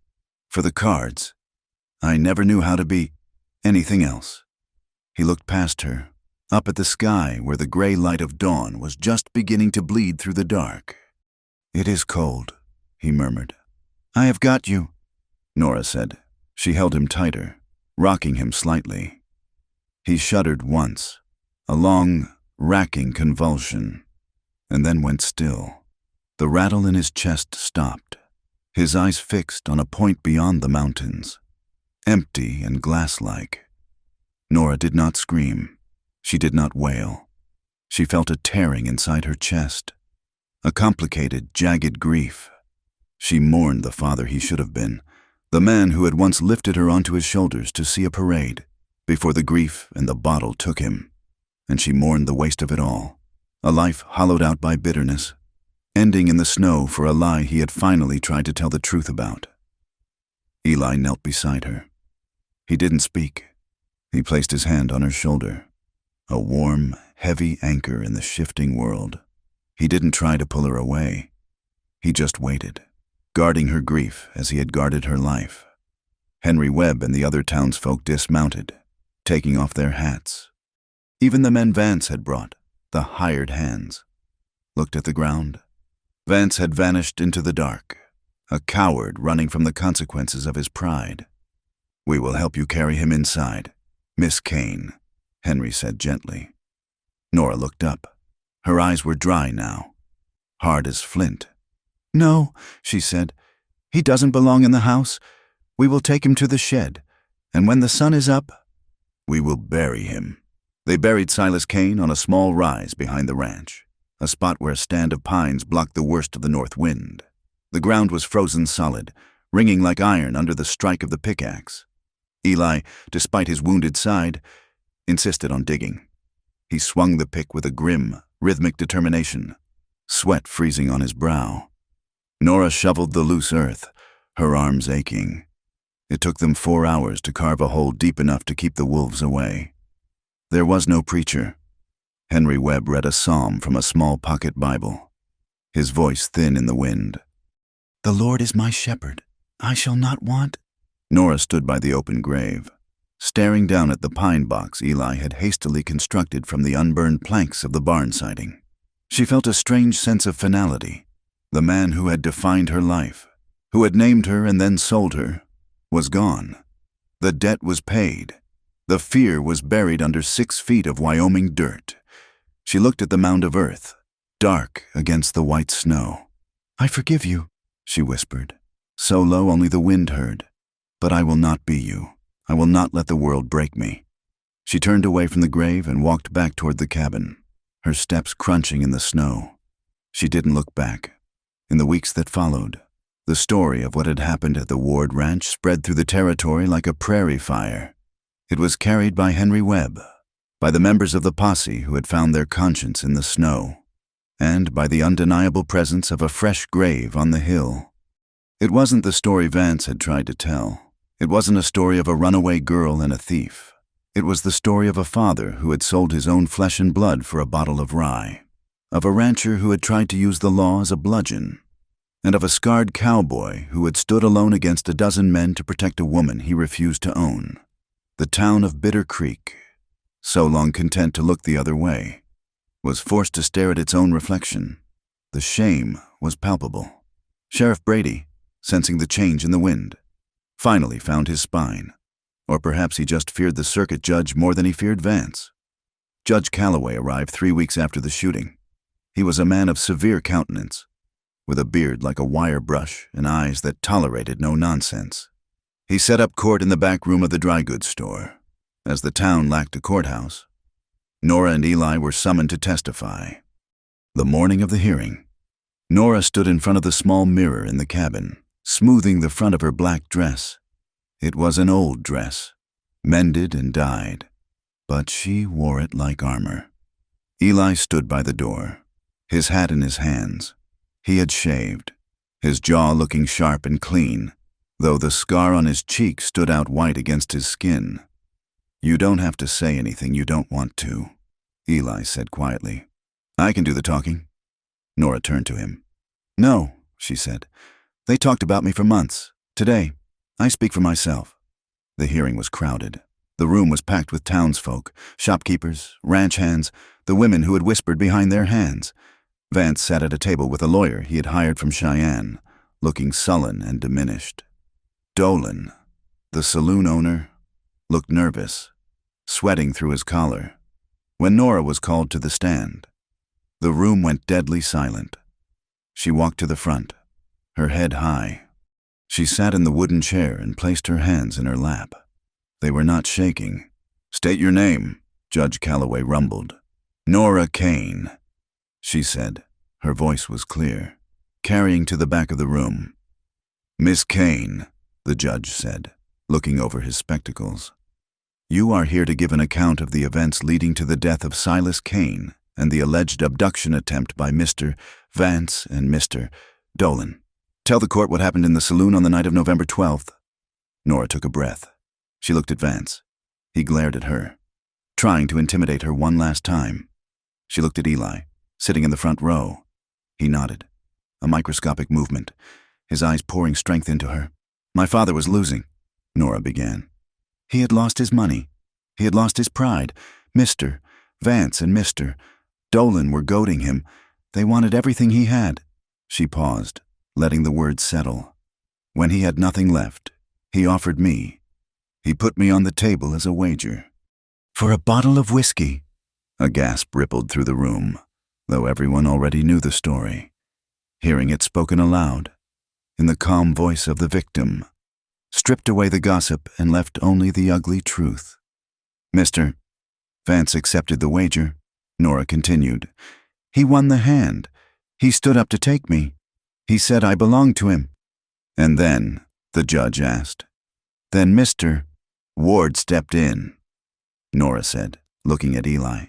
for the cards. I never knew how to be anything else." He looked past her, up at the sky where the gray light of dawn was just beginning to bleed through the dark. "It is cold," he murmured. "I have got you," Nora said. She held him tighter, rocking him slightly. He shuddered once, a long, racking convulsion, and then went still. The rattle in his chest stopped, his eyes fixed on a point beyond the mountains, empty and glass-like. Nora did not scream. She did not wail. She felt a tearing inside her chest, a complicated, jagged grief. She mourned the father he should have been, the man who had once lifted her onto his shoulders to see a parade, before the grief and the bottle took him. And she mourned the waste of it all, a life hollowed out by bitterness, ending in the snow for a lie he had finally tried to tell the truth about. Eli knelt beside her. He didn't speak. He placed his hand on her shoulder, a warm, heavy anchor in the shifting world. He didn't try to pull her away. He just waited, guarding her grief as he had guarded her life. Henry Webb and the other townsfolk dismounted, taking off their hats. Even the men Vance had brought, the hired hands, looked at the ground. Vance had vanished into the dark, a coward running from the consequences of his pride. "We will help you carry him inside, Miss Kane," Henry said gently. Nora looked up. Her eyes were dry now, hard as flint. "No," she said. "He doesn't belong in the house. We will take him to the shed, and when the sun is up, we will bury him." They buried Silas Kane on a small rise behind the ranch, a spot where a stand of pines blocked the worst of the north wind. The ground was frozen solid, ringing like iron under the strike of the pickaxe. Eli, despite his wounded side, insisted on digging. He swung the pick with a grim, rhythmic determination, sweat freezing on his brow. Nora shoveled the loose earth, her arms aching. It took them 4 hours to carve a hole deep enough to keep the wolves away. There was no preacher. Henry Webb read a psalm from a small pocket Bible, his voice thin in the wind. "The Lord is my shepherd. I shall not want." Nora stood by the open grave, staring down at the pine box Eli had hastily constructed from the unburned planks of the barn siding. She felt a strange sense of finality. The man who had defined her life, who had named her and then sold her, was gone. The debt was paid. The fear was buried under 6 feet of Wyoming dirt. She looked at the mound of earth, dark against the white snow. "I forgive you," she whispered, so low only the wind heard. "But I will not be you. I will not let the world break me." She turned away from the grave and walked back toward the cabin, her steps crunching in the snow. She didn't look back. In the weeks that followed, the story of what had happened at the Ward Ranch spread through the territory like a prairie fire. It was carried by Henry Webb, by the members of the posse who had found their conscience in the snow, and by the undeniable presence of a fresh grave on the hill. It wasn't the story Vance had tried to tell. It wasn't a story of a runaway girl and a thief. It was the story of a father who had sold his own flesh and blood for a bottle of rye, of a rancher who had tried to use the law as a bludgeon, and of a scarred cowboy who had stood alone against a dozen men to protect a woman he refused to own. The town of Bitter Creek, so long content to look the other way, was forced to stare at its own reflection. The shame was palpable. Sheriff Brady, sensing the change in the wind, finally found his spine. Or perhaps he just feared the circuit judge more than he feared Vance. Judge Calloway arrived 3 weeks after the shooting. He was a man of severe countenance, with a beard like a wire brush and eyes that tolerated no nonsense. He set up court in the back room of the dry goods store. As the town lacked a courthouse, Nora and Eli were summoned to testify. The morning of the hearing, Nora stood in front of the small mirror in the cabin, smoothing the front of her black dress. It was an old dress, mended and dyed, but she wore it like armor. Eli stood by the door, his hat in his hands. He had shaved, his jaw looking sharp and clean, though the scar on his cheek stood out white against his skin. "You don't have to say anything you don't want to," Eli said quietly. "I can do the talking." Nora turned to him. "No," she said. "They talked about me for months. Today, I speak for myself." The hearing was crowded. The room was packed with townsfolk, shopkeepers, ranch hands, the women who had whispered behind their hands. Vance sat at a table with a lawyer he had hired from Cheyenne, looking sullen and diminished. Dolan, the saloon owner, looked nervous, sweating through his collar. When Nora was called to the stand, the room went deadly silent. She walked to the front, her head high. She sat in the wooden chair and placed her hands in her lap. They were not shaking. "State your name," Judge Calloway rumbled. "Nora Kane," she said. Her voice was clear, carrying to the back of the room. "Miss Kane," the judge said, looking over his spectacles. "You are here to give an account of the events leading to the death of Silas Kane and the alleged abduction attempt by Mr. Vance and Mr. Dolan. Tell the court what happened in the saloon on the night of November 12th. Nora took a breath. She looked at Vance. He glared at her, trying to intimidate her one last time. She looked at Eli, sitting in the front row. He nodded. A microscopic movement, his eyes pouring strength into her. "My father was losing," Nora began. "He had lost his money. He had lost his pride. Mr. Vance and Mr. Dolan were goading him. They wanted everything he had." She paused, letting the words settle. "When he had nothing left, he offered me. He put me on the table as a wager. For a bottle of whiskey." A gasp rippled through the room, though everyone already knew the story. Hearing it spoken aloud, in the calm voice of the victim, stripped away the gossip and left only the ugly truth. "Mr. Vance accepted the wager," Nora continued. "He won the hand. He stood up to take me. He said I belonged to him." "And then?" the judge asked. "Then Mr. Ward stepped in," Nora said, looking at Eli.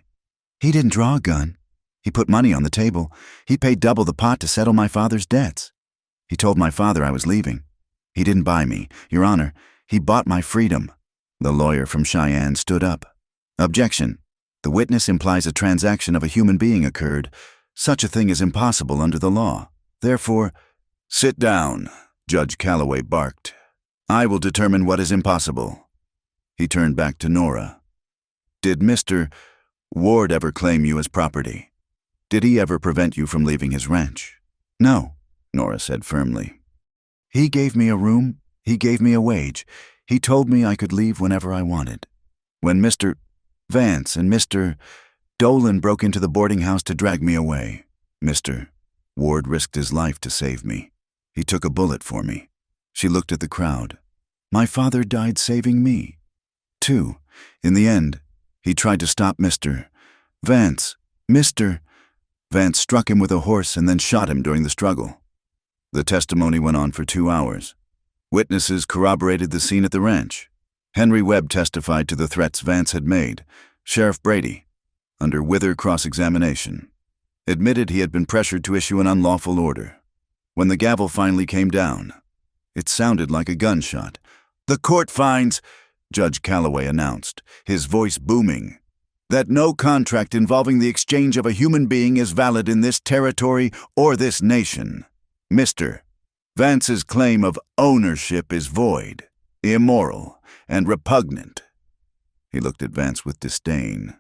"He didn't draw a gun. He put money on the table. He paid double the pot to settle my father's debts. He told my father I was leaving. He didn't buy me, Your Honor. He bought my freedom." The lawyer from Cheyenne stood up. "Objection. The witness implies a transaction of a human being occurred. Such a thing is impossible under the law. Therefore—" "Sit down," Judge Calloway barked. "I will determine what is impossible." He turned back to Nora. "Did Mr. Ward ever claim you as property? Did he ever prevent you from leaving his ranch?" "No," Nora said firmly. "He gave me a room. He gave me a wage. He told me I could leave whenever I wanted. When Mr. Vance and Mr. Dolan broke into the boarding house to drag me away, Mr. Ward risked his life to save me. He took a bullet for me." She looked at the crowd. "My father died saving me, too. In the end, he tried to stop Mr. Vance. Mr. Vance struck him with a horse and then shot him during the struggle." The testimony went on for 2 hours. Witnesses corroborated the scene at the ranch. Henry Webb testified to the threats Vance had made. Sheriff Brady, under Wither cross-examination, admitted he had been pressured to issue an unlawful order. When the gavel finally came down, it sounded like a gunshot. "The court finds," Judge Calloway announced, his voice booming, "that no contract involving the exchange of a human being is valid in this territory or this nation. Mr. Vance's claim of ownership is void, immoral, and repugnant." He looked at Vance with disdain.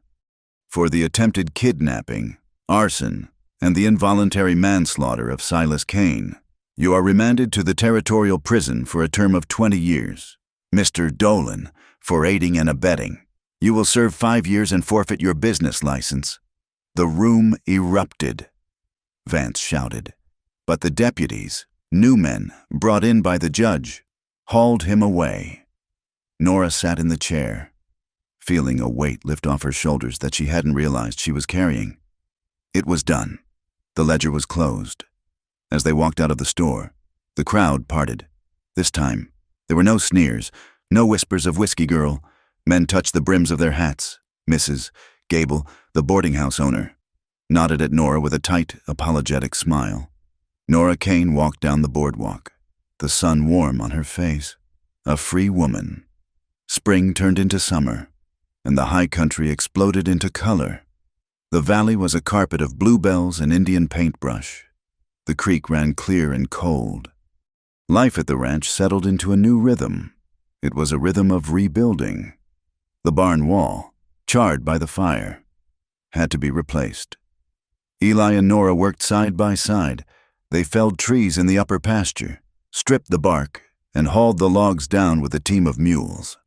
"For the attempted kidnapping, arson, and the involuntary manslaughter of Silas Kane, you are remanded to the territorial prison for a term of 20 years. Mr. Dolan, for aiding and abetting, you will serve 5 years and forfeit your business license." The room erupted. Vance shouted, but the deputies, new men brought in by the judge, hauled him away. Nora sat in the chair, feeling a weight lift off her shoulders that she hadn't realized she was carrying. It was done. The ledger was closed. As they walked out of the store, the crowd parted. This time, there were no sneers, no whispers of whiskey girl. Men touched the brims of their hats. Mrs. Gable, the boarding house owner, nodded at Nora with a tight, apologetic smile. Nora Kane walked down the boardwalk, the sun warm on her face. A free woman. Spring turned into summer, and the high country exploded into color. The valley was a carpet of bluebells and Indian paintbrush. The creek ran clear and cold. Life at the ranch settled into a new rhythm. It was a rhythm of rebuilding. The barn wall, charred by the fire, had to be replaced. Eli and Nora worked side by side. They felled trees in the upper pasture, stripped the bark, and hauled the logs down with a team of mules.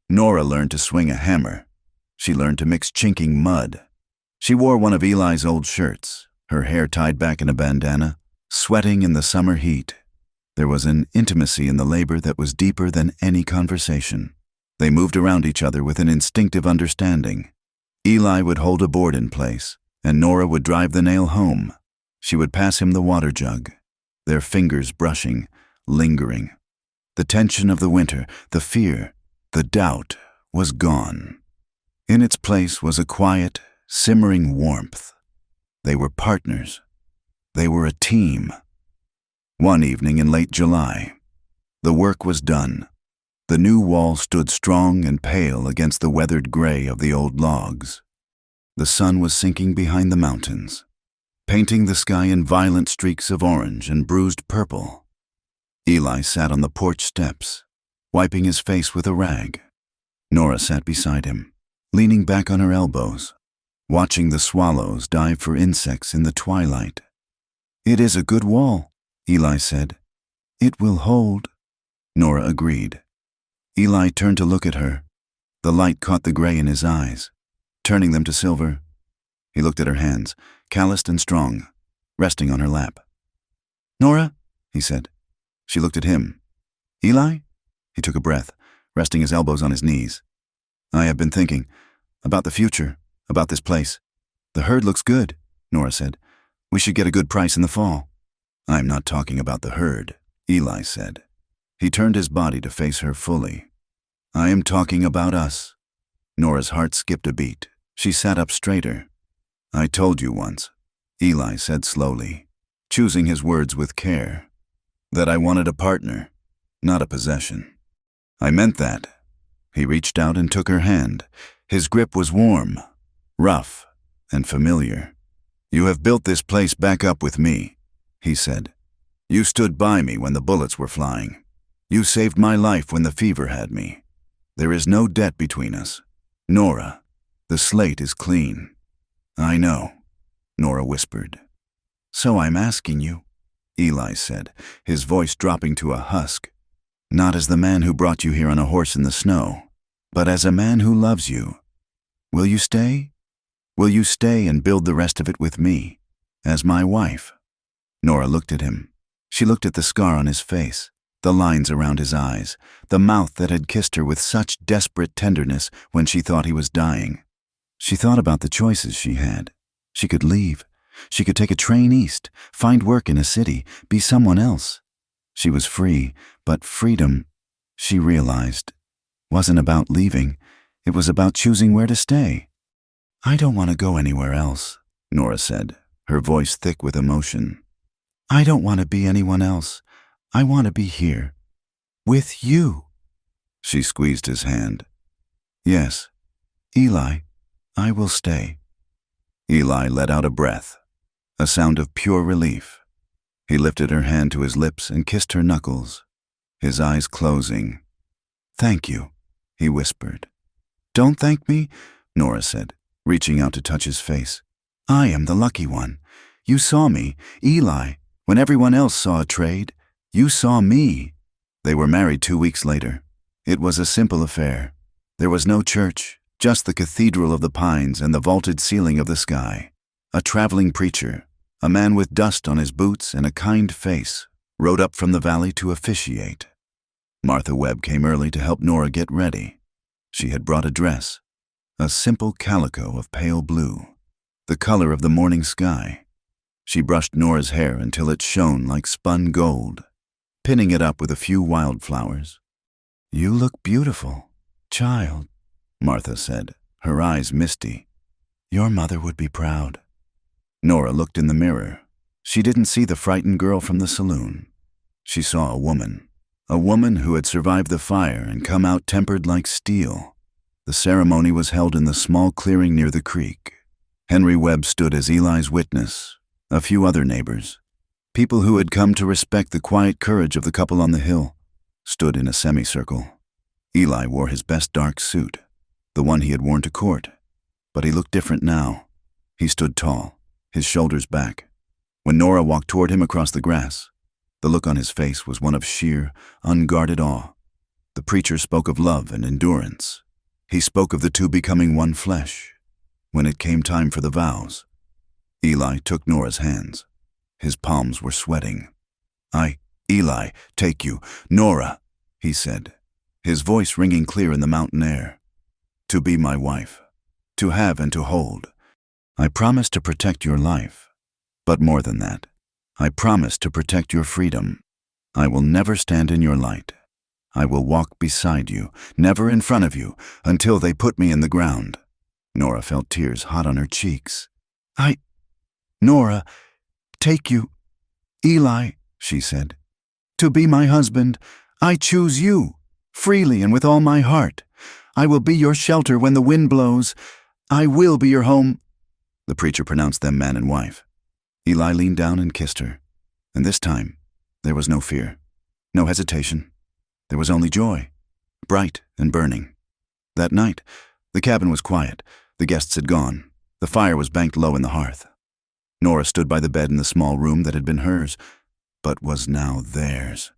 Nora learned to swing a hammer. She learned to mix chinking mud. She wore one of Eli's old shirts, her hair tied back in a bandana, sweating in the summer heat. There was an intimacy in the labor that was deeper than any conversation. They moved around each other with an instinctive understanding. Eli would hold a board in place, and Nora would drive the nail home. She would pass him the water jug, their fingers brushing, lingering. The tension of the winter, the fear, the doubt was gone. In its place was a quiet, simmering warmth. They were partners. They were a team. One evening in late July, the work was done. The new wall stood strong and pale against the weathered gray of the old logs. The sun was sinking behind the mountains, painting the sky in violent streaks of orange and bruised purple. Eli sat on the porch steps, wiping his face with a rag. Nora sat beside him, leaning back on her elbows, watching the swallows dive for insects in the twilight. "It is a good wall," Eli said. "It will hold." Nora agreed. Eli turned to look at her. The light caught the gray in his eyes, turning them to silver. He looked at her hands, calloused and strong, resting on her lap. "Nora," he said. She looked at him. "Eli?" He took a breath, resting his elbows on his knees. "I have been thinking about the future, about this place. The herd looks good," Nora said. "We should get a good price in the fall." "I'm not talking about the herd," Eli said. He turned his body to face her fully. "I am talking about us." Nora's heart skipped a beat. She sat up straighter. "I told you once," Eli said slowly, choosing his words with care, "that I wanted a partner, not a possession. I meant that." He reached out and took her hand. His grip was warm, rough, and familiar. "You have built this place back up with me," he said. "You stood by me when the bullets were flying. You saved my life when the fever had me. There is no debt between us. Nora, the slate is clean." "I know," Nora whispered. "So I'm asking you," Eli said, his voice dropping to a husk, "not as the man who brought you here on a horse in the snow, but as a man who loves you. Will you stay? Will you stay and build the rest of it with me, as my wife?" Nora looked at him. She looked at the scar on his face, the lines around his eyes, the mouth that had kissed her with such desperate tenderness when she thought he was dying. She thought about the choices she had. She could leave. She could take a train east, find work in a city, be someone else. She was free, but freedom, she realized, wasn't about leaving. It was about choosing where to stay. "I don't want to go anywhere else," Nora said, her voice thick with emotion. "I don't want to be anyone else. I want to be here. With you." She squeezed his hand. "Yes, Eli, I will stay." Eli let out a breath, a sound of pure relief. He lifted her hand to his lips and kissed her knuckles, his eyes closing. "Thank you," he whispered. "Don't thank me," Nora said, reaching out to touch his face. "I am the lucky one. You saw me, Eli, when everyone else saw a trade. You saw me." They were married 2 weeks later. It was a simple affair. There was no church, just the cathedral of the pines and the vaulted ceiling of the sky. A traveling preacher, a man with dust on his boots and a kind face, rode up from the valley to officiate. Martha Webb came early to help Nora get ready. She had brought a dress, a simple calico of pale blue, the color of the morning sky. She brushed Nora's hair until it shone like spun gold, pinning it up with a few wildflowers. "You look beautiful, child," Martha said, her eyes misty. "Your mother would be proud." Nora looked in the mirror. She didn't see the frightened girl from the saloon. She saw a woman who had survived the fire and come out tempered like steel. The ceremony was held in the small clearing near the creek. Henry Webb stood as Eli's witness, a few other neighbors, people who had come to respect the quiet courage of the couple on the hill, stood in a semicircle. Eli wore his best dark suit, the one he had worn to court, but he looked different now. He stood tall, his shoulders back. When Nora walked toward him across the grass, the look on his face was one of sheer, unguarded awe. The preacher spoke of love and endurance. He spoke of the two becoming one flesh. When it came time for the vows, Eli took Nora's hands. His palms were sweating. Eli, take you. Nora, he said, his voice ringing clear in the mountain air. To be my wife, to have and to hold. I promise to protect your life. But more than that, I promise to protect your freedom. I will never stand in your light. I will walk beside you, never in front of you, until they put me in the ground. Nora felt tears hot on her cheeks. Nora, take you. Eli, she said, to be my husband, I choose you, freely and with all my heart. I will be your shelter when the wind blows. I will be your home. The preacher pronounced them man and wife. Eli leaned down and kissed her, and this time there was no fear, no hesitation. There was only joy, bright and burning. That night, the cabin was quiet. The guests had gone. The fire was banked low in the hearth. Nora stood by the bed in the small room that had been hers, but was now theirs.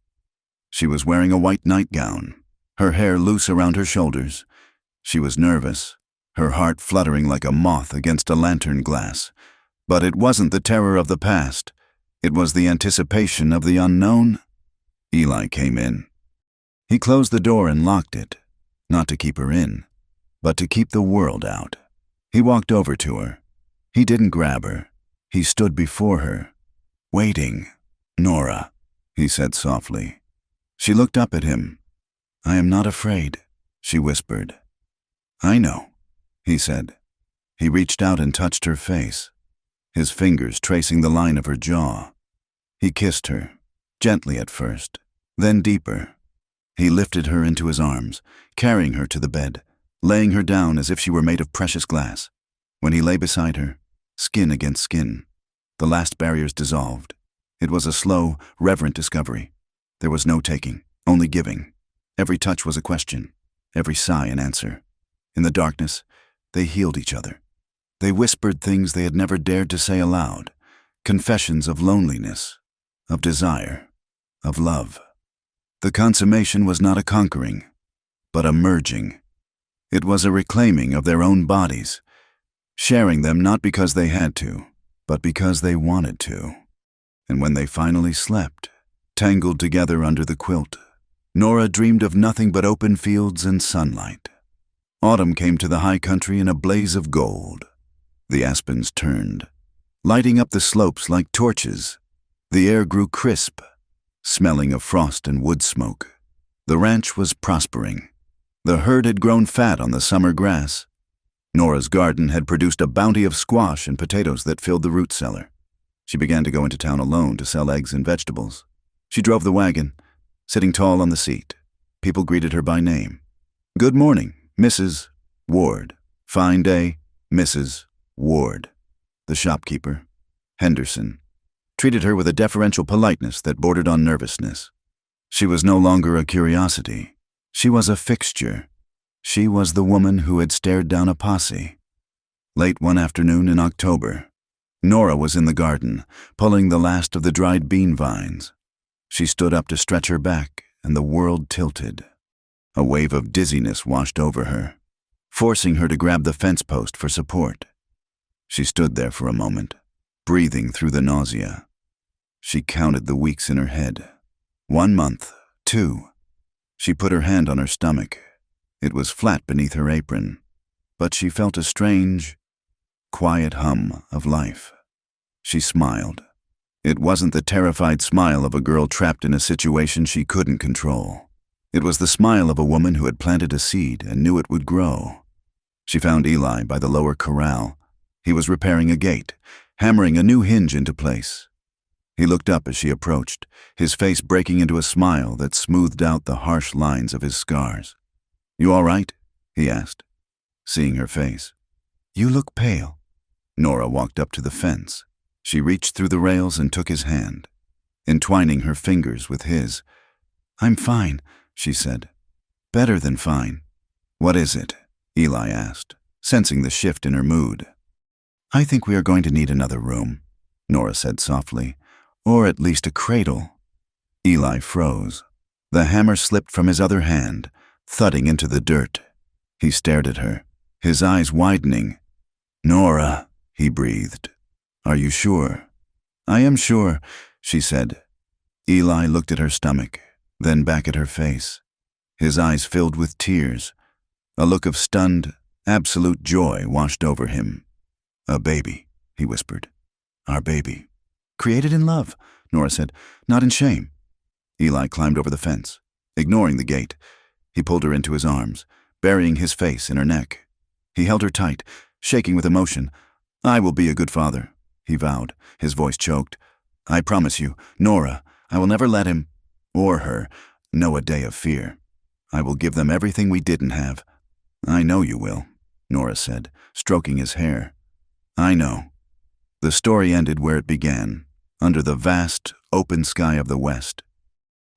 She was wearing a white nightgown, her hair loose around her shoulders. She was nervous, her heart fluttering like a moth against a lantern glass. But it wasn't the terror of the past. It was the anticipation of the unknown. Eli came in. He closed the door and locked it, not to keep her in, but to keep the world out. He walked over to her. He didn't grab her. He stood before her, waiting. Nora, he said softly. She looked up at him. I am not afraid, she whispered. I know, he said. He reached out and touched her face, his fingers tracing the line of her jaw. He kissed her, gently at first, then deeper. He lifted her into his arms, carrying her to the bed, laying her down as if she were made of precious glass. When he lay beside her, skin against skin, the last barriers dissolved. It was a slow, reverent discovery. There was no taking, only giving. Every touch was a question, every sigh an answer. In the darkness, they healed each other. They whispered things they had never dared to say aloud, confessions of loneliness, of desire, of love. The consummation was not a conquering, but a merging. It was a reclaiming of their own bodies, sharing them not because they had to, but because they wanted to. And when they finally slept, tangled together under the quilt, Nora dreamed of nothing but open fields and sunlight. Autumn came to the high country in a blaze of gold. The aspens turned, lighting up the slopes like torches. The air grew crisp, smelling of frost and wood smoke. The ranch was prospering. The herd had grown fat on the summer grass. Nora's garden had produced a bounty of squash and potatoes that filled the root cellar. She began to go into town alone to sell eggs and vegetables. She drove the wagon, sitting tall on the seat. People greeted her by name. Good morning, Mrs. Ward. Fine day, Mrs. Ward. The shopkeeper, Henderson, treated her with a deferential politeness that bordered on nervousness. She was no longer a curiosity. She was a fixture. She was the woman who had stared down a posse. Late one afternoon in October, Nora was in the garden, pulling the last of the dried bean vines. She stood up to stretch her back, and the world tilted. A wave of dizziness washed over her, forcing her to grab the fence post for support. She stood there for a moment, breathing through the nausea. She counted the weeks in her head. 1 month, 2. She put her hand on her stomach. It was flat beneath her apron, but she felt a strange, quiet hum of life. She smiled. It wasn't the terrified smile of a girl trapped in a situation she couldn't control. It was the smile of a woman who had planted a seed and knew it would grow. She found Eli by the lower corral. He was repairing a gate, hammering a new hinge into place. He looked up as she approached, his face breaking into a smile that smoothed out the harsh lines of his scars. You all right? He asked, seeing her face. You look pale. Nora walked up to the fence. She reached through the rails and took his hand, entwining her fingers with his. I'm fine, she said. Better than fine. What is it? Eli asked, sensing the shift in her mood. I think we are going to need another room, Nora said softly, or at least a cradle. Eli froze. The hammer slipped from his other hand, thudding into the dirt. He stared at her, his eyes widening. "Nora," he breathed. "Are you sure?" "I am sure," she said. Eli looked at her stomach, then back at her face. His eyes filled with tears. A look of stunned, absolute joy washed over him. "A baby," he whispered. "Our baby." "Created in love," Nora said, "not in shame." Eli climbed over the fence. Ignoring the gate, he pulled her into his arms, burying his face in her neck. He held her tight, shaking with emotion. "I will be a good father," he vowed, his voice choked. "I promise you, Nora, I will never let him, or her, know a day of fear. I will give them everything we didn't have." "I know you will," Nora said, stroking his hair. "I know." The story ended where it began, under the vast, open sky of the west.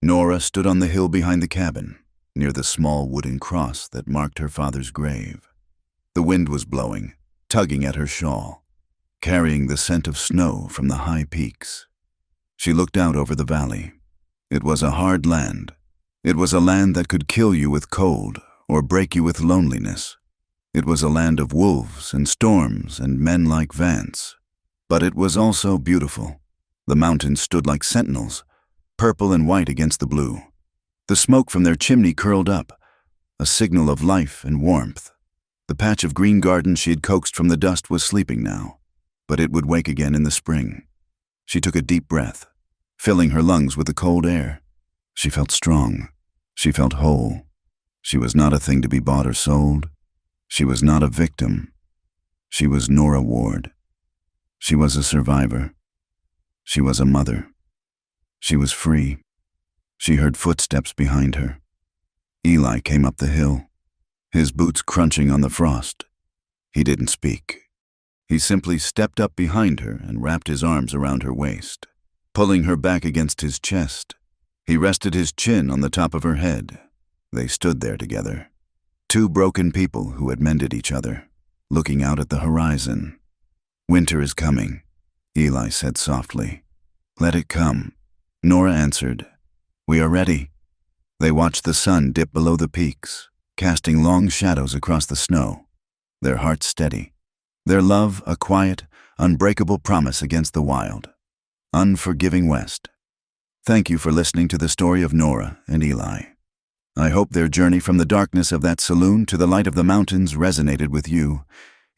Nora stood on the hill behind the cabin, near the small wooden cross that marked her father's grave. The wind was blowing, tugging at her shawl, carrying the scent of snow from the high peaks. She looked out over the valley. It was a hard land. It was a land that could kill you with cold or break you with loneliness. It was a land of wolves and storms and men like Vance. But it was also beautiful. The mountains stood like sentinels, purple and white against the blue. The smoke from their chimney curled up, a signal of life and warmth. The patch of green garden she had coaxed from the dust was sleeping now, but it would wake again in the spring. She took a deep breath, filling her lungs with the cold air. She felt strong. She felt whole. She was not a thing to be bought or sold. She was not a victim. She was Nora Ward. She was a survivor. She was a mother. She was free. She heard footsteps behind her. Eli came up the hill, his boots crunching on the frost. He didn't speak. He simply stepped up behind her and wrapped his arms around her waist, pulling her back against his chest. He rested his chin on the top of her head. They stood there together, two broken people who had mended each other, looking out at the horizon. "Winter is coming," Eli said softly. "Let it come." Nora answered, "We are ready." They watched the sun dip below the peaks, casting long shadows across the snow, their hearts steady, their love a quiet, unbreakable promise against the wild, unforgiving West. Thank you for listening to the story of Nora and Eli. I hope their journey from the darkness of that saloon to the light of the mountains resonated with you.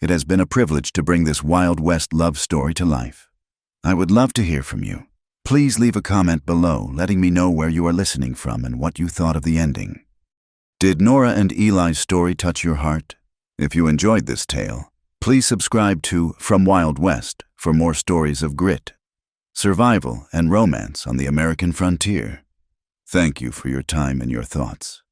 It has been a privilege to bring this Wild West love story to life. I would love to hear from you. Please leave a comment below letting me know where you are listening from and what you thought of the ending. Did Nora and Eli's story touch your heart? If you enjoyed this tale, please subscribe to From Wild West for more stories of grit, survival, and romance on the American frontier. Thank you for your time and your thoughts.